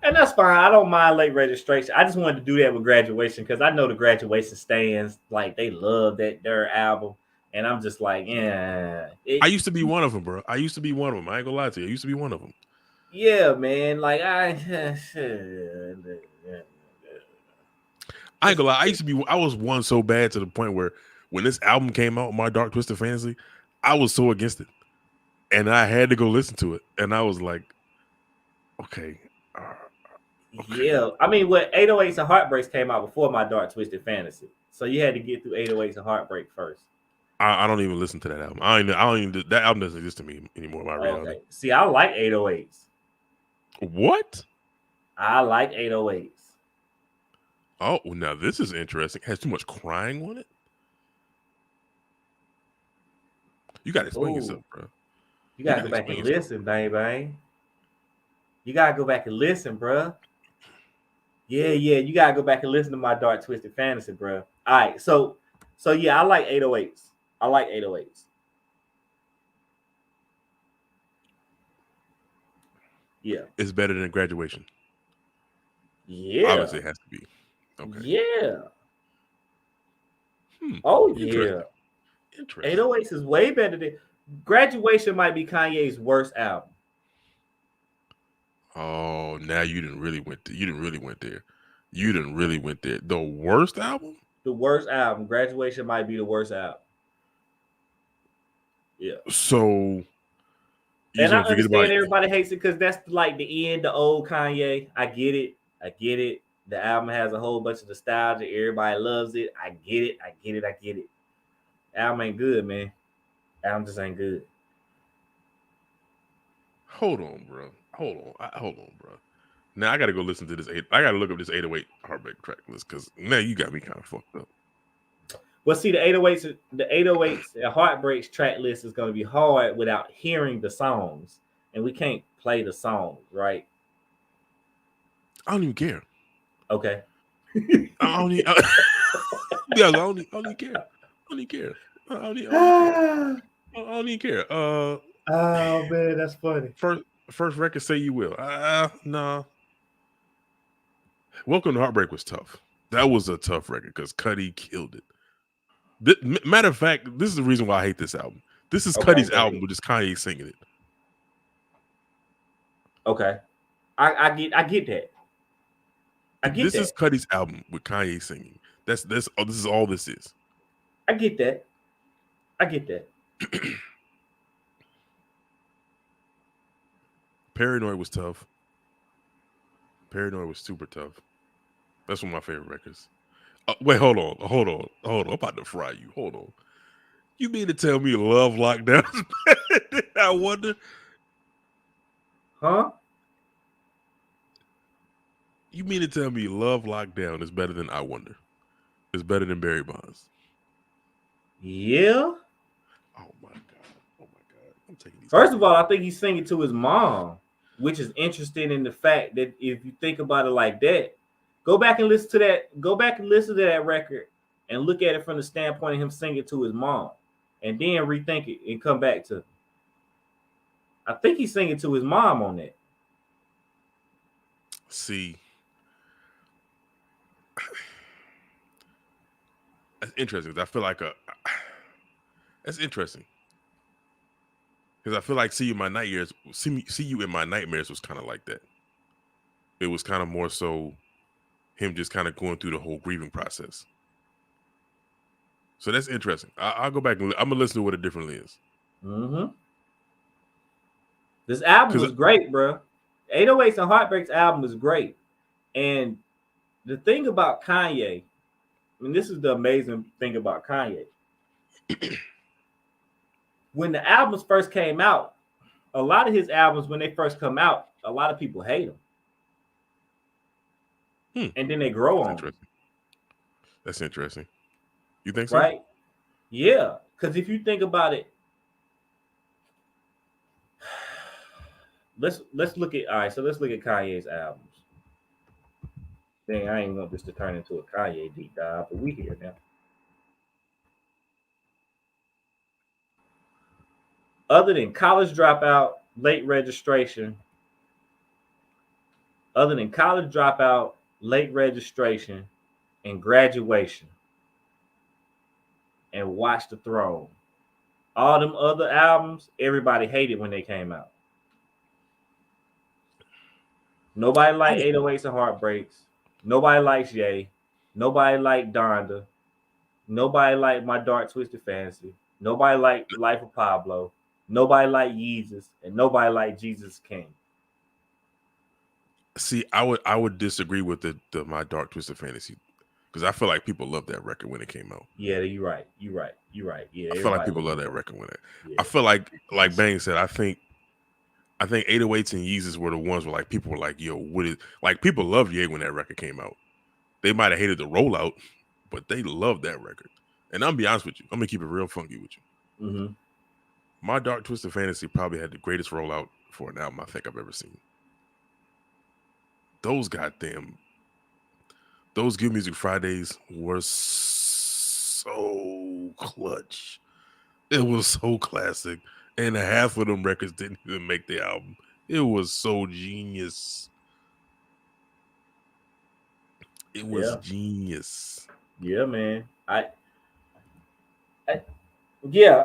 Speaker 1: And that's fine. I don't mind Late Registration. I just wanted to do that with Graduation because I know the Graduation stands, like they love their album. And I'm just like, yeah.
Speaker 2: I used to be one of them, bro. I used to be one of them. I ain't gonna lie to you. I used to be one of them.
Speaker 1: Yeah, man. Like I
Speaker 2: ain't gonna lie. I was one so bad to the point where when this album came out, My Dark Twisted Fantasy, I was so against it. And I had to go listen to it. And I was like, okay.
Speaker 1: Yeah. I mean, what 808s and Heartbreaks came out before My Dark Twisted Fantasy. So you had to get through 808s and Heartbreak first.
Speaker 2: I don't even listen to that album. I don't even that album doesn't exist to me anymore. My reality.
Speaker 1: Okay. See, I like 808s.
Speaker 2: What?
Speaker 1: I like 808s.
Speaker 2: Oh, now this is interesting. It has too much crying on it. You gotta explain yourself, bro.
Speaker 1: You gotta go back and listen, baby. You gotta go back and listen, bro. Yeah. You gotta go back and listen to My Dark Twisted Fantasy, bro. All right, so yeah, I like 808s. I like 808s. Yeah,
Speaker 2: it's better than Graduation.
Speaker 1: Yeah,
Speaker 2: obviously it has to be. Okay.
Speaker 1: Yeah. Oh yeah.
Speaker 2: Interesting.
Speaker 1: 808s is way better than Graduation. Might be Kanye's worst album.
Speaker 2: Oh, now you didn't really went there. You didn't really went there. The worst album?
Speaker 1: The worst album. Graduation might be the worst album. Yeah.
Speaker 2: So
Speaker 1: and I understand everybody hates it because that's like the end of old Kanye. I get it. The album has a whole bunch of nostalgia. Everybody loves it. I get it. The album ain't good, man. The album just ain't good.
Speaker 2: Hold on, bro. Now I gotta go listen to this. I gotta look up this 808 Heartbreak track list because now you got me kind of fucked up.
Speaker 1: Well, see, the 808s and Heartbreaks track list is going to be hard without hearing the songs, and we can't play the songs, right?
Speaker 2: I don't even care.
Speaker 1: Okay.
Speaker 2: I don't even, yeah, I don't even care. I don't even care. I don't even care.
Speaker 1: Oh man, that's funny.
Speaker 2: First record, Say You Will. Nah. Welcome to Heartbreak was tough. That was a tough record because Cudi killed it. Matter of fact, this is the reason why I hate this album. This is Cudi's album, with just Kanye singing it.
Speaker 1: Okay, I get that.
Speaker 2: This is Cudi's album with Kanye singing. This is all this is.
Speaker 1: I get that.
Speaker 2: Paranoid was tough. Paranoid was super tough. That's one of my favorite records. Wait, hold on. I'm about to fry you. Hold on. You mean to tell me Love Lockdown is better than I Wonder?
Speaker 1: Huh?
Speaker 2: You mean to tell me Love Lockdown is better than I Wonder? It's better than Barry Bonds?
Speaker 1: Yeah.
Speaker 2: Oh my god. I'm taking these.
Speaker 1: First of all, I think he's singing to his mom, which is interesting in the fact that if you think about it like that, go back and listen to that record and look at it from the standpoint of him singing to his mom, and then rethink it and come back to. I think he's singing to his mom on that.
Speaker 2: See, that's interesting. I feel like that's interesting because I feel like See You in My Nightmares was kind of like that. It was kind of more so him just kind of going through the whole grieving process. So that's interesting. I'll go back and I'm gonna listen to what it differently is.
Speaker 1: Mm-hmm. This album was great, bro. 808s and Heartbreaks album is great. And the thing about Kanye, this is the amazing thing about Kanye. When the albums first came out, a lot of his albums, when they first come out, a lot of people hate them. And then they grow on them.
Speaker 2: That's interesting. You think so?
Speaker 1: Right? Yeah. Because if you think about it, let's look at Kanye's albums. Dang, I ain't want this to turn into a Kanye deep dive, but we here now. Other than College Dropout, Late Registration, and Graduation, and Watch the Throne, all them other albums, everybody hated when they came out. Nobody liked 808s and Heartbreaks. Nobody likes Ye. Nobody liked Donda. Nobody liked My Dark Twisted Fantasy. Nobody liked Life of Pablo. Nobody liked Yeezus, and nobody liked Jesus King.
Speaker 2: See, I would disagree with the My Dark Twisted Fantasy because I feel like people loved that record when it came out.
Speaker 1: Yeah, you're right. Yeah,
Speaker 2: I feel like people love that record when it. Yeah. I feel like Bang said, I think 808s and Yeezus were the ones where like people were like, yo, what is like people loved Ye when that record came out. They might have hated the rollout, but they loved that record. And I'm gonna be honest with you, I'm gonna keep it real funky with you.
Speaker 1: Mm-hmm.
Speaker 2: My Dark Twisted Fantasy probably had the greatest rollout for an album I think I've ever seen. Those Good Music Fridays were so clutch. It was so classic. And half of them records didn't even make the album. It was so genius. It was genius.
Speaker 1: Yeah, man. I get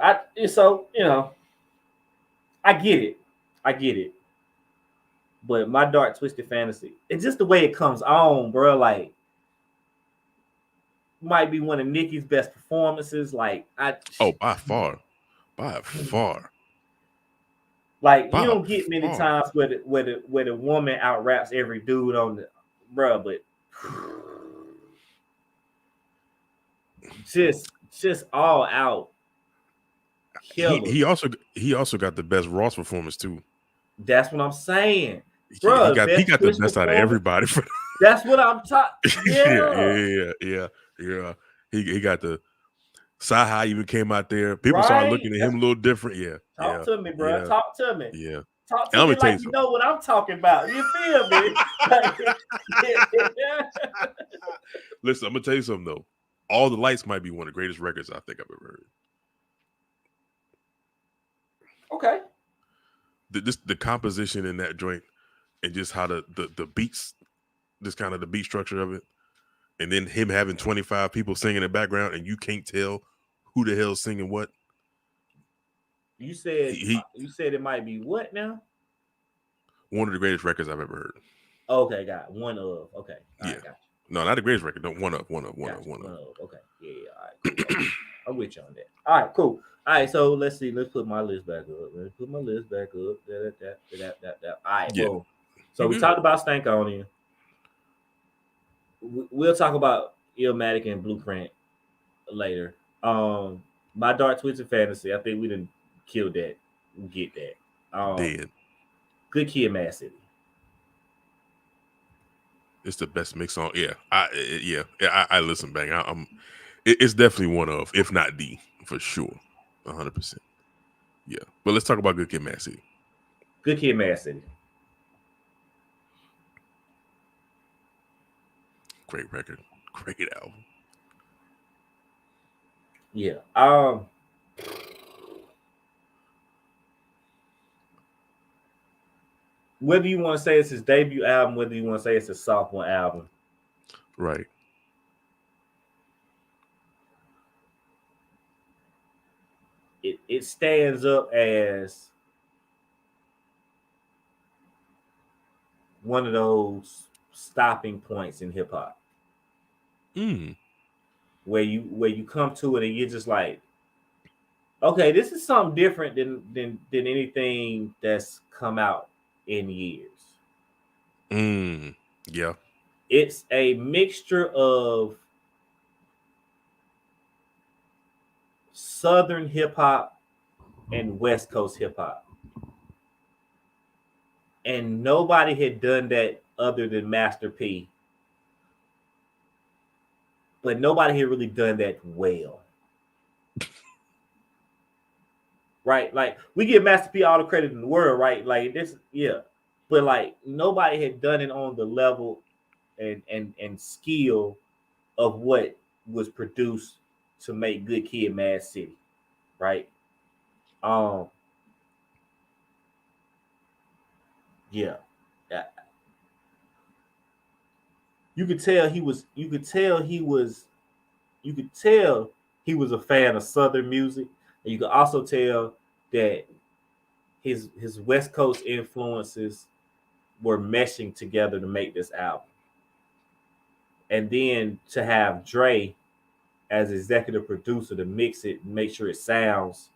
Speaker 1: it. But My Dark Twisted Fantasy, it's just the way it comes on, bro. Like, might be one of Nicki's best performances. Like,
Speaker 2: by far.
Speaker 1: Like, you don't get many times where the woman out raps every dude on the bro, but just all out.
Speaker 2: He also got the best Ross performance too.
Speaker 1: That's what I'm saying. Bro,
Speaker 2: he got the best out of everybody.
Speaker 1: That's what I'm talking.
Speaker 2: Yeah. He got the Saha even came out there. People started looking at him a little different. Yeah.
Speaker 1: Talk to me, bro.
Speaker 2: Yeah.
Speaker 1: Talk to me.
Speaker 2: Yeah.
Speaker 1: Talk
Speaker 2: And
Speaker 1: to
Speaker 2: I'm
Speaker 1: me
Speaker 2: gonna tell
Speaker 1: like
Speaker 2: you
Speaker 1: you know what I'm talking about. You feel me?
Speaker 2: Listen, I'm gonna tell you something though. All the Lights might be one of the greatest records I think I've ever heard.
Speaker 1: Okay.
Speaker 2: The composition in that joint and just how the beats, just kind of the beat structure of it, and then him having 25 people singing in the background and you can't tell who the hell's singing what.
Speaker 1: You said it might be what now?
Speaker 2: One of the greatest records I've ever heard.
Speaker 1: Okay, got it. One of. Okay. All
Speaker 2: yeah.
Speaker 1: Right, got you.
Speaker 2: No, not the greatest record. No, one of.
Speaker 1: One of. Okay. Yeah. All right. Cool. I'm with you on that. All right. Cool. All right. So let's see. Let's put my list back up. All right.
Speaker 2: Yeah.
Speaker 1: Boom. So we talked about Stankonia. We'll talk about Illmatic and Blueprint later. My Dark Twisted Fantasy. I think we didn't kill that. Get that.
Speaker 2: Dead.
Speaker 1: Good Kid, Mad City.
Speaker 2: It's the best mix on. Yeah, I listen back. It's definitely one of, if not the, for sure, 100%. Yeah, but let's talk about Good Kid, Mad City.
Speaker 1: Good Kid, Mad City.
Speaker 2: Great record, great album.
Speaker 1: Yeah. Whether you want to say it's his debut album, whether you want to say it's his sophomore album,
Speaker 2: right?
Speaker 1: It stands up as one of those stopping points in hip hop. Where you come to it and you're just like, okay, this is something different than anything that's come out in years.
Speaker 2: Yeah.
Speaker 1: It's a mixture of Southern hip hop and West Coast hip hop. And nobody had done that other than Master P. But nobody had really done that well. Right? Like, we give Master P all the credit in the world, right? Like, this, yeah. But like, nobody had done it on the level and skill of what was produced to make Good Kid, Mad City, right? Yeah. You could tell he was a fan of Southern music, and you could also tell that his West Coast influences were meshing together to make this album. And then to have Dre as executive producer to mix it, make sure it sounds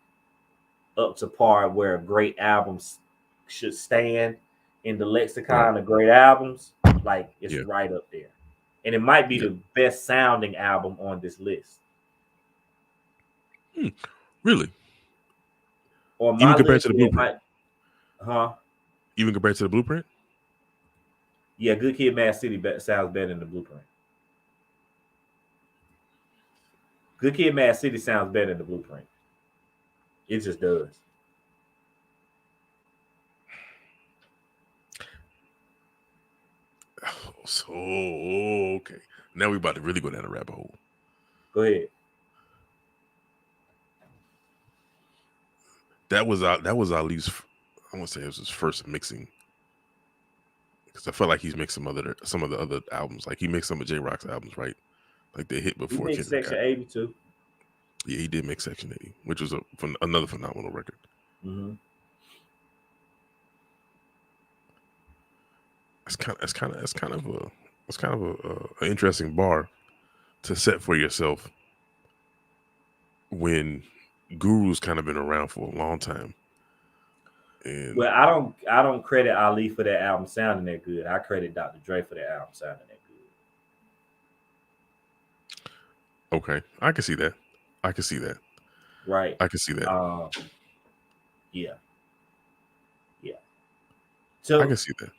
Speaker 1: up to par where great albums should stand in the lexicon of great albums, like it's right up there. And it might be the best sounding album on this list.
Speaker 2: Really?
Speaker 1: Or
Speaker 2: even compared to the Blueprint?
Speaker 1: Even
Speaker 2: compared to the Blueprint?
Speaker 1: Yeah, Good Kid, Mad City sounds better than the Blueprint. Good Kid, Mad City sounds better than the Blueprint. It just does.
Speaker 2: So okay, now we're about to really go down a rabbit hole.
Speaker 1: Go ahead.
Speaker 2: That was Ali's. I won't say it was his first mixing, because I felt like he's mixed some of the other albums. Like he mixed some of J Rock's albums, right? Like they hit before.
Speaker 1: He mixed Section 82.
Speaker 2: Yeah, he did mix Section 80, which was another phenomenal record.
Speaker 1: Mm-hmm.
Speaker 2: It's kind of an interesting bar to set for yourself when Guru's kind of been around for a long time. And
Speaker 1: well, I don't credit Ali for that album sounding that good. I credit Dr. Dre for that album sounding that good.
Speaker 2: Okay, I can see that.
Speaker 1: Right.
Speaker 2: I can see that.
Speaker 1: Yeah. So
Speaker 2: I can see that.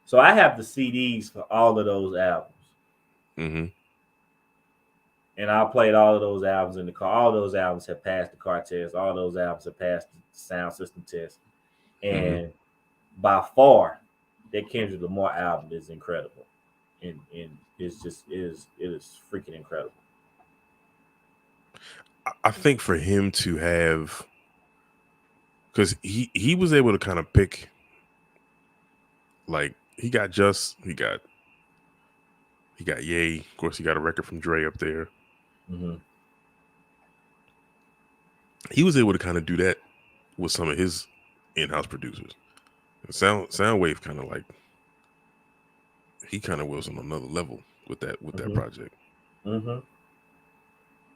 Speaker 1: So I have the CDs for all of those albums.
Speaker 2: Mm-hmm.
Speaker 1: And I played all of those albums in the car. All those albums have passed the car test. All those albums have passed the sound system test. And by far, that Kendrick Lamar album is incredible. And it's just it is freaking incredible.
Speaker 2: I think for him to have, because he was able to kind of pick, like he got Ye. Of course, he got a record from Dre up there.
Speaker 1: Mm-hmm.
Speaker 2: He was able to kind of do that with some of his in-house producers. Soundwave kind of like he kind of was on another level with that project.
Speaker 1: Mm-hmm.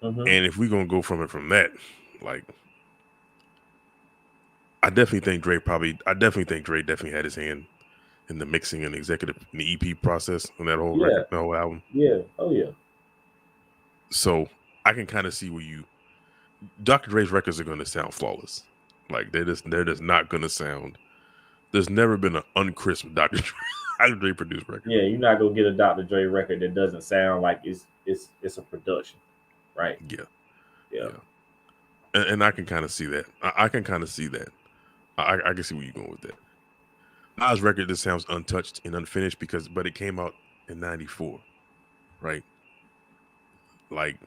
Speaker 1: Mm-hmm.
Speaker 2: And if we're gonna go from that, like I definitely think Dre definitely had his hand in the mixing and executive in the EP process on that whole record, the whole album.
Speaker 1: Yeah. Oh yeah.
Speaker 2: So I can kind of see where Dr. Dre's records are gonna sound flawless. Like they're just not gonna sound. There's never been an uncrisp Dr. Dre produced record.
Speaker 1: Yeah, you're not gonna get a Dr. Dre record that doesn't sound like it's a production, right?
Speaker 2: Yeah. And I can kind of see that. I can kind of see that. I can see where you're going with that. Nas' record just sounds untouched and unfinished but it came out in '94, right? Like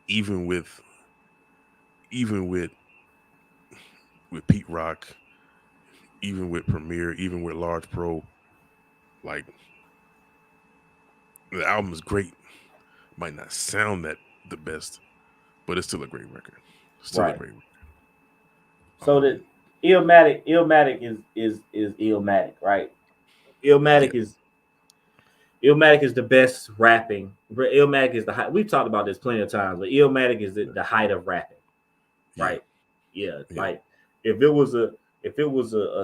Speaker 2: even with Pete Rock, even with Premier, even with Large Pro, like the album is great. Might not sound that the best, but it's still a great record. Still a great record.
Speaker 1: So that Illmatic is Illmatic, right? Illmatic is the best rapping. Illmatic is the high. We've talked about this plenty of times, but Illmatic is the height of rapping, right? Yeah. Like if it was a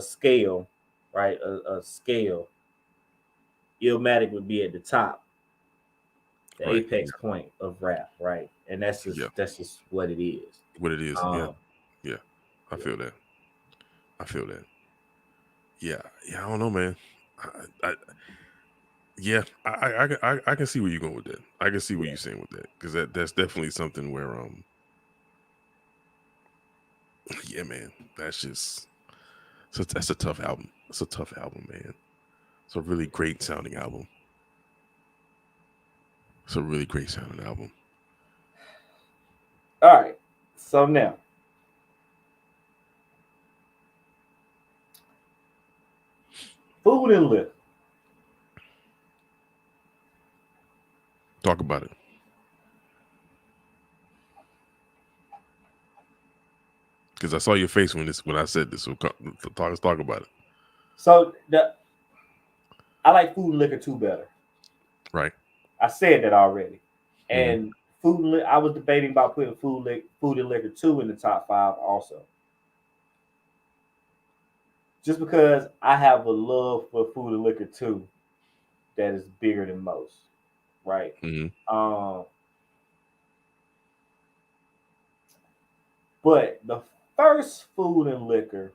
Speaker 1: scale, right? A scale, Illmatic would be at the top, the apex point of rap, right? And that's just what it is.
Speaker 2: What it is, yeah. I feel that. Yeah. I don't know, man. I can see where you're going with that. I can see what you're saying with that, because that's definitely something where yeah, man, that's a tough album. It's a tough album, man. It's a really great sounding album.
Speaker 1: All right, so now food and liquor.
Speaker 2: Talk about it. Because I saw your face when I said this. So let's talk about it.
Speaker 1: So I like food and liquor 2 better.
Speaker 2: Right.
Speaker 1: I said that already. And I was debating about putting food and liquor 2 in the top 5 also. Just because I have a love for food and liquor 2 that is bigger than most. Right. But the first food and liquor,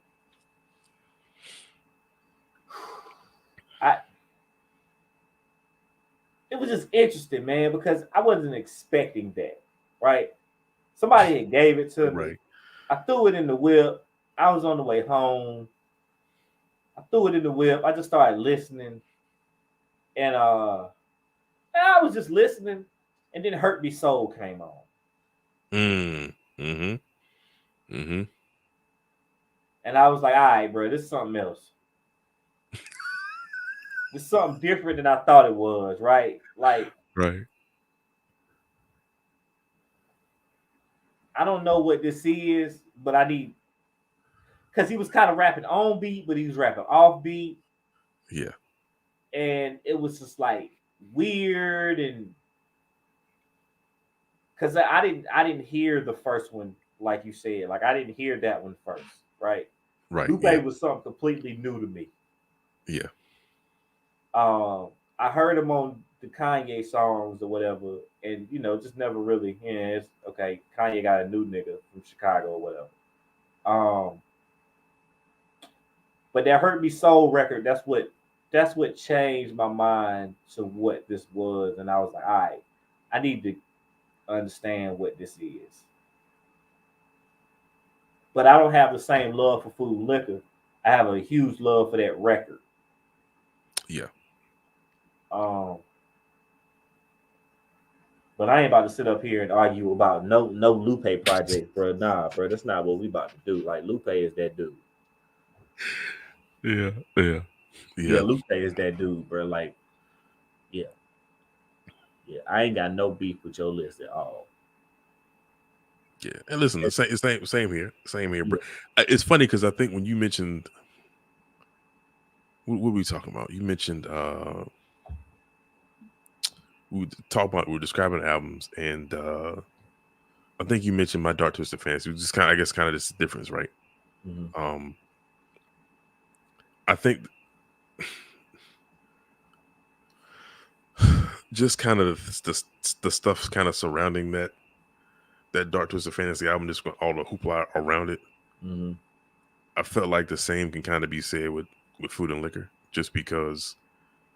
Speaker 1: it was just interesting, man, because I wasn't expecting that, right? Somebody had gave it to me. I threw it in the whip. I was on the way home. I threw it in the whip. I just started listening. And I was just listening, and then Hurt Me Soul came on. And I was like, all right, bro, this is something else. It's something different than I thought it was, right? Like, I don't know what this is, but I need, because he was kind of rapping on beat, but he was rapping off beat.
Speaker 2: Yeah.
Speaker 1: And it was just like weird, and because I didn't hear the first one, like you said. Like I didn't hear that one first, right? Lupe was something completely new to me.
Speaker 2: Yeah.
Speaker 1: I heard him on the Kanye songs or whatever, and just never really. It's okay. Kanye got a new nigga from Chicago or whatever. But that Hurt Me Soul record, that's what changed my mind to what this was, and I was like, all right, I need to understand what this is. But I don't have the same love for food and liquor. I have a huge love for that record.
Speaker 2: Yeah.
Speaker 1: Um, but I ain't about to sit up here and argue about no Lupe project, bro. Nah, bro, that's not what we about to do. Like Lupe is that dude.
Speaker 2: Yeah.
Speaker 1: Yeah, Lupe is that dude, bro. Like, yeah, yeah. I ain't got no beef with your list at all.
Speaker 2: Yeah. And listen, the same here. Same here, bro.
Speaker 1: Yeah.
Speaker 2: It's funny because I think when you mentioned what were we talking about? You mentioned we were describing albums, and I think you mentioned My Dark Twisted Fantasy. It was just kind of this difference, right?
Speaker 1: Mm-hmm.
Speaker 2: I think just kind of the stuff kind of surrounding that Dark Twisted Fantasy album, just all the hoopla around it.
Speaker 1: Mm-hmm.
Speaker 2: I felt like the same can kind of be said with Food and Liquor, just because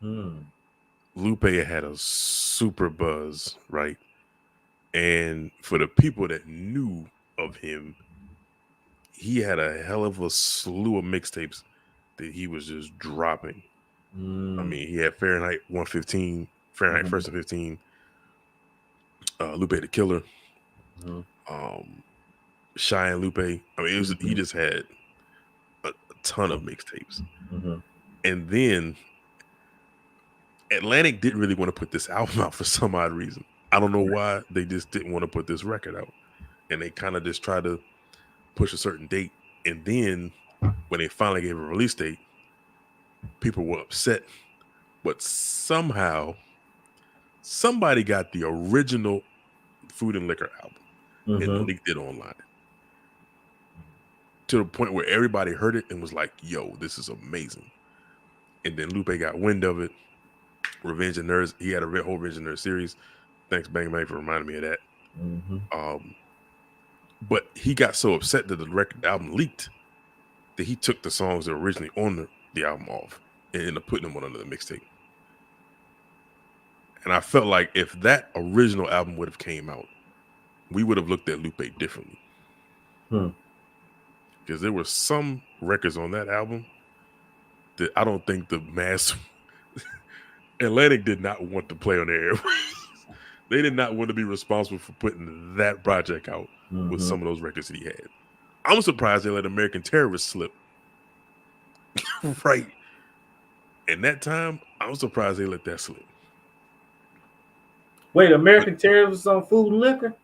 Speaker 2: Lupe had a super buzz, right? And for the people that knew of him, he had a hell of a slew of mixtapes that he was just dropping. I mean, he had Fahrenheit 115, Fahrenheit First and 15, Lupe the Killer, Shy and Lupe. I mean, he just had a ton of mixtapes. And then Atlantic didn't really want to put this album out for some odd reason. I don't know why. They just didn't want to put this record out. And they kind of just tried to push a certain date. And then when they finally gave a release date, people were upset. But somehow somebody got the original Food and Liquor album and leaked it online, to the point where everybody heard it and was like, yo, this is amazing. And then Lupe got wind of it. Revenge of Nerds. He had a whole Revenge of Nerds series. Thanks, Bang Bang, for reminding me of that. But he got so upset that the album leaked that he took the songs that were originally on the album off and ended up putting them on another mixtape. And I felt like if that original album would have came out, we would have looked at Lupe differently. Because there were some records on that album that I don't think the mass Atlantic did not want to play on their airways. They did not want to be responsible for putting that project out with some of those records that he had. I'm surprised they let American Terrorist slip. Right. In that time, I'm surprised they let that slip.
Speaker 1: Wait, American Terrorist was on Food and Liquor?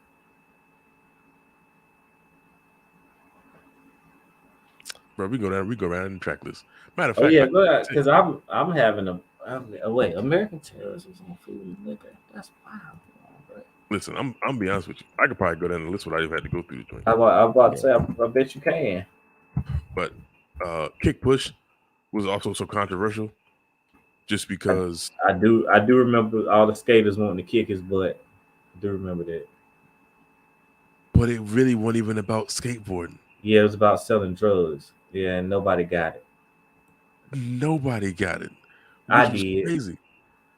Speaker 2: Bro, we go around the track list. Matter of fact,
Speaker 1: because I'm having wait, American Terrorist was on Food and Liquor. That's wild.
Speaker 2: Listen, I'm be honest with you. I could probably go down the list without even had to go through the joint.
Speaker 1: I'm about to say, I bet you can.
Speaker 2: But Kick Push was also so controversial, just because
Speaker 1: I do remember all the skaters wanting to kick his butt. I do remember that.
Speaker 2: But it really wasn't even about skateboarding.
Speaker 1: Yeah, it was about selling drugs. Yeah, and nobody got it.
Speaker 2: Nobody got it.
Speaker 1: I did.
Speaker 2: Crazy.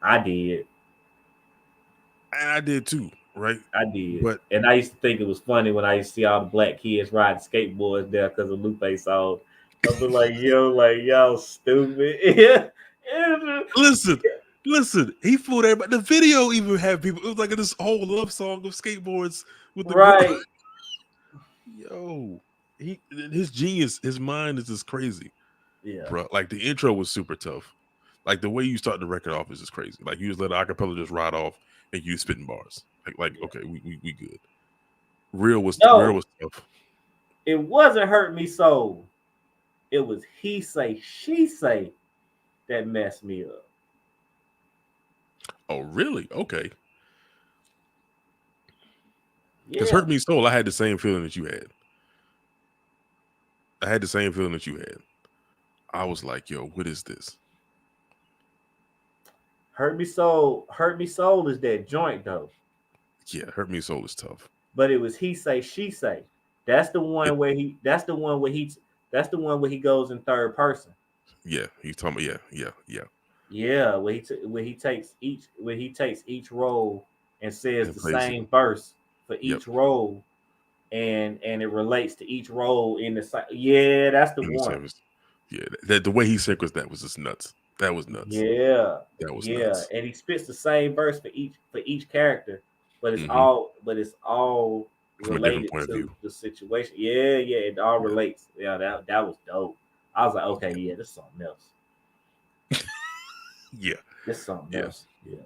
Speaker 1: I did.
Speaker 2: And I did too, right?
Speaker 1: I did.
Speaker 2: But
Speaker 1: and I used to think it was funny when I used to see all the black kids riding skateboards there because of Lupe song. I was like, yo, like y'all stupid. Yeah.
Speaker 2: Listen, he fooled everybody. The video even had people. It was like this whole love song of skateboards with the
Speaker 1: right.
Speaker 2: Yo, his genius, his mind is just crazy.
Speaker 1: Yeah,
Speaker 2: bro. Like the intro was super tough. Like the way you start the record off is just crazy. Like you just let the acapella just ride off and you spitting bars. Like okay, we good. Real was tough.
Speaker 1: It wasn't Hurt Me So. It was He Say She Say that messed me up.
Speaker 2: Oh really? Okay.
Speaker 1: Because
Speaker 2: Hurt Me Soul, I had the same feeling that you had. I was like, yo, what is this?
Speaker 1: Hurt Me Soul is that joint though.
Speaker 2: Yeah, Hurt Me Soul is tough.
Speaker 1: But it was He Say She Say. That's the one where he goes in third person.
Speaker 2: Yeah, he's talking about
Speaker 1: Yeah, where he takes each role and says
Speaker 2: And
Speaker 1: the
Speaker 2: plays it.
Speaker 1: same verse for
Speaker 2: Yep.
Speaker 1: each role, and it relates to each role in the yeah, that's the
Speaker 2: In the
Speaker 1: one.
Speaker 2: service. Yeah, the way he sequenced that was just nuts. That was nuts.
Speaker 1: Yeah,
Speaker 2: That was
Speaker 1: yeah,
Speaker 2: nuts.
Speaker 1: and he spits the same verse for each character, but it's
Speaker 2: Mhm.
Speaker 1: all
Speaker 2: From a different
Speaker 1: related
Speaker 2: point of
Speaker 1: to
Speaker 2: view.
Speaker 1: the situation. Yeah, yeah, it all
Speaker 2: Yeah.
Speaker 1: relates. Yeah, that was dope. I was like, okay,
Speaker 2: Yeah.
Speaker 1: yeah, this is something else.
Speaker 2: Yeah.
Speaker 1: This is something
Speaker 2: Yeah.
Speaker 1: else. Yeah.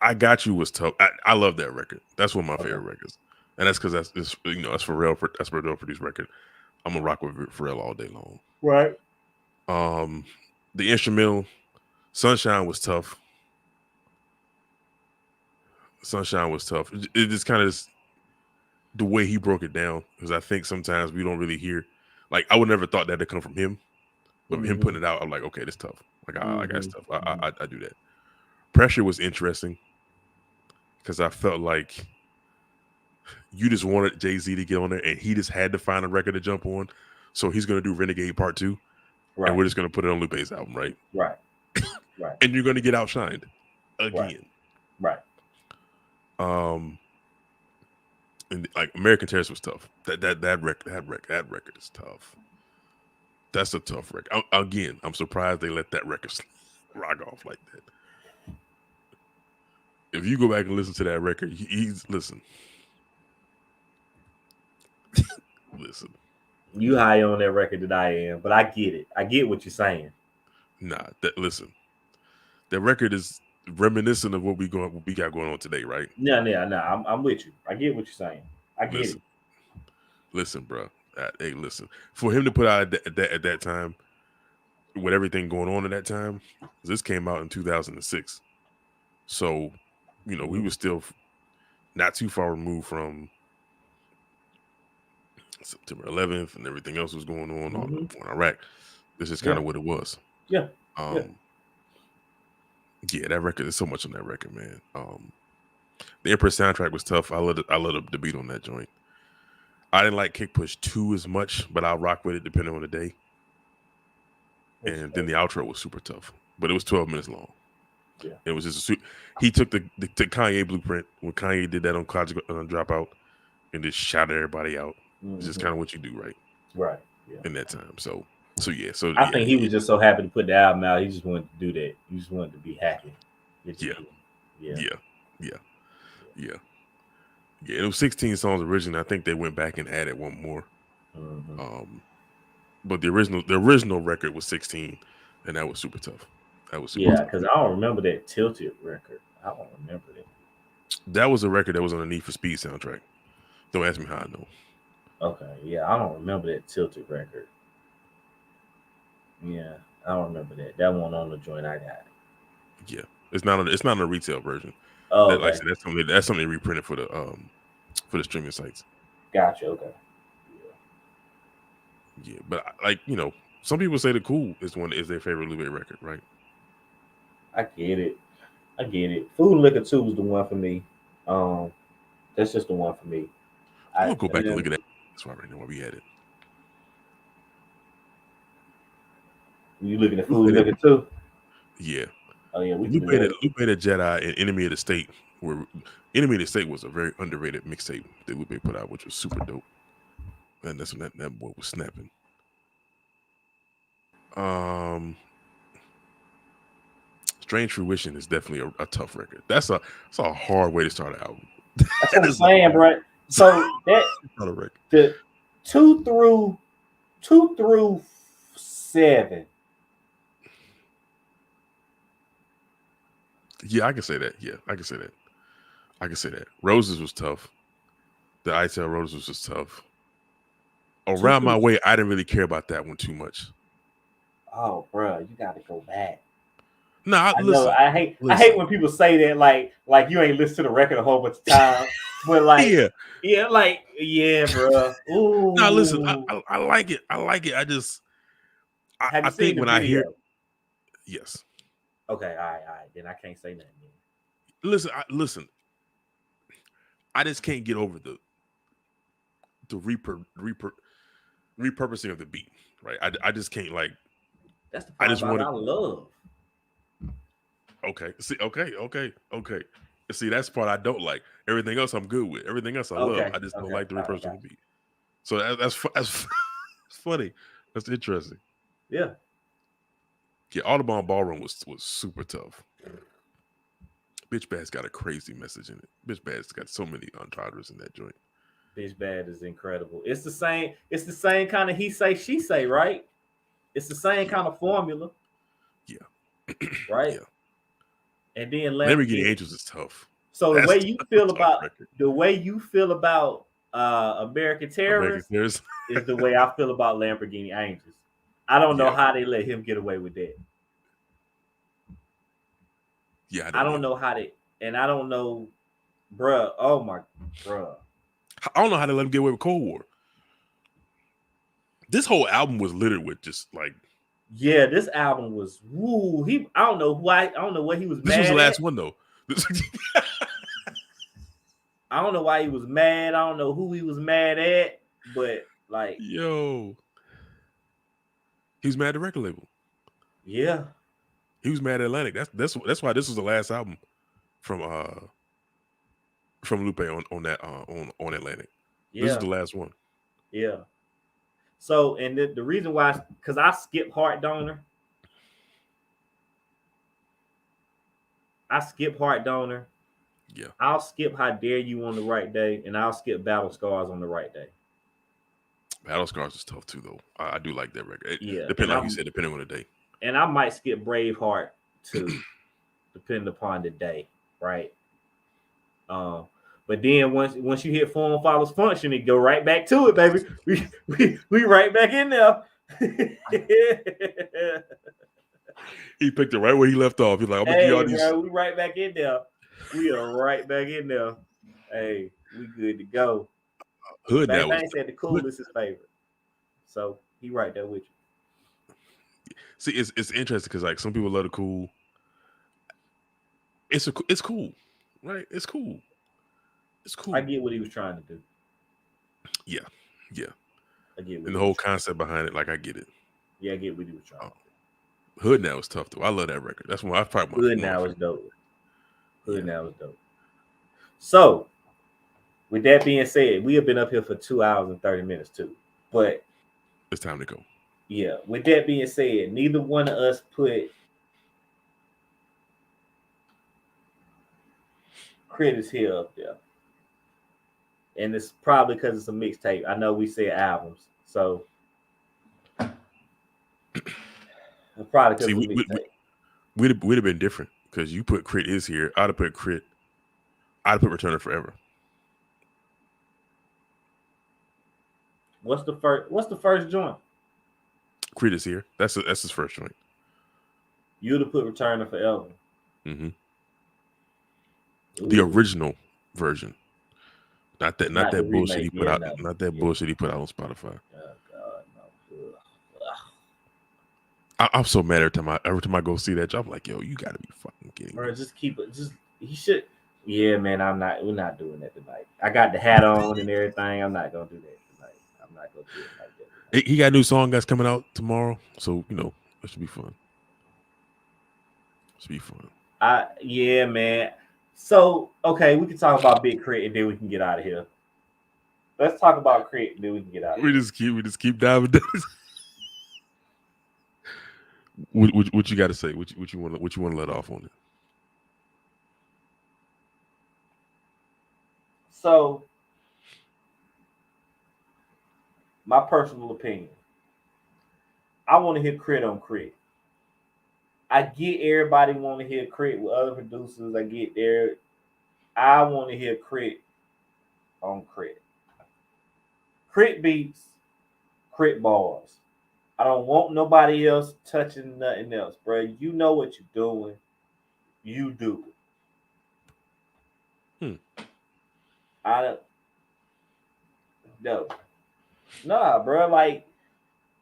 Speaker 2: I Got You was tough. I love that record. That's one of my
Speaker 1: Okay.
Speaker 2: favorite records. And that's because that's that's Pharrell. That's Pharrell produced record. I'm gonna rock with Pharrell all day long.
Speaker 1: Right.
Speaker 2: The instrumental, Sunshine was tough. Sunshine was tough. It just kind of the way he broke it down, because I think sometimes we don't really hear. Like I would never thought that to come from him, but him putting it out, I'm like, okay, that's tough. Like I got stuff. I do that. Pressure was interesting because I felt like you just wanted Jay-Z to get on there, and he just had to find a record to jump on. So he's gonna do Renegade Part 2,
Speaker 1: Right.
Speaker 2: and we're just gonna put it on Lupe's album, right?
Speaker 1: Right. Right.
Speaker 2: And you're gonna get outshined
Speaker 1: Right.
Speaker 2: again.
Speaker 1: Right.
Speaker 2: And like American Terrace was tough. That record is tough. That's a tough record. Again, I'm surprised they let that record rock off like that. If you go back and listen to that record, listen. Listen.
Speaker 1: You higher on that record than I am, but I get it. I get what you're saying.
Speaker 2: Nah, listen. That record is reminiscent of what we got going on today, right?
Speaker 1: No. I'm with you. I get what you're saying. I get it.
Speaker 2: Listen, bro. Hey, listen. For him to put out at that time, with everything going on at that time, this came out in 2006. So, we were still not too far removed from September 11th and everything else was going on on Iraq. This is kind of what it was.
Speaker 1: Yeah.
Speaker 2: Yeah, that record, there's so much on that record, man. The Empress soundtrack was tough. I love the beat on that joint. I didn't like Kick Push 2 as much, but I'll rock with it depending on the day. And then the outro was super tough, but it was 12 minutes long.
Speaker 1: Yeah,
Speaker 2: it was just he took the Kanye blueprint when Kanye did that on College Dropout and just shouted everybody out. It's just kind of what you do, right?
Speaker 1: Right. Yeah.
Speaker 2: In that time, so
Speaker 1: I think he was just so happy to put the album out. He just wanted to do that. He just wanted to be happy.
Speaker 2: Yeah. It was 16 songs originally. I think they went back and added one more. But the original record was 16, and that was super tough.
Speaker 1: Because I don't remember that Tilted record. I don't remember that.
Speaker 2: That was a record that was on the Need for Speed soundtrack. Don't ask me how I know.
Speaker 1: Okay, yeah, I don't remember that Tilted record. Yeah, I don't remember that. That one on the joint I got.
Speaker 2: Yeah, it's not a retail version.
Speaker 1: Oh,
Speaker 2: like I said, that's something they reprinted for the streaming sites.
Speaker 1: Gotcha. Okay.
Speaker 2: Yeah, but some people say The Cool is their favorite Lupe record, right?
Speaker 1: I get it. Food and Liquor 2 was the one for me. That's just the one for me.
Speaker 2: I'm gonna go back and look at that. That's right now where we at it.
Speaker 1: You looking at Food and Liquor 2?
Speaker 2: Yeah.
Speaker 1: Oh yeah,
Speaker 2: Lupe the Jedi and Enemy of the State Enemy of the State was a very underrated mixtape that Lupe put out, which was super dope. And that's when that boy was snapping. Strange Fruition is definitely a tough record. That's a hard way to start an album.
Speaker 1: That's what I'm saying, bro. So that the 2 through 7.
Speaker 2: Yeah, I can say that. Roses was tough. The I Tell Roses was just tough. Around My Way, I didn't really care about that one too much.
Speaker 1: Oh, bro, you got to go back.
Speaker 2: No,
Speaker 1: listen. I hate when people say that like you ain't listened to the record a whole bunch of times. But like, bro. Ooh.
Speaker 2: No, listen, I like it. I just, I think when I hear, yes.
Speaker 1: Okay, all right. Then I can't say nothing.
Speaker 2: Listen. I just can't get over the repurposing of the beat, right? I just can't like.
Speaker 1: That's the part I love.
Speaker 2: Okay. See, okay. See, that's the part I don't like. Everything else I'm good with. Everything else I love.
Speaker 1: Okay,
Speaker 2: I just don't
Speaker 1: okay,
Speaker 2: like the
Speaker 1: all right,
Speaker 2: rehearsal
Speaker 1: gotcha.
Speaker 2: beat. So that's it's funny. That's interesting.
Speaker 1: Yeah,
Speaker 2: Yeah, Audubon Ballroom was super tough. Bitch Bad's got a crazy message in it. Bitch Bad's got so many entendres in that joint.
Speaker 1: Bitch Bad is incredible. It's the same. It's the same kind of he say she say, right? It's the same
Speaker 2: Yeah,
Speaker 1: kind of formula,
Speaker 2: yeah,
Speaker 1: right?
Speaker 2: yeah.
Speaker 1: And then
Speaker 2: Lamborghini
Speaker 1: Lamborghini.
Speaker 2: Angels is tough.
Speaker 1: So
Speaker 2: That's that's a tough record.
Speaker 1: the way you feel about American
Speaker 2: American
Speaker 1: Terrorists
Speaker 2: Terrorist.
Speaker 1: is the way I feel about Lamborghini Angels. I don't know
Speaker 2: Yeah,
Speaker 1: how they let him get away with that.
Speaker 2: yeah. I
Speaker 1: I
Speaker 2: don't
Speaker 1: don't
Speaker 2: either.
Speaker 1: know how they, and I don't know, bruh. Oh my, bruh.
Speaker 2: I don't know how they let him get away with Cold War. This whole album was littered with just like
Speaker 1: Yeah, this album was woo. I don't know why. I don't know what he was
Speaker 2: this was the
Speaker 1: mad
Speaker 2: last
Speaker 1: at.
Speaker 2: one though.
Speaker 1: I don't know why he was mad. I don't know who he was mad at. But like,
Speaker 2: Yo, he was mad at the record label.
Speaker 1: yeah,
Speaker 2: He was mad at Atlantic. That's why this was the last album from Lupe on that on Atlantic. This is
Speaker 1: yeah,
Speaker 2: the last one.
Speaker 1: yeah. So, and the reason why, because I skip Heart Donor. I skip Heart Donor.
Speaker 2: Yeah,
Speaker 1: I'll skip How Dare You on the right day, and I'll skip Battle Scars on the right day.
Speaker 2: Battle Scars is tough too though. I do like that record. It
Speaker 1: Yeah,
Speaker 2: depend like you said, depending on the day.
Speaker 1: and I might skip Braveheart too, depending upon the day, right? Um, but then once you hit form follows function, it go right back to it, baby. We right back in there.
Speaker 2: He picked it right where he left off. He's like, I'm gonna give
Speaker 1: Hey,
Speaker 2: y'all these.
Speaker 1: bro, we right back in there. We are right back in there. Hey, we good to go.
Speaker 2: Hood
Speaker 1: Bang
Speaker 2: now was
Speaker 1: Bang said the
Speaker 2: Hood.
Speaker 1: coolest is his favorite, so he right there with you.
Speaker 2: See, it's interesting because like some people love the cool. It's cool, right? It's cool. It's
Speaker 1: I
Speaker 2: cool.
Speaker 1: get what he was trying to do.
Speaker 2: Yeah, yeah.
Speaker 1: I get what
Speaker 2: And
Speaker 1: he
Speaker 2: the whole
Speaker 1: was trying.
Speaker 2: concept behind it, like I get it.
Speaker 1: Yeah, I get what he was trying
Speaker 2: Uh,
Speaker 1: to
Speaker 2: Hood now is tough though. I love that record. That's one. I probably
Speaker 1: do. Hood
Speaker 2: one of my
Speaker 1: now is
Speaker 2: favorite.
Speaker 1: dope. Hood
Speaker 2: Yeah,
Speaker 1: now is dope. So, with that being said, we have been up here for 2 hours and 30 minutes too. But
Speaker 2: it's time to go.
Speaker 1: yeah, with that being said, neither one of us put Critters Hill up there. And it's probably because it's a mixtape. I know we said albums. So it's probably because
Speaker 2: See,
Speaker 1: it's a mixtape.
Speaker 2: we'd have been different because you put Crit is here. I'd have put Crit. I'd have put Returner Forever.
Speaker 1: What's the first joint?
Speaker 2: Crit is here. That's his first joint.
Speaker 1: You'd have put Returner Forever.
Speaker 2: Mm-hmm.
Speaker 1: Ooh,
Speaker 2: The original version, not
Speaker 1: not the
Speaker 2: that bullshit he
Speaker 1: remake.
Speaker 2: put
Speaker 1: Yeah,
Speaker 2: out,
Speaker 1: no.
Speaker 2: not that
Speaker 1: Yeah.
Speaker 2: bullshit he put out on Spotify.
Speaker 1: Oh God, no.
Speaker 2: I'm so mad every time I go see that job. I'm like, yo, you got to be fucking kidding me.
Speaker 1: Bro, just keep it. Just he should. Yeah, man. We're not doing that tonight. I got the hat on and everything. I'm not gonna do that tonight. I'm not gonna do it like that tonight.
Speaker 2: He got a new song that's coming out tomorrow, so it should be fun. It should be fun.
Speaker 1: Yeah, man. So okay, we can talk about Big Crit and then we can get out of here. Let's talk about Crit and then we can get out of
Speaker 2: We
Speaker 1: here.
Speaker 2: just keep diving down. What you got to say? What you want to let off on it?
Speaker 1: So, my personal opinion, I want to hear Crit on Crit. I get everybody want to hear Crit with other producers. I get there. I want to hear Crit on Crit. Crit beats, Crit bars. I don't want nobody else touching nothing else, bro. You know what you're doing. You do it. I don't. No, bro. Like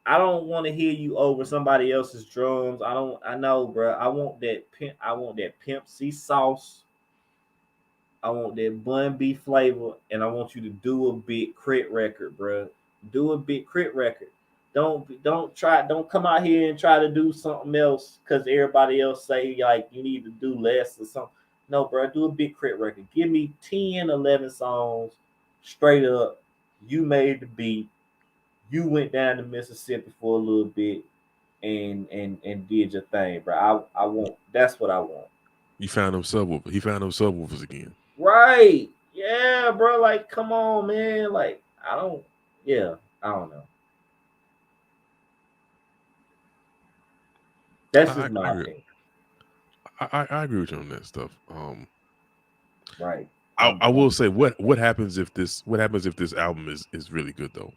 Speaker 1: I don't want to hear you over somebody else's drums. I know, bro. I want that Pimp C sauce. I want that Bun B flavor, and I want you to do a Big Crit record, bro. Do a Big Crit record. Don't come out here and try to do something else because everybody else say like you need to do less or something. No, bro, do a big crit record. Give me 10, 11 songs straight up. You made the beat. You went down to Mississippi for a little bit and did your thing, bro. I want that's what I want.
Speaker 2: He found them subwoofers. He found them subwoofers again.
Speaker 1: Right. Yeah, bro. Like, come on, man. Like, yeah, I don't know. That's
Speaker 2: I,
Speaker 1: just
Speaker 2: I
Speaker 1: my
Speaker 2: agree.
Speaker 1: opinion.
Speaker 2: I agree with you on that stuff.
Speaker 1: Right.
Speaker 2: I will say what happens if this album is really good though.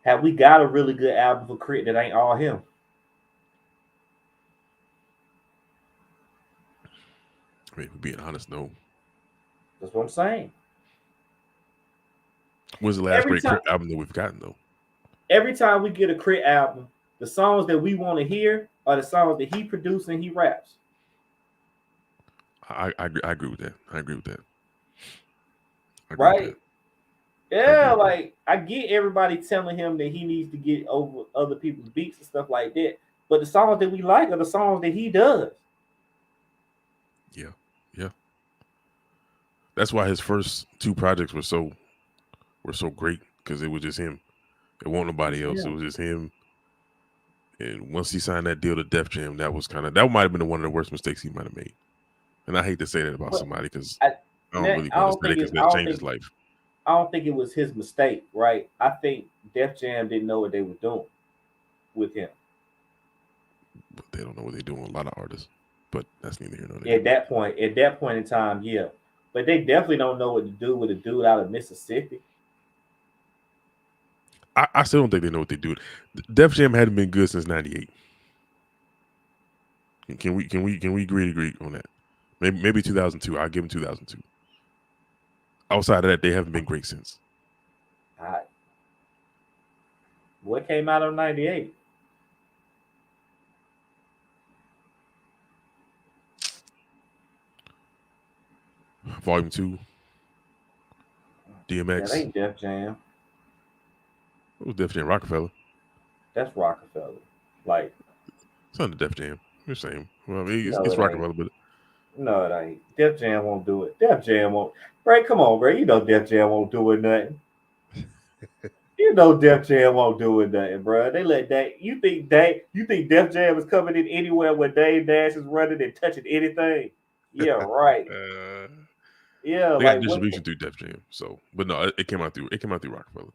Speaker 1: Have we got a really good album for Crit that ain't all him?
Speaker 2: I mean, if we're being honest, no.
Speaker 1: That's what I'm saying.
Speaker 2: When's the last great Crit album that we've gotten though?
Speaker 1: Every time we get a Crit album, the songs that we want to hear are the songs that he produced and he raps.
Speaker 2: I agree with that. I agree with that.
Speaker 1: Right? Yeah, like I get everybody telling him that he needs to get over other people's beats and stuff like that. But the songs that we like are the songs that he does.
Speaker 2: Yeah. Yeah. That's why his first two projects were so great, because it was just him. It wasn't nobody else. It was just him. And once he signed that deal to Def Jam, that might have been one of the worst mistakes he might have made. And I hate to say that about somebody because I don't really want to say it because that changed his life.
Speaker 1: I don't think it was his mistake, right? I think Def Jam didn't know what they were doing with him.
Speaker 2: But they don't know what they're doing with a lot of artists. But that's neither here nor there.
Speaker 1: At that point in time, yeah. But they definitely don't know what to do with a dude out of Mississippi.
Speaker 2: I still don't think they know what they do. Def Jam hadn't been good since '98. Can we agree on that? Maybe 2002. I'll give them 2002. Outside of that, they haven't been great since.
Speaker 1: What came out of '98?
Speaker 2: Volume 2. DMX.
Speaker 1: That ain't Def Jam.
Speaker 2: It was Def Jam. Rockefeller.
Speaker 1: That's Rockefeller. Like,
Speaker 2: it's not the Def Jam. You're saying. Well, I mean, it's Rockefeller, but
Speaker 1: no, it ain't. Def Jam won't do it. Def Jam won't. Bray, come on, Bray. You know Def Jam won't do it nothing. You know Def Jam won't do it nothing, bro. They let Dave. You think Def Jam is coming in anywhere where Dave Dash is running and touching anything? Yeah, right. Yeah,
Speaker 2: they got distribution through Def Jam. So, but no, it came out through Rockefeller.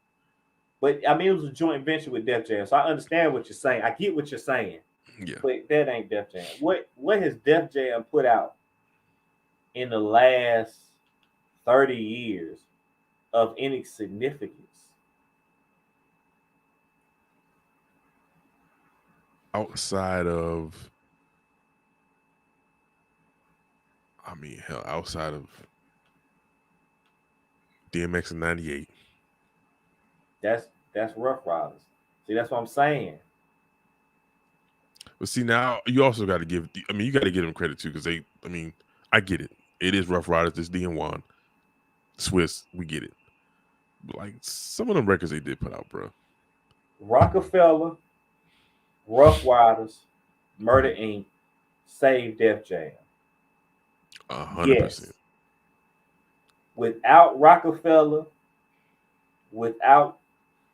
Speaker 1: But I mean, it was a joint venture with Def Jam, so I understand what you're saying. I get what you're saying.
Speaker 2: Yeah,
Speaker 1: but that ain't Def Jam. What has Def Jam put out in the last 30 years of any significance?
Speaker 2: Outside of, I mean, hell, outside of DMX in '98.
Speaker 1: That's Rough Riders. See, that's what I'm saying.
Speaker 2: But see, now you also got to give. I mean, you got to give them credit too, because they. I mean, I get it. It is Rough Riders. It's DN1, Swiss. We get it. But like some of them records they did put out, bro.
Speaker 1: Rockefeller, Rough Riders, Murder Inc., Save Def Jam.
Speaker 2: 100%.
Speaker 1: Without Rockefeller, without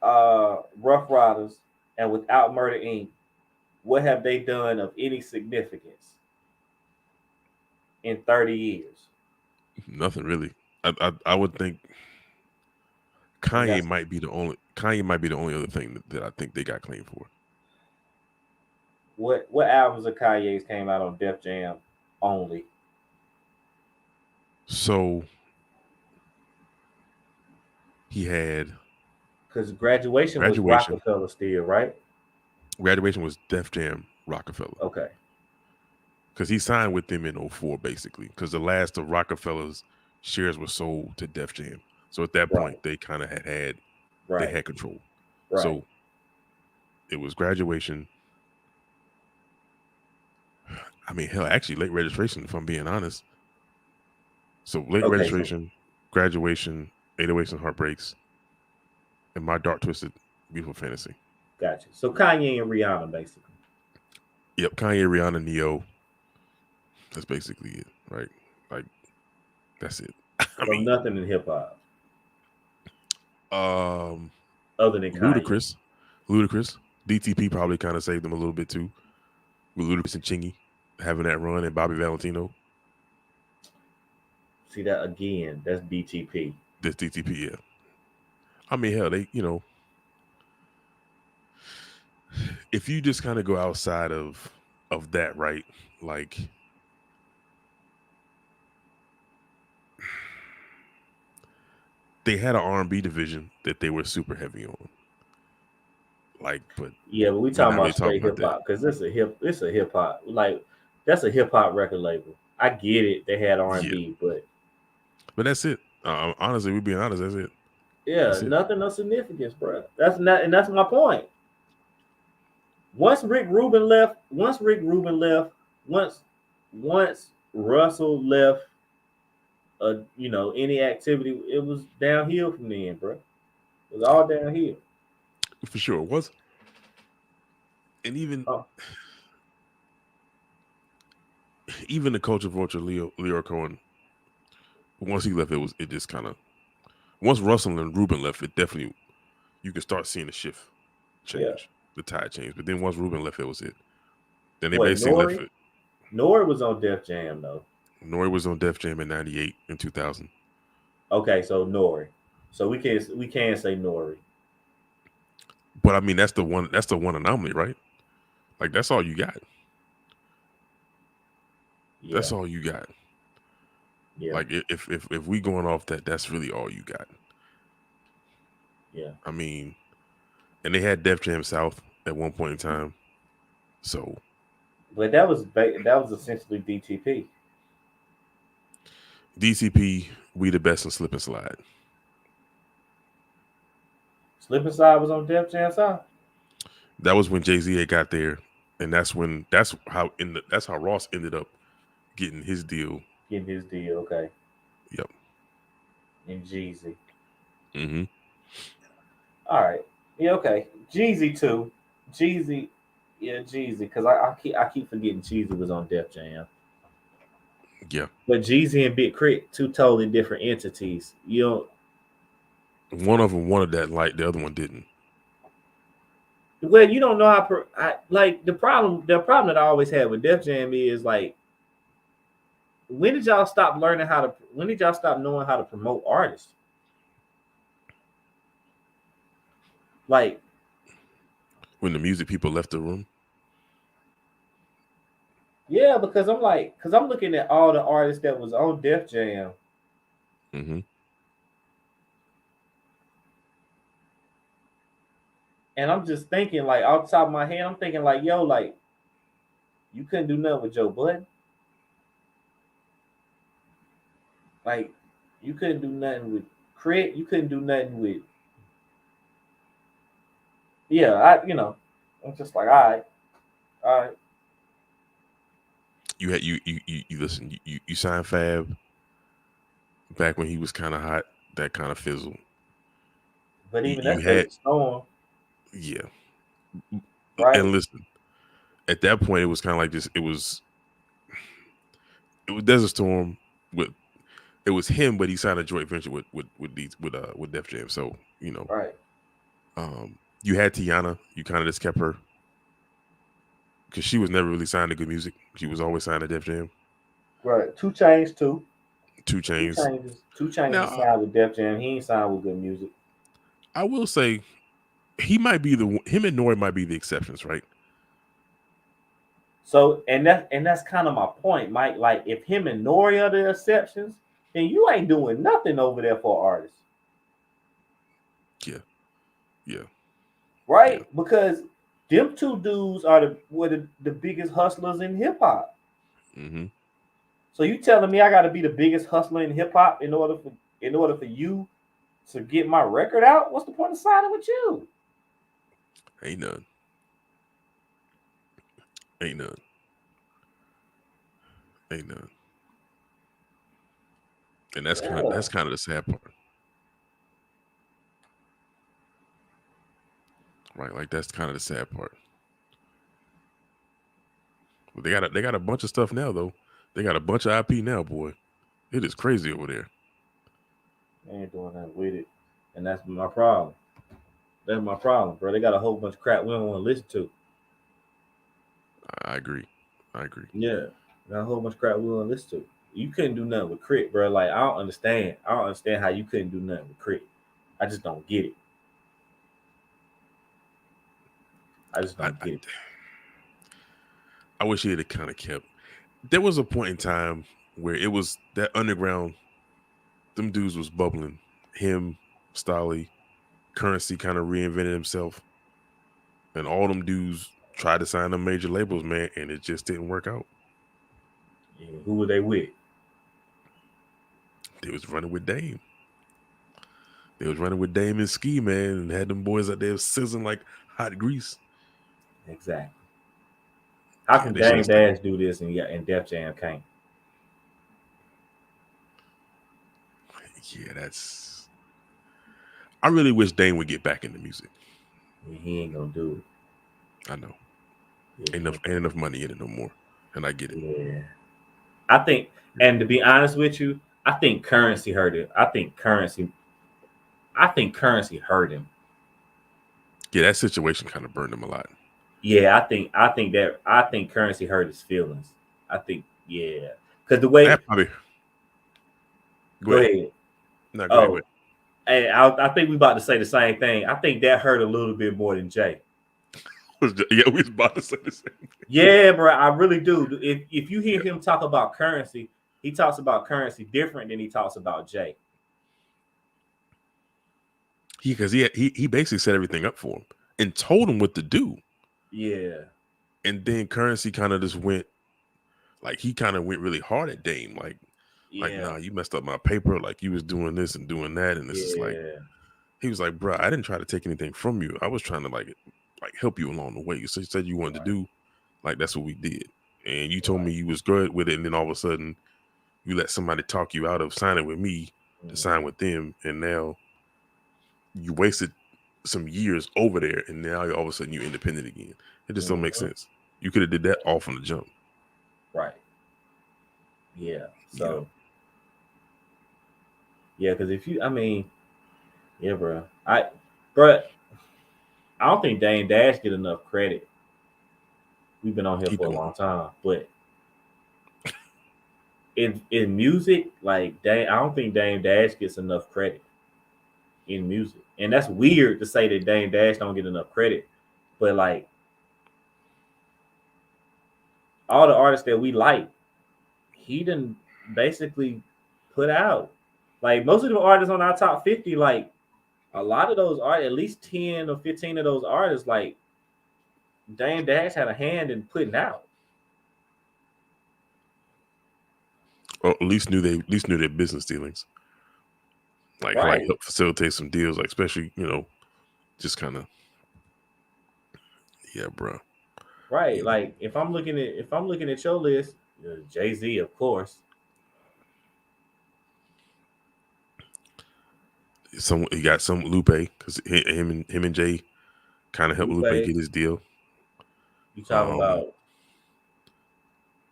Speaker 1: Rough Riders, and without Murder Inc., what have they done of any significance in 30 years?
Speaker 2: Nothing really. I would think Kanye might be the only other thing that I think they got claimed for.
Speaker 1: What albums of Kanye's came out on Def Jam only?
Speaker 2: So he had,
Speaker 1: because graduation was Rockefeller still, right?
Speaker 2: Graduation was Def Jam Rockefeller.
Speaker 1: Okay.
Speaker 2: Because he signed with them in 2004, basically. Because the last of Rockefeller's shares were sold to Def Jam. So at that point, they kind of had they had control. Right. So it was Graduation. I mean, hell, actually, Late Registration, if I'm being honest. So Late Registration, Graduation, 808s and Heartbreaks, and My Dark Twisted Beautiful Fantasy.
Speaker 1: Gotcha. So Kanye and Rihanna, basically.
Speaker 2: Yep, Kanye, Rihanna, Neo. That's basically it, right? Like that's it. I
Speaker 1: So
Speaker 2: mean,
Speaker 1: nothing in hip hop
Speaker 2: um,
Speaker 1: other than Kanye.
Speaker 2: Ludacris, DTP probably kind of saved them a little bit too, with Ludacris and Chingy having that run, and Bobby Valentino.
Speaker 1: See that again? That's BTP.
Speaker 2: This DTP, yeah. I mean, hell, they, if you just kind of go outside of that, right? Like, they had an R&B division that they were super heavy on. Like, but
Speaker 1: Yeah, but we
Speaker 2: we're
Speaker 1: talking
Speaker 2: not really
Speaker 1: about
Speaker 2: talking
Speaker 1: straight
Speaker 2: about
Speaker 1: hip
Speaker 2: that.
Speaker 1: hop because it's a hip hop like that's a hip hop record label. I get it. They had R and
Speaker 2: Yeah,
Speaker 1: B, but
Speaker 2: but that's it. Honestly, we're being honest. That's it.
Speaker 1: yeah,
Speaker 2: That's it.
Speaker 1: nothing of significance, bro. That's not, and that's my point. Once Rick Rubin left, once once Russell left, any activity, it was downhill from then, bro. It was
Speaker 2: Yeah,
Speaker 1: all downhill.
Speaker 2: for sure it was. And
Speaker 1: Oh,
Speaker 2: even the culture vulture Leo Cohen, once he left, it just kind of, once Russell and Rubin left, it definitely, you could start seeing the shift
Speaker 1: yeah.
Speaker 2: change, the tide change. But then once Rubin left, it was it. Then they
Speaker 1: What
Speaker 2: basically left
Speaker 1: Nori?
Speaker 2: it.
Speaker 1: Nori was on Def Jam though.
Speaker 2: Nori was on Def Jam in '98 and 2000.
Speaker 1: Okay, so Nori. So we can't say Nori.
Speaker 2: But I mean, that's the one. That's the one anomaly, right? Like that's all you got.
Speaker 1: Yeah,
Speaker 2: That's all you got.
Speaker 1: yeah,
Speaker 2: Like if we going off that, that's really all you got.
Speaker 1: yeah.
Speaker 2: I mean, and they had Def Jam South at one point in time. So
Speaker 1: But that was essentially DTP.
Speaker 2: DCP, we the best in slip and slide.
Speaker 1: Slip and Slide was on Def Jam side.
Speaker 2: That was when Jay-Z got there, and that's how Ross ended up getting his deal.
Speaker 1: Getting his deal, okay.
Speaker 2: Yep.
Speaker 1: And Jeezy.
Speaker 2: Mm-hmm.
Speaker 1: All right. Yeah, okay. Jeezy too. Jeezy, yeah, Jeezy. Because I keep forgetting Jeezy was on Def Jam.
Speaker 2: Yeah.
Speaker 1: But Jeezy and Big Crit, two totally different entities. You know,
Speaker 2: One of them wanted that light, the other one didn't.
Speaker 1: well, you don't know how. Like the problem. The problem that I always had with Def Jam is like, when did y'all stop learning how to? When did y'all stop knowing how to promote artists? Like,
Speaker 2: When the music people left the room.
Speaker 1: yeah, because I'm looking at all the artists that was on Def Jam,
Speaker 2: Mm-hmm.
Speaker 1: and I'm just thinking like off the top of my head, I'm thinking like, yo, like you couldn't do nothing with Joe Budden, like you couldn't do nothing with Crit, you couldn't do nothing with, yeah, I'm just like, all right,
Speaker 2: You had you listen. You signed Fab back when he was kind of hot. That kind of fizzled.
Speaker 1: but even
Speaker 2: You
Speaker 1: that's
Speaker 2: had
Speaker 1: Desert Storm,
Speaker 2: yeah.
Speaker 1: right?
Speaker 2: And listen, at that point, it was kind of like this. It was Desert Storm with it was him, but he signed a joint venture with Def Jam. So
Speaker 1: Right,
Speaker 2: you had Tiana. You kind of just kept her because she was never really signed to good music. She was always signed to Def Jam.
Speaker 1: right. 2 Chainz too.
Speaker 2: 2 Chainz.
Speaker 1: 2 Chainz
Speaker 2: Now
Speaker 1: is signed with Def Jam. He ain't signed with good music.
Speaker 2: I will say he might be him and Nori might be the exceptions, right?
Speaker 1: So and that's kind of my point, Mike. Like if him and Nori are the exceptions, then you ain't doing nothing over there for artists,
Speaker 2: Yeah, yeah, yeah.
Speaker 1: right? Because them two dudes are the biggest hustlers in hip hop.
Speaker 2: Mm-hmm.
Speaker 1: So you telling me I got to be the biggest hustler in hip hop in order for you to get my record out? What's the point of signing with you?
Speaker 2: Ain't none. Ain't none. Ain't none. And that's
Speaker 1: Yeah,
Speaker 2: kind of the sad part. Right, like that's kind of the sad part. But they got a bunch of stuff now though. They got a bunch of IP now, boy. It is crazy over there.
Speaker 1: They ain't doing nothing with it, and that's my problem. That's my problem, bro. They got a whole bunch of crap we don't want to listen to.
Speaker 2: I agree. I agree.
Speaker 1: Yeah, got a whole bunch of crap we want to listen to. You couldn't do nothing with Crit, bro. Like I don't understand. I don't understand how you couldn't do nothing with Crit. I just don't get it. I just
Speaker 2: I,
Speaker 1: don't get it.
Speaker 2: I wish he had kind of kept. There was a point in time where it was that underground. Them dudes was bubbling. Him, Stolly, Currency kind of reinvented himself, and all them dudes tried to sign them major labels, man, and it just didn't work out.
Speaker 1: Yeah, who were they with?
Speaker 2: They was running with Dame. They was running with Dame and Ski, man, and had them boys out there sizzling like hot grease.
Speaker 1: Exactly. How
Speaker 2: Yeah,
Speaker 1: can
Speaker 2: they
Speaker 1: Dame
Speaker 2: should.
Speaker 1: Dash do this and Def Jam can't?
Speaker 2: Yeah, that's. I really wish Dame would get back into music.
Speaker 1: Yeah, he ain't gonna do
Speaker 2: I know.
Speaker 1: it.
Speaker 2: Ain't enough money in it no more, and I get it.
Speaker 1: Yeah. I think, and to be honest with you, I think Currency hurt it. I think Currency hurt him.
Speaker 2: Yeah, that situation kind of burned him a lot.
Speaker 1: Yeah, I think Currency hurt his feelings. I think, yeah, because the
Speaker 2: That
Speaker 1: way.
Speaker 2: probably.
Speaker 1: Go ahead.
Speaker 2: No, go
Speaker 1: Oh,
Speaker 2: ahead.
Speaker 1: hey, I think we about to say the same thing. I think that hurt a little bit more than Jay.
Speaker 2: Yeah, we was about to say the same thing.
Speaker 1: Yeah, bro, I really do. If you hear him talk about Currency, he talks about Currency different than he talks about Jay.
Speaker 2: Because he basically set everything up for him and told him what to do,
Speaker 1: Yeah,
Speaker 2: and then Currency kind of just went like he kind of went really hard at Dame, like
Speaker 1: yeah,
Speaker 2: nah, you messed up my paper, like you was doing this and doing that, and this is like
Speaker 1: yeah.
Speaker 2: he was like, bro, I didn't try to take anything from you. I was trying to like help you along the way. You said you wanted
Speaker 1: Right,
Speaker 2: to do, like that's what we did, and you told
Speaker 1: right.
Speaker 2: me you was good with it, and then all of a sudden you let somebody talk you out of signing with me to
Speaker 1: Mhm.
Speaker 2: sign with them, and now you wasted some years over there, and now all of a sudden you're independent again. It just don't make
Speaker 1: Mhm.
Speaker 2: sense. You could have did that all from the jump.
Speaker 1: Right. Yeah.
Speaker 2: You know,
Speaker 1: So yeah, because if you, I mean, yeah, bro, I don't think Dane Dash get enough credit. We've been on here
Speaker 2: he
Speaker 1: for a
Speaker 2: don't.
Speaker 1: long time, but in music, like Dane, I don't think Dame Dash gets enough credit in music, and that's weird to say that Dame Dash don't get enough credit. But like all the artists that we like, he didn't basically put out. Like most of the artists on our top 50, like a lot of those are at least 10 or 15 of those artists, like Dame Dash had a hand in putting out.
Speaker 2: Or at least knew their business dealings. Like
Speaker 1: Right.
Speaker 2: help facilitate some deals, like especially just kind of yeah, bro.
Speaker 1: Right.
Speaker 2: You know,
Speaker 1: Like if I'm looking at your list, Jay-Z, of course.
Speaker 2: he got some Lupe because him and Jay kind of helped Lupe
Speaker 1: Lupe,
Speaker 2: get his deal.
Speaker 1: you talking
Speaker 2: Um,
Speaker 1: about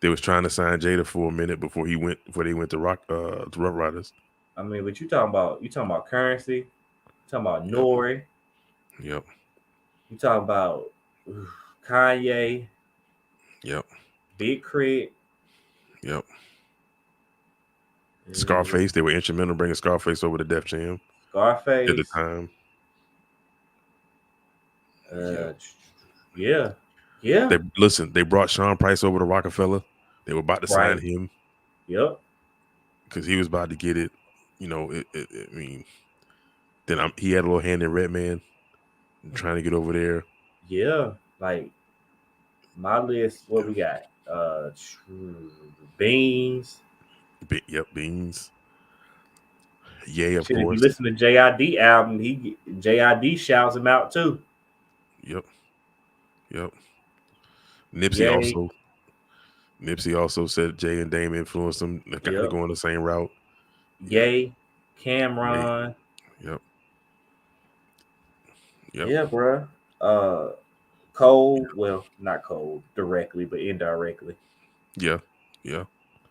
Speaker 2: they was trying to sign Jada for a minute before they went to Rough Riders.
Speaker 1: I mean, but you talking about Currency, you talking about
Speaker 2: Yep,
Speaker 1: Nori,
Speaker 2: yep,
Speaker 1: you talking about Kanye,
Speaker 2: yep,
Speaker 1: Big Crit,
Speaker 2: yep.
Speaker 1: uh,
Speaker 2: Scarface, they were instrumental in bringing Scarface over to Def Jam at the
Speaker 1: Scarface.
Speaker 2: time.
Speaker 1: Uh,
Speaker 2: Yep.
Speaker 1: yeah, yeah,
Speaker 2: They brought Sean Price over to Rockefeller. They were about to sign
Speaker 1: right.
Speaker 2: him
Speaker 1: Yep.
Speaker 2: because he was about to get it. I mean, then he had a little hand in Redman trying to get over there.
Speaker 1: Yeah. Like my list, what we got? Beans.
Speaker 2: Yep, Beans. Yay, of
Speaker 1: Shit, if you
Speaker 2: course.
Speaker 1: listen to JID album, JID shouts him out too.
Speaker 2: Yep, yep. Nipsey
Speaker 1: Yay.
Speaker 2: also. Nipsey also said Jay and Dame influenced him to kind of
Speaker 1: Yep.
Speaker 2: go on the same route. Yep.
Speaker 1: Yay.
Speaker 2: Yay.
Speaker 1: Cameron.
Speaker 2: Yep. Yep.
Speaker 1: Yeah, bro. Cole, well, not Cole directly, but indirectly.
Speaker 2: Yeah.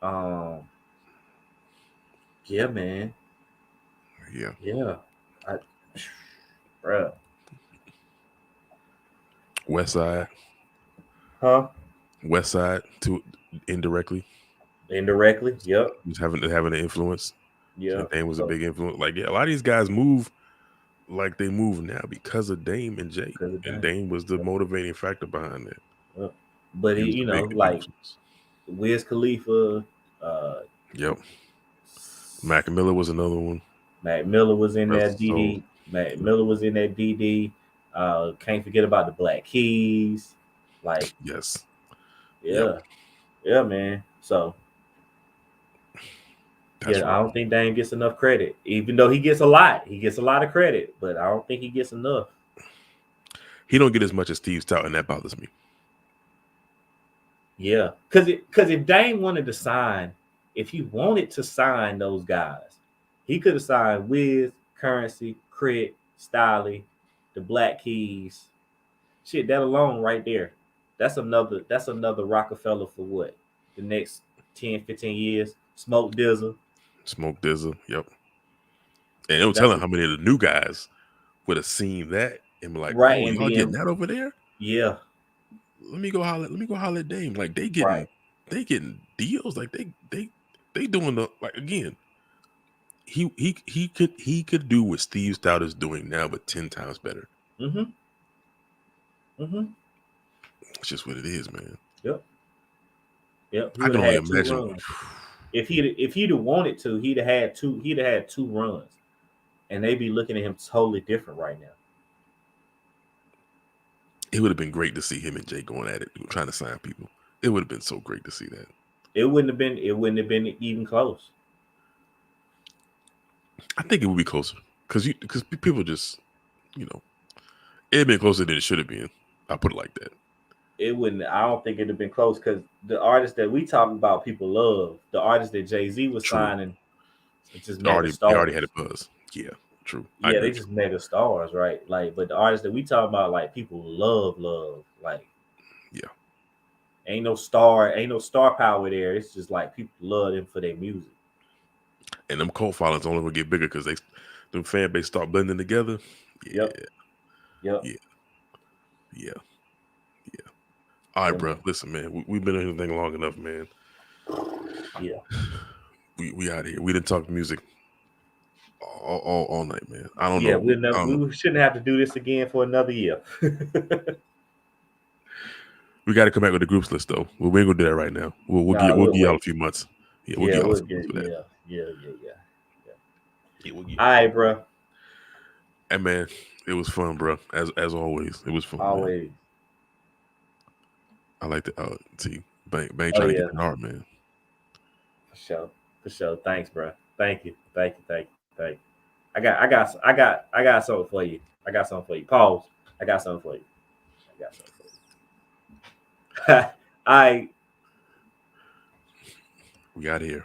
Speaker 1: Um, yeah, man.
Speaker 2: Yeah.
Speaker 1: Yeah. I, bruh.
Speaker 2: West Side.
Speaker 1: Huh?
Speaker 2: West Side to indirectly.
Speaker 1: Indirectly. Yep.
Speaker 2: Just having an influence. And
Speaker 1: Yep.
Speaker 2: Dame was a
Speaker 1: So,
Speaker 2: big influence. Like, yeah, a lot of these guys move like they move now because of Dame and Jay.
Speaker 1: because of
Speaker 2: And
Speaker 1: that.
Speaker 2: Dame was the
Speaker 1: Yep.
Speaker 2: motivating factor behind that.
Speaker 1: Yep. But
Speaker 2: He
Speaker 1: he,
Speaker 2: was
Speaker 1: you
Speaker 2: a
Speaker 1: know,
Speaker 2: big
Speaker 1: like
Speaker 2: influence.
Speaker 1: Wiz Khalifa, uh,
Speaker 2: Yep. Mac Miller was another one.
Speaker 1: Mac Miller was in
Speaker 2: Rest
Speaker 1: there.
Speaker 2: his soul.
Speaker 1: DD. Mac Miller was in that DD. Can't forget about the Black Keys. Like,
Speaker 2: Yes. Yep.
Speaker 1: yeah, yeah, man. So
Speaker 2: That's
Speaker 1: yeah, I
Speaker 2: right.
Speaker 1: don't think Dame gets enough credit, even though he gets a lot. He gets a lot of credit, but I don't think he gets enough.
Speaker 2: He don't get as much as Steve Stout, and that bothers me.
Speaker 1: Yeah, because if Dame wanted to sign, if he wanted to sign those guys, he could have signed Wiz, Currency, Crit, Styley, the Black Keys. Shit, that alone right there. That's another Rockefeller for what? The next 10, 15 years. Smoke Dizzle.
Speaker 2: Smoke Dizza. Yep. And it was
Speaker 1: That's
Speaker 2: telling
Speaker 1: a,
Speaker 2: how many of the new guys would have seen that and be like,
Speaker 1: right.
Speaker 2: "Oh,
Speaker 1: And
Speaker 2: y'all getting
Speaker 1: then
Speaker 2: that over there?
Speaker 1: yeah,
Speaker 2: Let me go holler. Let me go holler at Dame. Like they
Speaker 1: right.
Speaker 2: getting deals. Like they doing the like again. He could do what Steve Stout is doing now, but 10 times better.
Speaker 1: Mm-hmm. Mm-hmm.
Speaker 2: It's just what it is, man.
Speaker 1: Yep. Yep. He
Speaker 2: I
Speaker 1: would
Speaker 2: can
Speaker 1: have
Speaker 2: only
Speaker 1: had two
Speaker 2: imagine.
Speaker 1: runs. If he'd have wanted to, he'd have had two runs. And they'd be looking at him totally different right now.
Speaker 2: It would have been great to see him and Jay going at it, trying to sign people. It would have been so great to see that.
Speaker 1: It wouldn't have been even close.
Speaker 2: I think it would be closer because people just, you know, it'd been closer than it should have been. I'll put it like that.
Speaker 1: It wouldn't. I don't think it'd have been close because the artists that we talk about, people love. The artists that Jay-Z was
Speaker 2: True.
Speaker 1: signing, it's just mega
Speaker 2: They already had a
Speaker 1: stars.
Speaker 2: buzz. Yeah, true. I
Speaker 1: Yeah, they
Speaker 2: agree.
Speaker 1: just mega stars, right? Like, but the artists that we talk about, like people love. Like,
Speaker 2: Yeah.
Speaker 1: ain't no star power there. It's just like people love them for their music.
Speaker 2: And them cult followings only will get bigger because them fan base start blending together. Yeah,
Speaker 1: Yep. Yep.
Speaker 2: yeah, yeah, yeah. All
Speaker 1: Yeah,
Speaker 2: right, bro.
Speaker 1: man.
Speaker 2: Listen, man. We've been in anything long enough, man.
Speaker 1: Yeah.
Speaker 2: We out of here. We didn't talk music all night, man. I don't
Speaker 1: Yeah.
Speaker 2: know.
Speaker 1: We
Speaker 2: I don't know.
Speaker 1: we shouldn't have to do this again for another year.
Speaker 2: We got to come back with the groups list though. We ain't gonna do that right now.
Speaker 1: Nah,
Speaker 2: We'll
Speaker 1: we'll
Speaker 2: give y'all a
Speaker 1: wait.
Speaker 2: few months. Yeah, we'll
Speaker 1: Yeah,
Speaker 2: give y'all a
Speaker 1: we'll
Speaker 2: few months
Speaker 1: get.
Speaker 2: for that.
Speaker 1: Yeah.
Speaker 2: Yeah, we'll give y'all
Speaker 1: All
Speaker 2: a few
Speaker 1: right,
Speaker 2: months.
Speaker 1: bro.
Speaker 2: And man, it was fun, bro. As always, it was fun, man.
Speaker 1: Always.
Speaker 2: I like to see Bang
Speaker 1: Oh
Speaker 2: trying to get
Speaker 1: yeah,
Speaker 2: the art, man.
Speaker 1: for sure. For sure. Thanks, bro. Thank you. Thank you. I got something for you. I got something for you. Pause. I got something for you. I got something for you. I
Speaker 2: We got here.